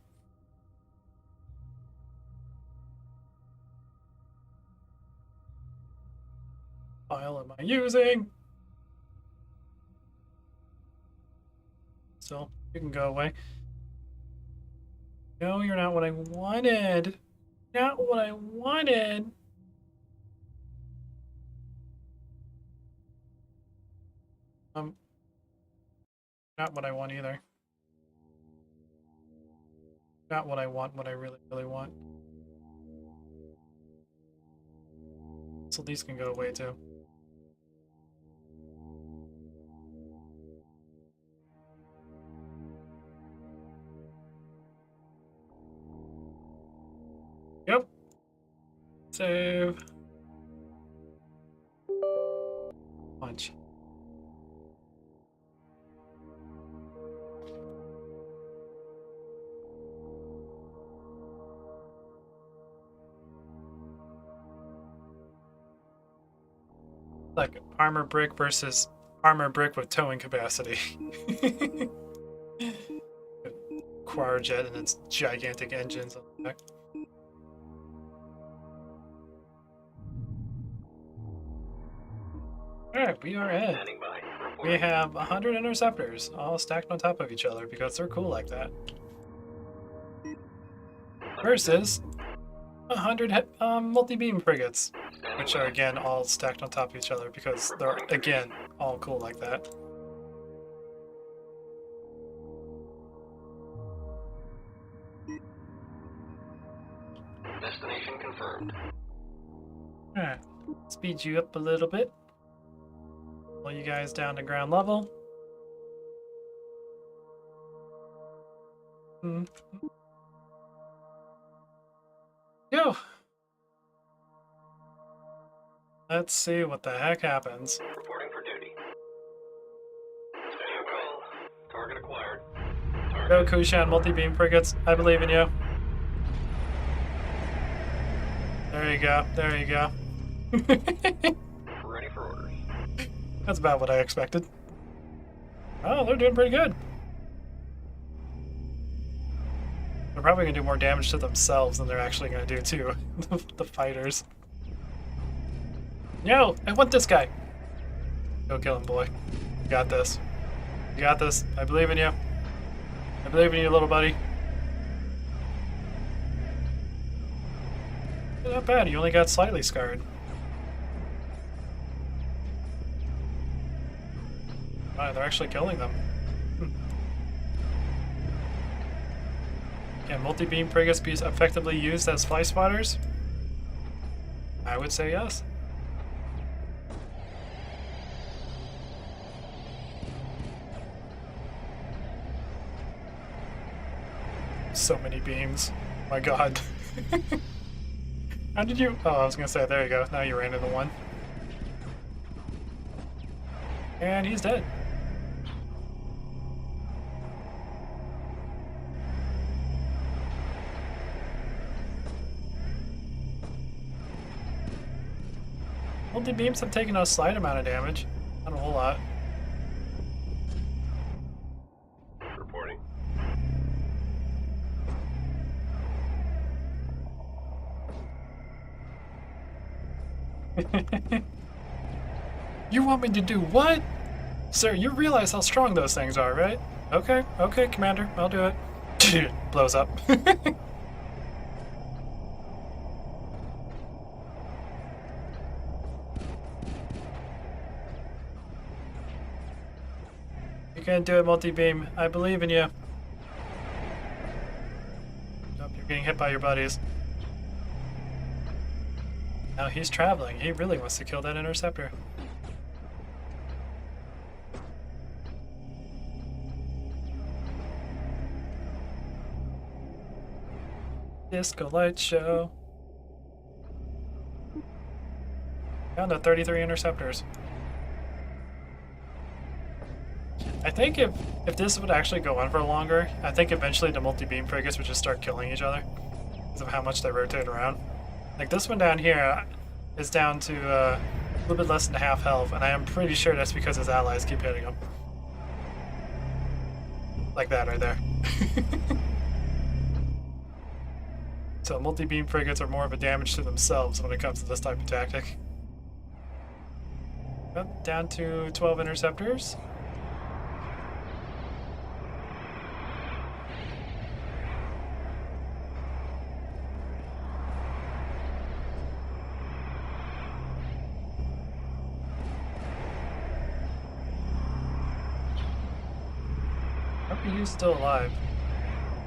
S1: File am I using? So you can go away. No, you're not what I wanted. Not what I wanted. Not what I want either. Not what I want, what I really, really want. So these can go away too. Yep. Save. Punch. Like armor brick versus armor brick with towing capacity. Quarajet and its gigantic engines on the back. Alright, we are in.
S2: Standing by.
S1: We have 100 interceptors, all stacked on top of each other because they're cool like that. Versus 100 multi-beam frigates, which are again all stacked on top of each other because they're again all cool like that.
S2: Destination confirmed.
S1: Alright, speed you up a little bit. Pull you guys down to ground level. Go! Let's see what the heck happens.
S2: Reporting for duty. Stand call. Target acquired.
S1: Go Kushan multi-beam frigates, I believe in you. There you go, there you go.
S2: Ready for orders.
S1: That's about what I expected. Oh, they're doing pretty good. They're probably going to do more damage to themselves than they're actually going to do to the fighters. Yo, I want this guy. Go kill him, boy. You got this. You got this. I believe in you. I believe in you, little buddy. Not bad, you only got slightly scarred. Wow, they're actually killing them. Can multi-beam frigates be effectively used as fly spotters? I would say yes. So many beams. My god. How did you... Oh, I was gonna say, there you go. Now you ran into one. And he's dead. Multi-beams have taken a slight amount of damage. Not a whole lot.
S2: Reporting.
S1: You want me to do what? Sir, you realize how strong those things are, right? Okay, okay, Commander, I'll do it. Blows up. You can do it, multi-beam. I believe in you. Nope, you're getting hit by your buddies. Now he's traveling. He really wants to kill that interceptor. Disco light show. Down to 33 interceptors. I think if this would actually go on for longer, I think eventually the multi-beam frigates would just start killing each other because of how much they rotate around. Like this one down here is down to a little bit less than half health, and I am pretty sure that's because his allies keep hitting him. Like that right there. So multi-beam frigates are more of a damage to themselves when it comes to this type of tactic. Up, down to 12 interceptors. RPU's still alive.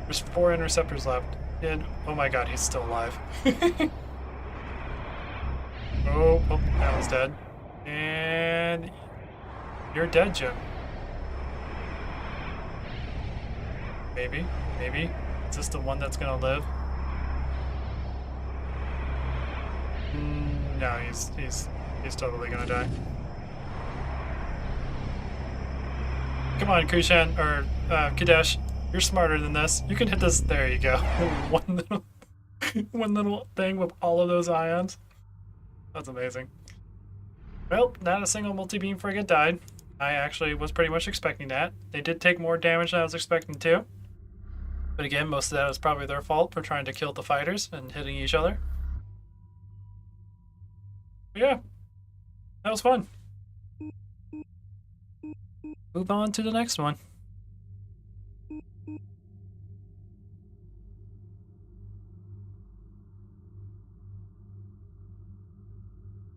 S1: There's 4 interceptors left. And oh my god, he's still alive. Oh, that one's dead. And you're dead, Jim. Maybe. Is this the one that's gonna live? No, he's totally gonna die. Come on, Kushan, or Kadesh, you're smarter than this. You can hit this. There you go. one little thing with all of those ions. That's amazing. Well, not a single multi-beam frigate died. I actually was pretty much expecting that. They did take more damage than I was expecting to. But again, most of that was probably their fault for trying to kill the fighters and hitting each other. But yeah, that was fun. Move on to the next one.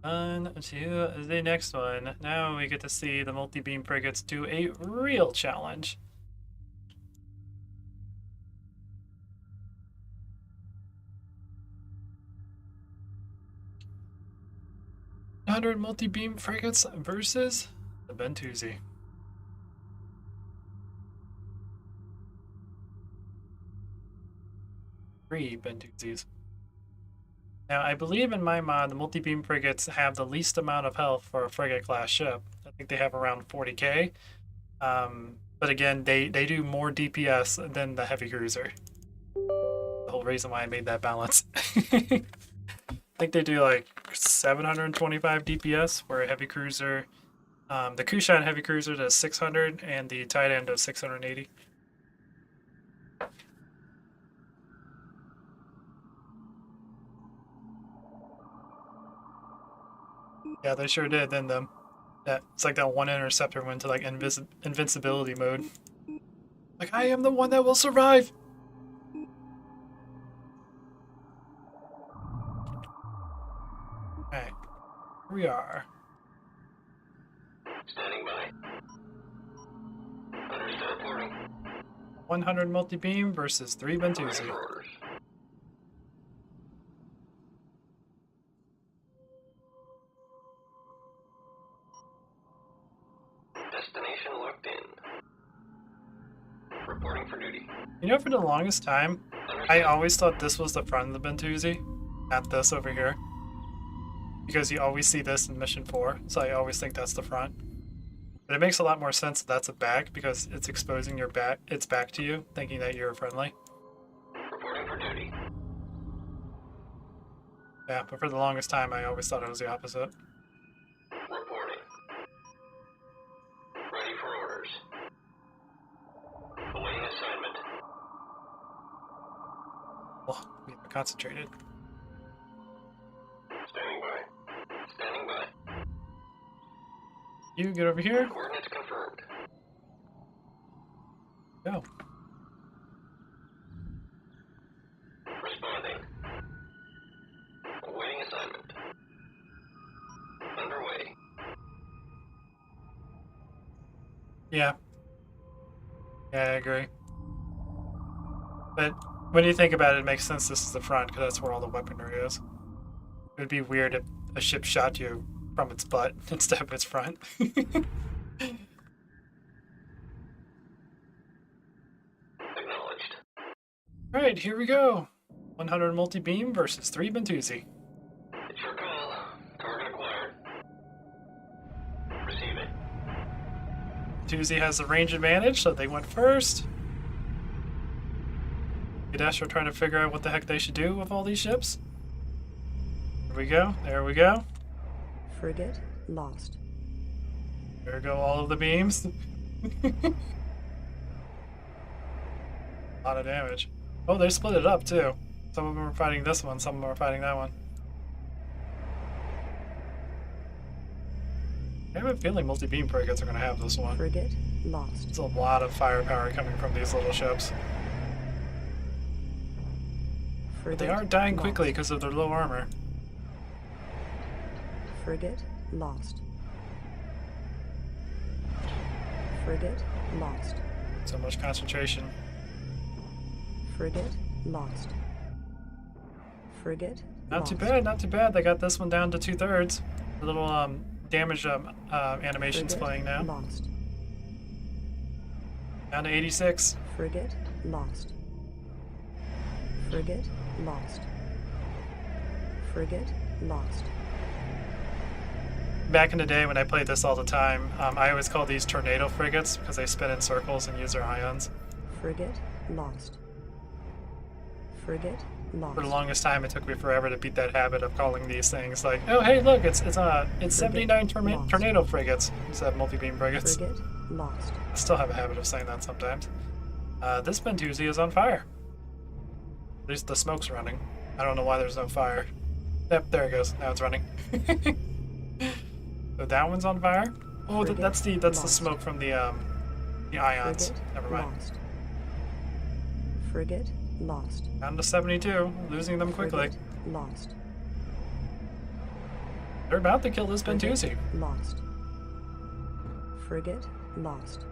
S1: On to the next one. Now we get to see the multi-beam frigates do a real challenge. "100 multi-beam frigates versus the Bentusi." Three Bentusis. Now, I believe in my mod, the multi-beam frigates have the least amount of health for a frigate-class ship. I think they have around 40k. But again, they do more DPS than the heavy cruiser. The whole reason why I made that balance. I think they do like 725 DPS for a heavy cruiser. The Kushan heavy cruiser does 600, and the Titan does 680. Yeah, they sure did. Then it's like that one interceptor went to like invincibility mode. Like, I am the one that will survive. Alright, here we are.
S2: Standing by. Understood. Reporting.
S1: 100 multi-beam versus 3 Bentusi.
S2: Orders. Destination locked in. Reporting for duty.
S1: You know, for the longest time, I always thought this was the front of the Bentusi, not this over here. Because you always see this in Mission 4, so I always think that's the front. But it makes a lot more sense that that's a back, because it's exposing its back to you, thinking that you're friendly.
S2: Reporting for duty.
S1: Yeah, but for the longest time, I always thought it was the opposite.
S2: Reporting. Ready for orders. Awaiting assignment.
S1: Oh, we haven't concentrated.
S2: Standing by. Standing by.
S1: You get over here.
S2: Coordinates confirmed.
S1: Go.
S2: Responding. Awaiting assignment. Underway.
S1: Yeah. Yeah, I agree. But when you think about it, it makes sense this is the front, because that's where all the weaponry is. It would be weird if a ship shot you from its butt instead of its front.
S2: Acknowledged.
S1: Alright, here we go. 100 multi-beam versus 3 Bentusi.
S2: It's your call. Target acquired. Receiving.
S1: Bentusi has the range advantage, so they went first. Gadesh are trying to figure out what the heck they should do with all these ships. There we go. There we go.
S3: Frigate lost.
S1: There go all of the beams. A lot of damage. Oh, they split it up too. Some of them are fighting this one, some of them are fighting that one. I have a feeling multi-beam frigates are going to have this one.
S3: Frigate lost.
S1: There's a lot of firepower coming from these little ships. But they are dying quickly because of their low armor.
S3: Frigate lost. Frigate lost.
S1: So much concentration.
S3: Frigate lost. Frigate
S1: Not
S3: lost.
S1: too bad, not too bad. They got this one down to 2/3. The little damage animation's
S3: Frigate
S1: playing now.
S3: Lost.
S1: Down to 86.
S3: Frigate lost. Frigate lost. Frigate lost.
S1: Back in the day when I played this all the time, I always call these tornado frigates because they spin in circles and use their ions.
S3: Frigate lost. Frigate lost.
S1: For the longest time, it took me forever to beat that habit of calling these things like, oh hey, look, it's 79
S3: lost.
S1: tornado frigates instead of multi-beam frigates.
S3: Frigate lost.
S1: I still have a habit of saying that sometimes. This Bentusi is on fire. At least the smoke's running. I don't know why there's no fire. Yep, there it goes. Now it's running. So that one's on fire. Oh, that's the
S3: lost.
S1: smoke from the ions.
S3: Frigate
S1: Never mind.
S3: lost. Frigate lost.
S1: Down to 72, losing them quickly.
S3: Frigate lost.
S1: They're about to kill this Bentusi.
S3: Lost. Frigate lost.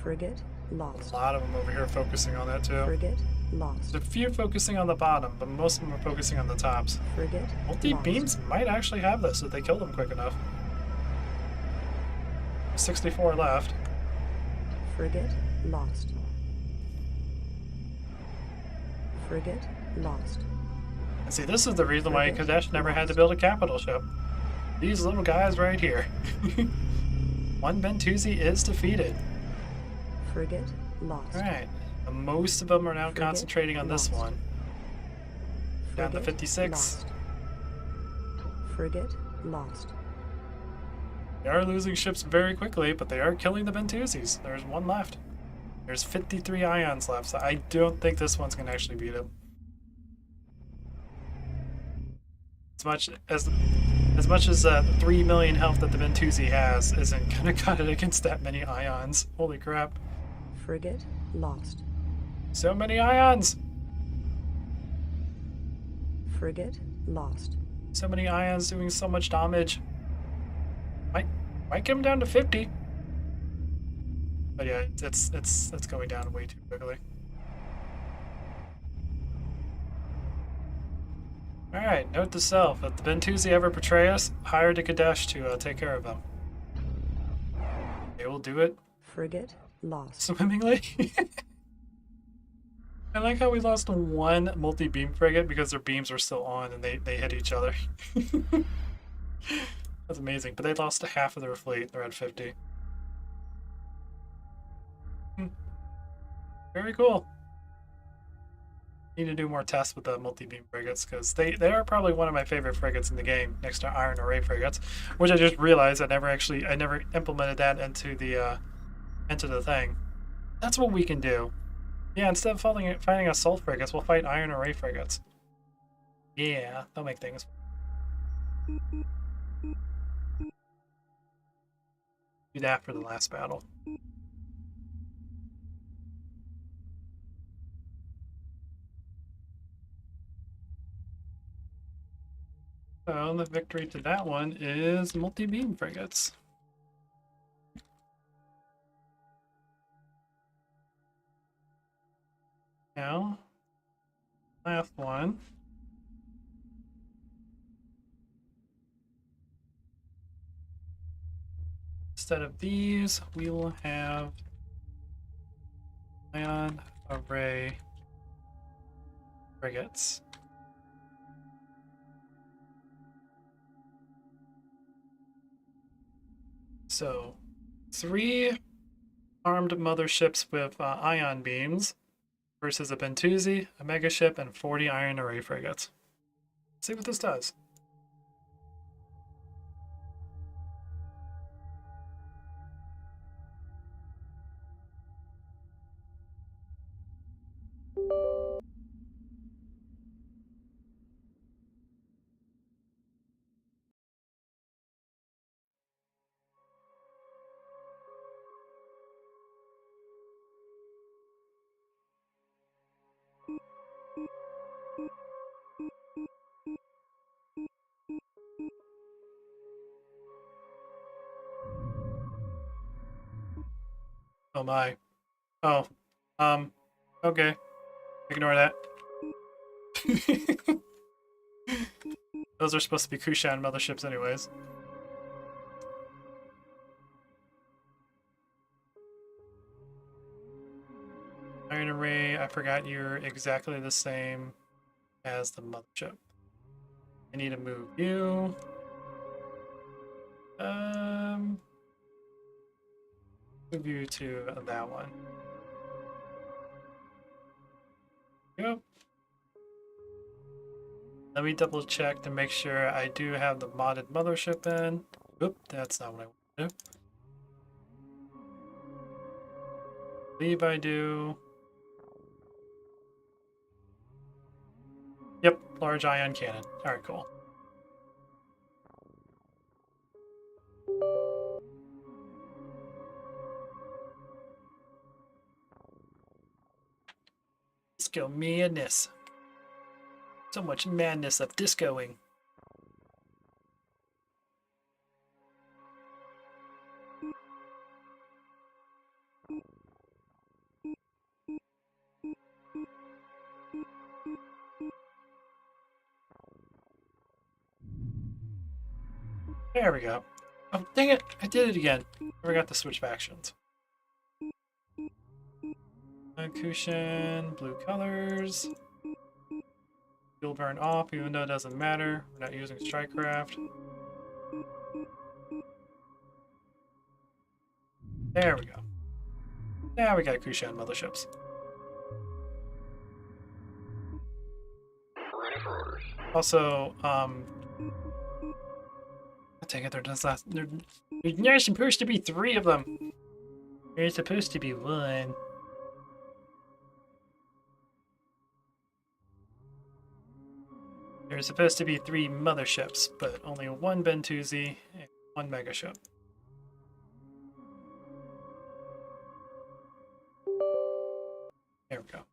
S3: Frigate lost.
S1: A lot of them over here focusing on that too.
S3: Frigate lost.
S1: There's a few focusing on the bottom, but most of them are focusing on the tops.
S3: Frigate
S1: Multi-beams might actually have this if they kill them quick enough. 64 left.
S3: Frigate lost. Frigate lost.
S1: And see, this is the reason why
S3: Frigate
S1: Kadesh never had to
S3: lost.
S1: build a capital ship. These little guys right here. One Bentusi is defeated.
S3: Frigate lost.
S1: Alright. Most of them are now
S3: Frigate
S1: concentrating on this
S3: lost.
S1: one. Down to
S3: Frigate
S1: 56.
S3: lost. Frigate lost.
S1: They are losing ships very quickly, but they are killing the Bentusis. There's one left. There's 53 ions left, so I don't think this one's going to actually beat him. As much as 3 million health that the Bentusi has isn't going to cut it against that many ions. Holy crap.
S3: Frigate lost.
S1: So many ions!
S3: Frigate lost.
S1: So many ions doing so much damage. Might get him down to 50. But yeah, it's going down way too quickly. Alright, note to self, if the Bentusi ever betray us, hire the Kadesh to take care of them. They will do it
S3: Frigate lost.
S1: swimmingly. I like how we lost one multi-beam frigate because their beams are still on and they hit each other. That's amazing, but they lost half of their fleet. They're at 50. Very cool. Need to do more tests with the multi-beam frigates because they are probably one of my favorite frigates in the game next to Iron Array frigates, which I just realized I never implemented that into the thing. That's what we can do. Yeah, instead of fighting assault frigates, we'll fight Iron Array frigates. Yeah, they'll make things. Do that for the last battle. So the victory to that one is multi-beam frigates. Now, last one. Instead of these, we will have ion array frigates. So, 3 armed motherships with ion beams versus a Bentusi, a megaship, and 40 iron array frigates. Let's see what this does. Oh my. Oh. Okay. Ignore that. Those are supposed to be Kushan motherships anyways. Iron Array, I forgot you're exactly the same as the mothership. I need to move you. Move you to that one. Yep. Let me double check to make sure I do have the modded mothership in. Oop, that's not what I want to do. Believe I do. Yep, large ion cannon. Alright, cool. Disco madness. So much madness of discoing. There we go. Oh, dang it! I did it again. I forgot to switch factions. Kushan, blue colors. Fuel burn off, even though it doesn't matter. We're not using strikecraft. There we go. Now we got Kushan motherships.
S2: Ready for orders.
S1: Also, I take it there's not supposed to be 3 of them. There's supposed to be 1. There's supposed to be 3 motherships, but only 1 Bentusi and 1 megaship. There we go.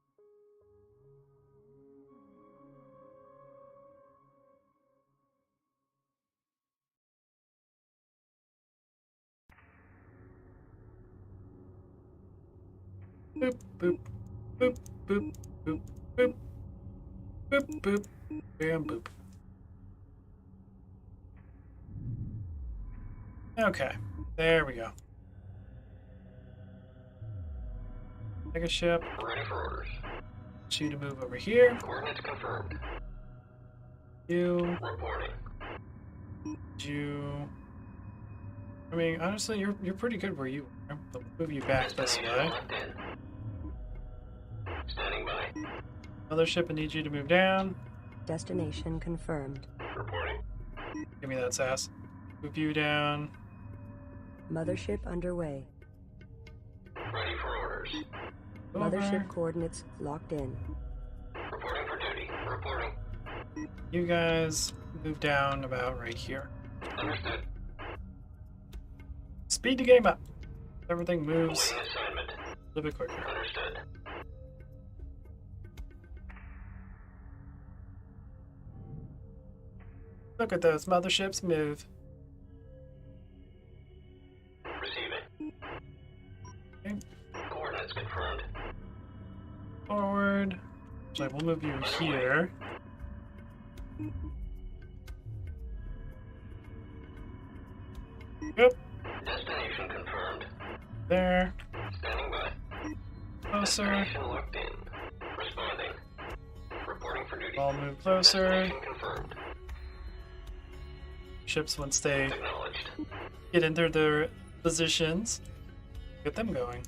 S1: Boop, boop, boop, boop, boop, boop, boop, boop, bam, boop. Okay, there we go. Megaship.
S2: Ready for orders.
S1: Want you to move over here.
S2: Coordinates confirmed.
S1: You.
S2: Reporting.
S1: You. I mean, honestly, you're pretty good where you are. I'll move you back this way.
S2: Locked in. Standing by.
S1: Mothership, I need you to move down.
S3: Destination confirmed.
S2: Reporting.
S1: Give me that sass. Move you down.
S3: Mothership underway.
S2: Ready for orders.
S1: Over.
S3: Mothership coordinates locked in.
S2: Reporting for duty. Reporting.
S1: You guys move down about right here.
S2: Understood.
S1: Speed the game up. Everything moves
S2: Awaiting assignment.
S1: a little bit quicker.
S2: Understood.
S1: Look at those motherships move.
S2: Receiving.
S1: Okay.
S2: Coordinates confirmed.
S1: Forward. So we'll move you here. Yep.
S2: Destination confirmed.
S1: There.
S2: Standing by.
S1: Closer.
S2: Destination locked in. Responding. Reporting duty.
S1: I'll move closer.
S2: Destination confirmed.
S1: Ships, once they
S2: Acknowledged.
S1: get into their positions, get them going.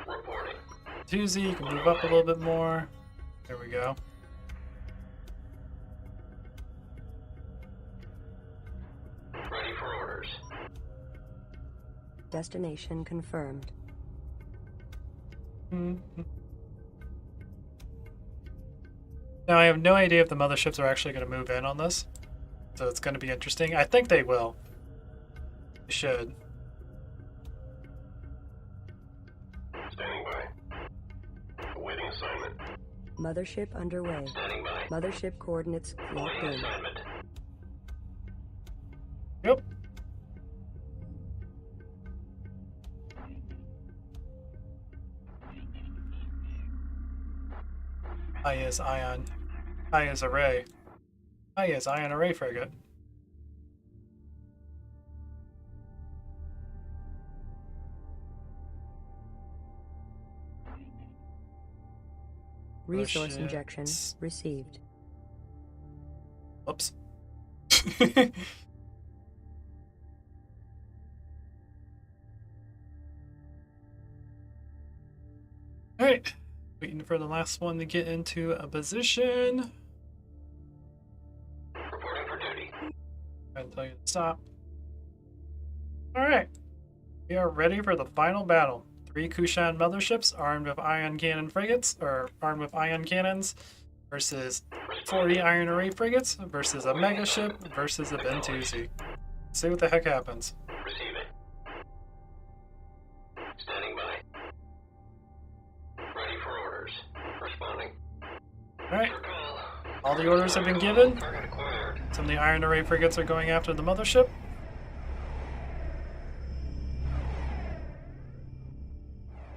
S2: Reporting.
S1: Tuesday, you can move up a little bit more. There we go.
S2: Ready for orders.
S3: Destination confirmed.
S1: Mhm. Now, I have no idea if the motherships are actually going to move in on this, so it's going to be interesting. I think they will. They should.
S2: Standing by. Awaiting assignment.
S3: Mothership underway.
S2: Standing by.
S3: Mothership coordinates locked
S2: Awaiting
S3: in.
S2: assignment.
S1: Yep. I is Ion. I is Array. I is Ion Array frigate.
S3: Resource
S1: shit.
S3: injection received.
S1: Whoops. Alright. Waiting for the last one to get into a position.
S2: Reporting for duty.
S1: I'll tell you to stop. Alright. We are ready for the final battle. 3 Kushan motherships armed with ion cannon frigates, or armed with ion cannons, versus 40 iron array frigates, versus a mega ship, versus a Bentusi. See what the heck happens.
S2: Receiving. Standing by. Ready for orders. Responding.
S1: Alright.
S2: Your call.
S1: All the orders have been given.
S2: Target acquired.
S1: Some of the iron array frigates are going after the mothership.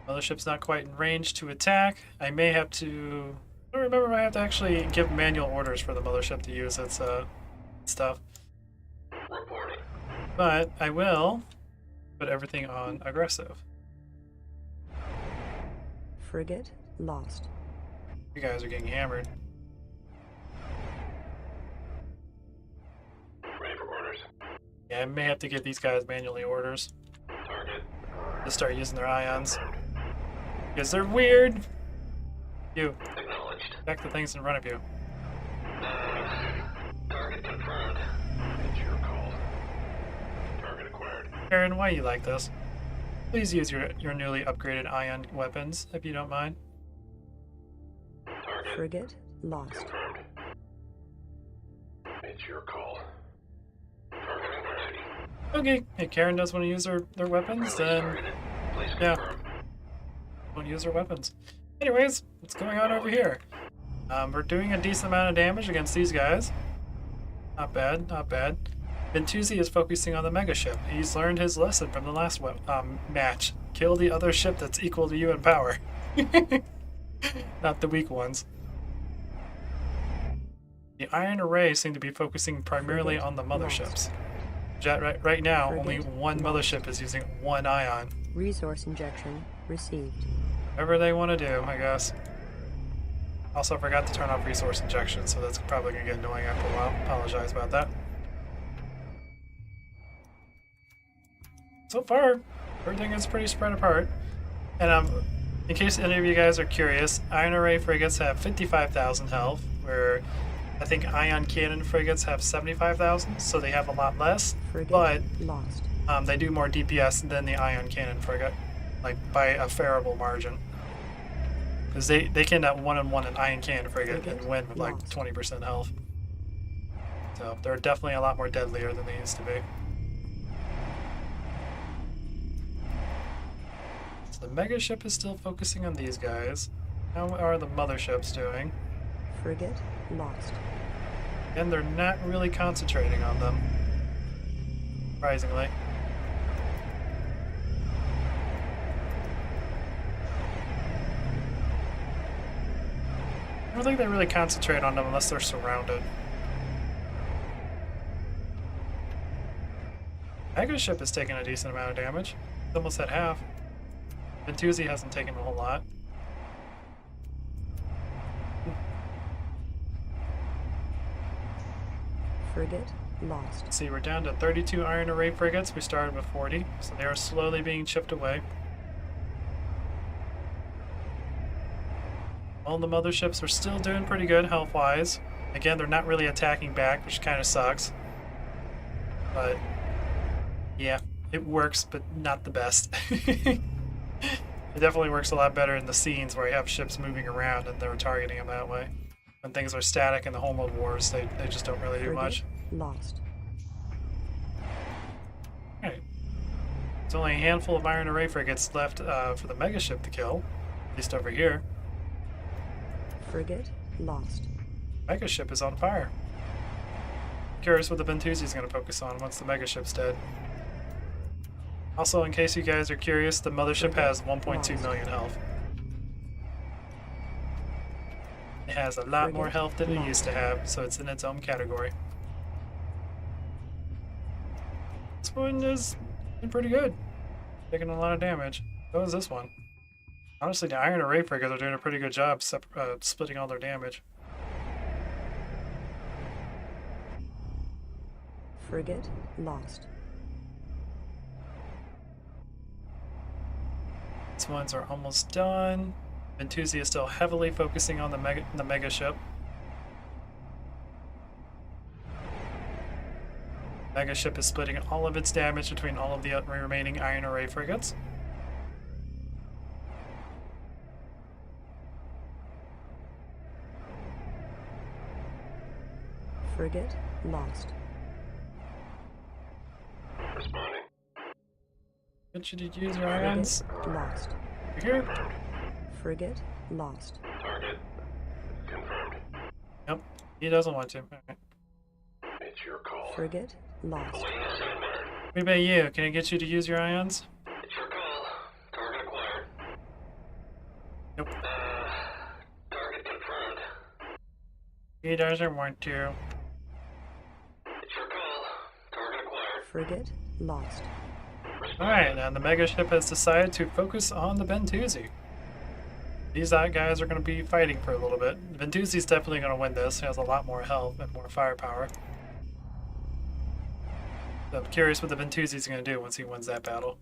S1: Mothership's not quite in range to attack. I may have to... I don't remember if I have to actually give manual orders for the mothership to use its stuff.
S2: Reporting.
S1: But I will put everything on aggressive.
S3: Frigate lost.
S1: You guys are getting hammered.
S2: Ready for orders.
S1: Yeah, I may have to give these guys manually orders
S2: Target.
S1: to start using their ions. Because they're weird. You,
S2: Acknowledged.
S1: check the things in front of you.
S2: Target confirmed. It's your call. Target acquired.
S1: Aaron, why you like this? Please use your newly upgraded ion weapons, if you don't mind.
S2: Target
S3: Frigate lost.
S2: confirmed. It's your call. Targeting for duty.
S1: Okay, if Karen does want to use their weapons, then
S2: Targeted. Please
S1: yeah.
S2: confirm.
S1: won't use their weapons. Anyways, what's going on over here? We're doing a decent amount of damage against these guys. Not bad, not bad. Bentusi is focusing on the mega ship. He's learned his lesson from the last match. Kill the other ship that's equal to you in power. Not the weak ones. The Iron Array seem to be focusing primarily on the motherships. Right now, only one mothership is using one ion.
S3: Resource injection received.
S1: Whatever they want to do, I guess. Also, I forgot to turn off resource injection, so that's probably going to get annoying after a while. Apologize about that. So far, everything is pretty spread apart. And in case any of you guys are curious, Iron Array frigates have 55,000 health, where I think Ion Cannon frigates have 75,000, so they have a lot less.
S3: Frigate
S1: But
S3: lost.
S1: they do more DPS than the Ion Cannon frigate, like by a fairable margin. Because they can 1-on-1 an Ion Cannon frigate and win with like 20% health. So they're definitely a lot more deadlier than they used to be. So the mega ship is still focusing on these guys. How are the motherships doing?
S3: Frigate lost.
S1: And they're not really concentrating on them. Surprisingly. I don't think they really concentrate on them unless they're surrounded. Mega ship is taking a decent amount of damage. It's almost at half. Ventuzzi hasn't taken a whole lot.
S3: Frigate lost.
S1: Let's see, we're down to 32 iron array frigates. We started with 40, so they are slowly being chipped away. All the motherships are still doing pretty good health-wise. Again, they're not really attacking back, which kind of sucks. But, yeah, it works, but not the best. It definitely works a lot better in the scenes where you have ships moving around and they're targeting them that way. When things are static in the Homeworld Wars, they just don't really do much.
S3: Lost.
S1: Alright. There's only a handful of iron array frigates left for the mega ship to kill, at least over here.
S3: Frigate lost.
S1: Mega ship is on fire. Curious what the Ventuzzi is going to focus on once the mega ship's dead. Also, in case you guys are curious, the mothership has 1.2 million health. It has a lot more health than it used to have, so it's in its own category. This one is pretty good. Taking a lot of damage. So is this one. Honestly, the iron array frigates are doing a pretty good job splitting all their damage.
S3: Frigate lost.
S1: These ones are almost done. Ventuzzi is still heavily focusing on the mega ship. Mega ship is splitting all of its damage between all of the remaining iron array frigates.
S3: Frigate lost.
S2: Responding.
S1: Get you to use your ions.
S3: Frigate lost.
S1: You here?
S3: Frigate lost.
S2: Target confirmed.
S1: Yep. He doesn't want to. Alright.
S2: It's your call.
S3: Frigate lost.
S2: Awaiting assignment.
S1: What about you? Can I get you to use your ions?
S2: It's your call. Target acquired.
S1: Nope.
S2: Target confirmed.
S1: He doesn't want to.
S2: It's your call. Target acquired.
S3: Frigate lost.
S1: Alright, and the mega ship has decided to focus on the Ventuzzi. These guys are going to be fighting for a little bit. Ventuzzi's definitely going to win this. He has a lot more health and more firepower. So I'm curious what the Ventuzzi's going to do once he wins that battle.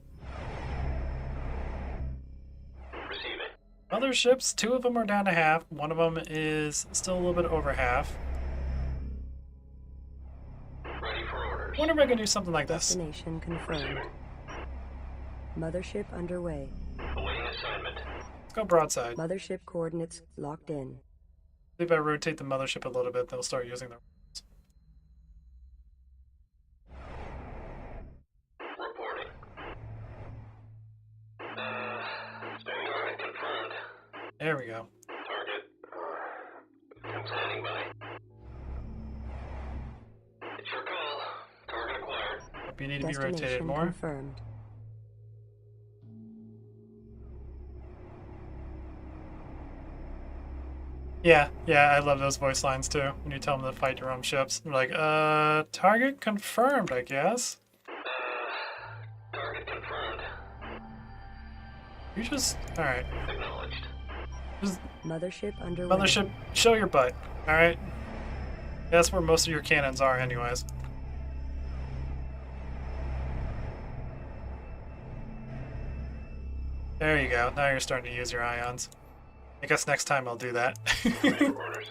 S2: Receiving.
S1: Other ships, 2 of them are down to half. 1 of them is still a little bit over half.
S2: Ready for orders.
S1: I wonder if I can do something like this.
S3: Destination confirmed.
S2: Receiving.
S3: Mothership underway.
S2: Awaiting assignment.
S1: Let's go broadside.
S3: Mothership coordinates locked in.
S1: If I rotate the mothership a little bit, they'll start using their...
S2: Reporting. Target confirmed.
S1: There we go.
S2: Target. Standing by. It's your call. Target acquired.
S1: Hope you need to be
S3: Destination
S1: rotated more.
S3: confirmed.
S1: Yeah, I love those voice lines too. When you tell them to fight your own ships. They're like, target confirmed, I guess.
S2: Target confirmed.
S1: You just... Alright.
S2: Acknowledged.
S1: Just,
S3: Mothership underway.
S1: mothership, show your butt. Alright? That's where most of your cannons are anyways. There you go. Now you're starting to use your ions. I guess next time I'll do that.
S2: Ready for orders.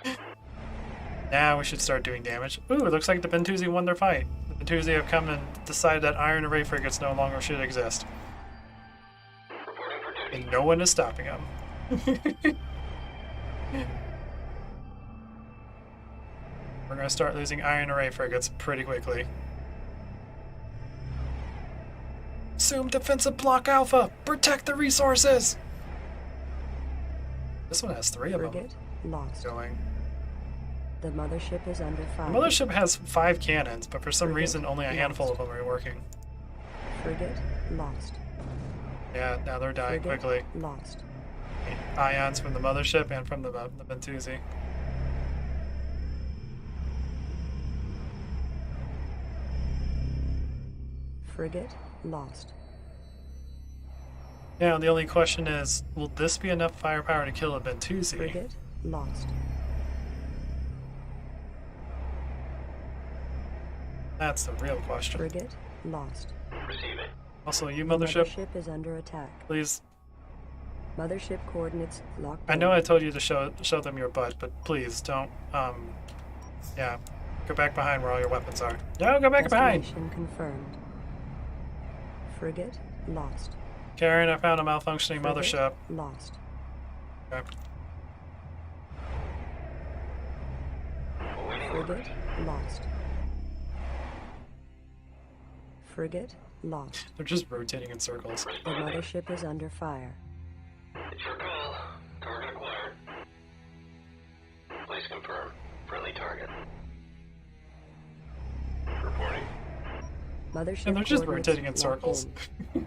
S1: Now we should start doing damage. Ooh, it looks like the Ventuzzi won their fight. The Ventuzzi have come and decided that iron array frigates no longer should exist.
S2: Reporting for duty.
S1: And no one is stopping them. We're going to start losing iron array frigates pretty quickly. Assume defensive block alpha! Protect the resources! This one has 3 of them
S3: Frigate lost.
S1: going.
S3: The mothership is under
S1: The
S3: fire.
S1: mothership has 5 cannons, but for some
S3: Frigate
S1: reason only a handful of them are working.
S3: Frigate lost.
S1: Yeah, now they're dying
S3: Frigate
S1: quickly.
S3: lost.
S1: Ions from the mothership and from the Ventuzzi.
S3: Frigate lost.
S1: Now, the only question is, will this be enough firepower to kill a Bentusi?
S3: Frigate lost.
S1: That's the real question.
S3: Frigate lost.
S2: Receiving.
S1: Also, you
S3: The
S1: mothership,
S3: mothership is under attack.
S1: please.
S3: Mothership coordinates locked
S1: I
S3: in.
S1: know I told you to show them your butt, but please don't. Yeah, go back behind where all your weapons are. No, go back behind.
S3: Destination confirmed. Frigate lost.
S1: Karen, I found a malfunctioning
S3: Frigate
S1: mothership.
S3: lost.
S1: Okay.
S2: Awaiting
S3: Frigate
S2: orders.
S3: lost. Frigate lost.
S1: They're just rotating in circles.
S3: The
S2: Responding.
S3: mothership is under fire.
S2: It's your call. Target acquired. Place confirmed. Friendly target. Reporting.
S3: Mothership
S1: And they're just
S3: coordinates
S1: rotating in
S3: locked
S1: circles.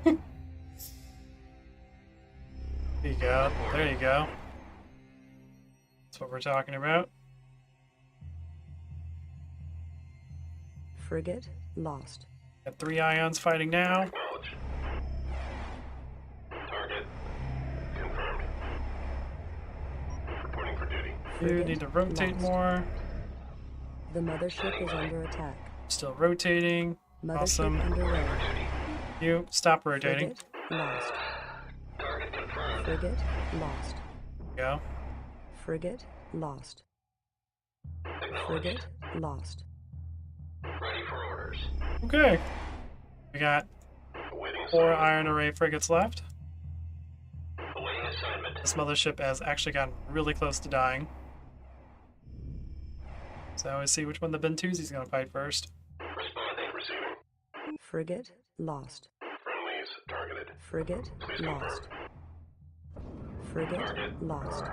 S3: in.
S1: There you go. There you go. That's what we're talking about.
S3: Frigate lost.
S1: Got 3 ions fighting now.
S2: Acknowledged. Target confirmed. Reporting for duty.
S1: You
S3: Frigate
S1: need to rotate
S3: lost.
S1: more.
S3: The mothership is under attack.
S1: Still rotating.
S3: Mothership
S1: Awesome.
S3: underway.
S1: You stop rotating.
S3: Frigate lost.
S2: Target confirmed.
S3: Frigate lost.
S1: Go.
S3: Frigate lost.
S2: Acknowledged.
S3: Frigate lost.
S2: Ready for orders.
S1: Okay. We got
S2: Awaiting
S1: 4
S2: assignment.
S1: iron array frigates left.
S2: Awaiting assignment.
S1: This mothership has actually gotten really close to dying. So I always see which one the Bentusi's gonna fight first.
S2: Responding. Receiving.
S3: Frigate lost.
S2: Friendlies targeted.
S3: Frigate
S2: Please
S3: lost. Frigate lost.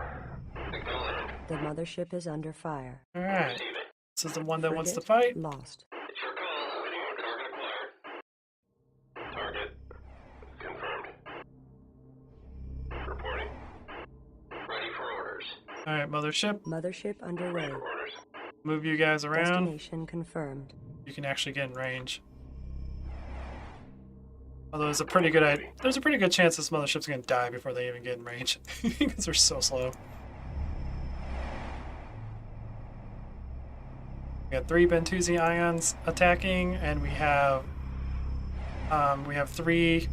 S2: Acknowledged.
S3: The mothership is under fire.
S1: Alright.
S2: Receiving.
S1: This is the one that wants to
S3: Frigate
S1: fight.
S3: lost.
S2: It's your call. Awaiting order. Target acquired. Target confirmed. Reporting. Ready for orders.
S1: Alright, mothership.
S3: Mothership underway.
S2: For orders.
S1: Move you guys around.
S3: Destination confirmed.
S1: You can actually get in range. Although there's a pretty good chance this mothership's gonna die before they even get in range. Because they're so slow. We got 3 Bentusi ions attacking, and we have 3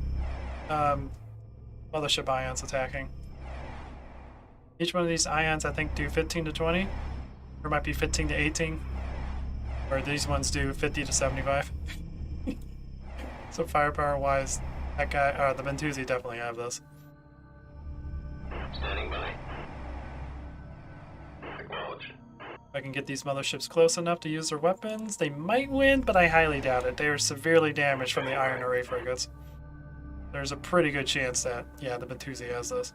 S1: mothership ions attacking. Each one of these ions, I think, do 15 to 20, or it might be 15 to 18, or these ones do 50 to 75. So firepower wise, that guy, the Bentusi definitely have this.
S2: Standing by. Acknowledged.
S1: If I can get these motherships close enough to use their weapons, they might win, but I highly doubt it. They are severely damaged from the iron array frigates. There's a pretty good chance that, yeah, the Bentusi has this.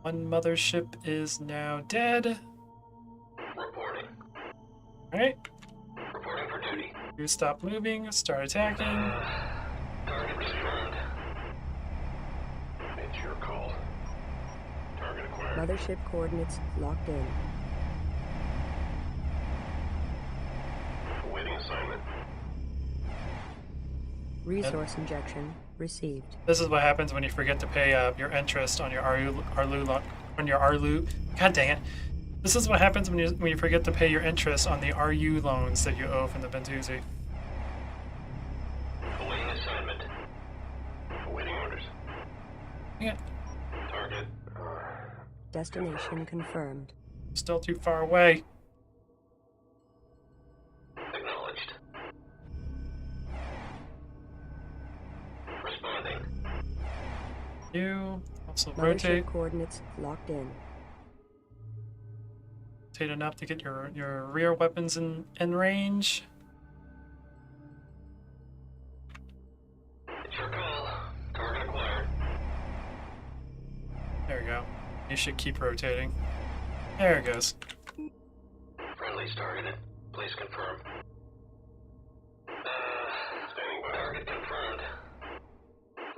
S1: One mothership is now dead.
S2: Reporting.
S1: Alright,
S2: Reporting for duty.
S1: you stop moving, start attacking.
S2: Target confirmed. It's your call. Target acquired.
S3: Mothership coordinates locked in.
S2: Awaiting assignment.
S3: Resource injection received.
S1: This is what happens when you forget to pay your interest on your RU. God dang it! This is what happens when you forget to pay your interest on the RU loans that you owe from the Bentusi.
S2: Awaiting assignment. Awaiting orders.
S1: Yeah,
S2: Target.
S3: Destination confirmed.
S1: still too far away.
S2: Acknowledged. Responding.
S1: You also
S3: Mothership
S1: rotate
S3: coordinates locked in.
S1: enough to get your rear weapons in range.
S2: It's your call. Target acquired.
S1: There we go. You should keep rotating. There it goes.
S2: Friendlies targeted. Please confirm. Standing by. Target confirmed.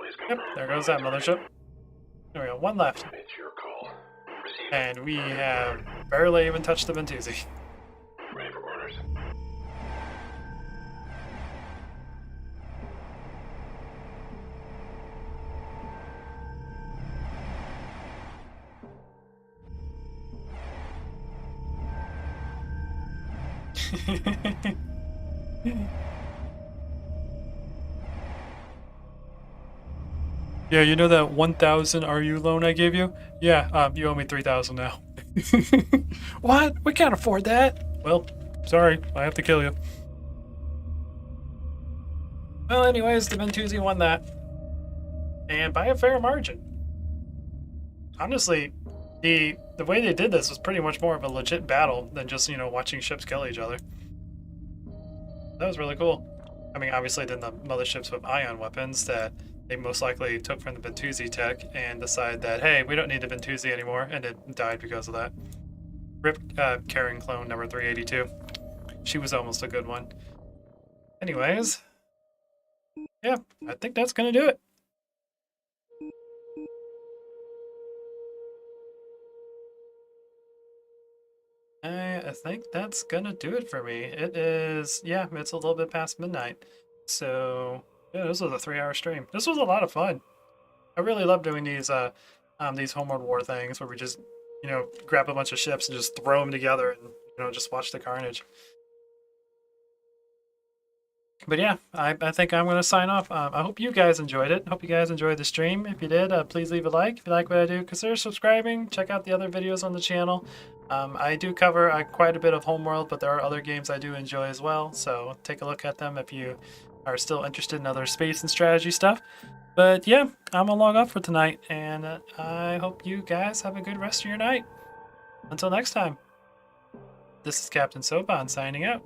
S2: Please
S1: Yep,
S2: confirm.
S1: there goes that mothership. There we go, one left.
S2: It's your call. Receiving.
S1: And we have barely even touched the Bentusi.
S2: Ready for orders.
S1: Yeah, you know that 1,000 RU loan I gave you? Yeah, you owe me 3,000 now. What? We can't afford that. Well, sorry, I have to kill you. Well, anyways, the Ventuzzi won that. And by a fair margin. Honestly, the way they did this was pretty much more of a legit battle than just, watching ships kill each other. That was really cool. I mean, obviously, then the motherships with ion weapons that they most likely took from the Ventuzzi tech and decided that, hey, we don't need the Ventuzzi anymore, and it died because of that. Rip carrying clone number 382. She was almost a good one. Anyways, yeah, I think that's gonna do it. I think that's gonna do it for me. It is, yeah, it's a little bit past midnight. So, yeah, this was a 3-hour stream. This was a lot of fun. I really love doing these Homeworld War things where we just, grab a bunch of ships and just throw them together and, just watch the carnage. But yeah, I think I'm going to sign off. I hope you guys enjoyed it. Hope you guys enjoyed the stream. If you did, please leave a like. If you like what I do, consider subscribing. Check out the other videos on the channel. I do cover quite a bit of Homeworld, but there are other games I do enjoy as well. So take a look at them if you are still interested in other space and strategy stuff. But yeah, I'm going to log off for tonight. And I hope you guys have a good rest of your night. Until next time, this is Captain Soban signing out.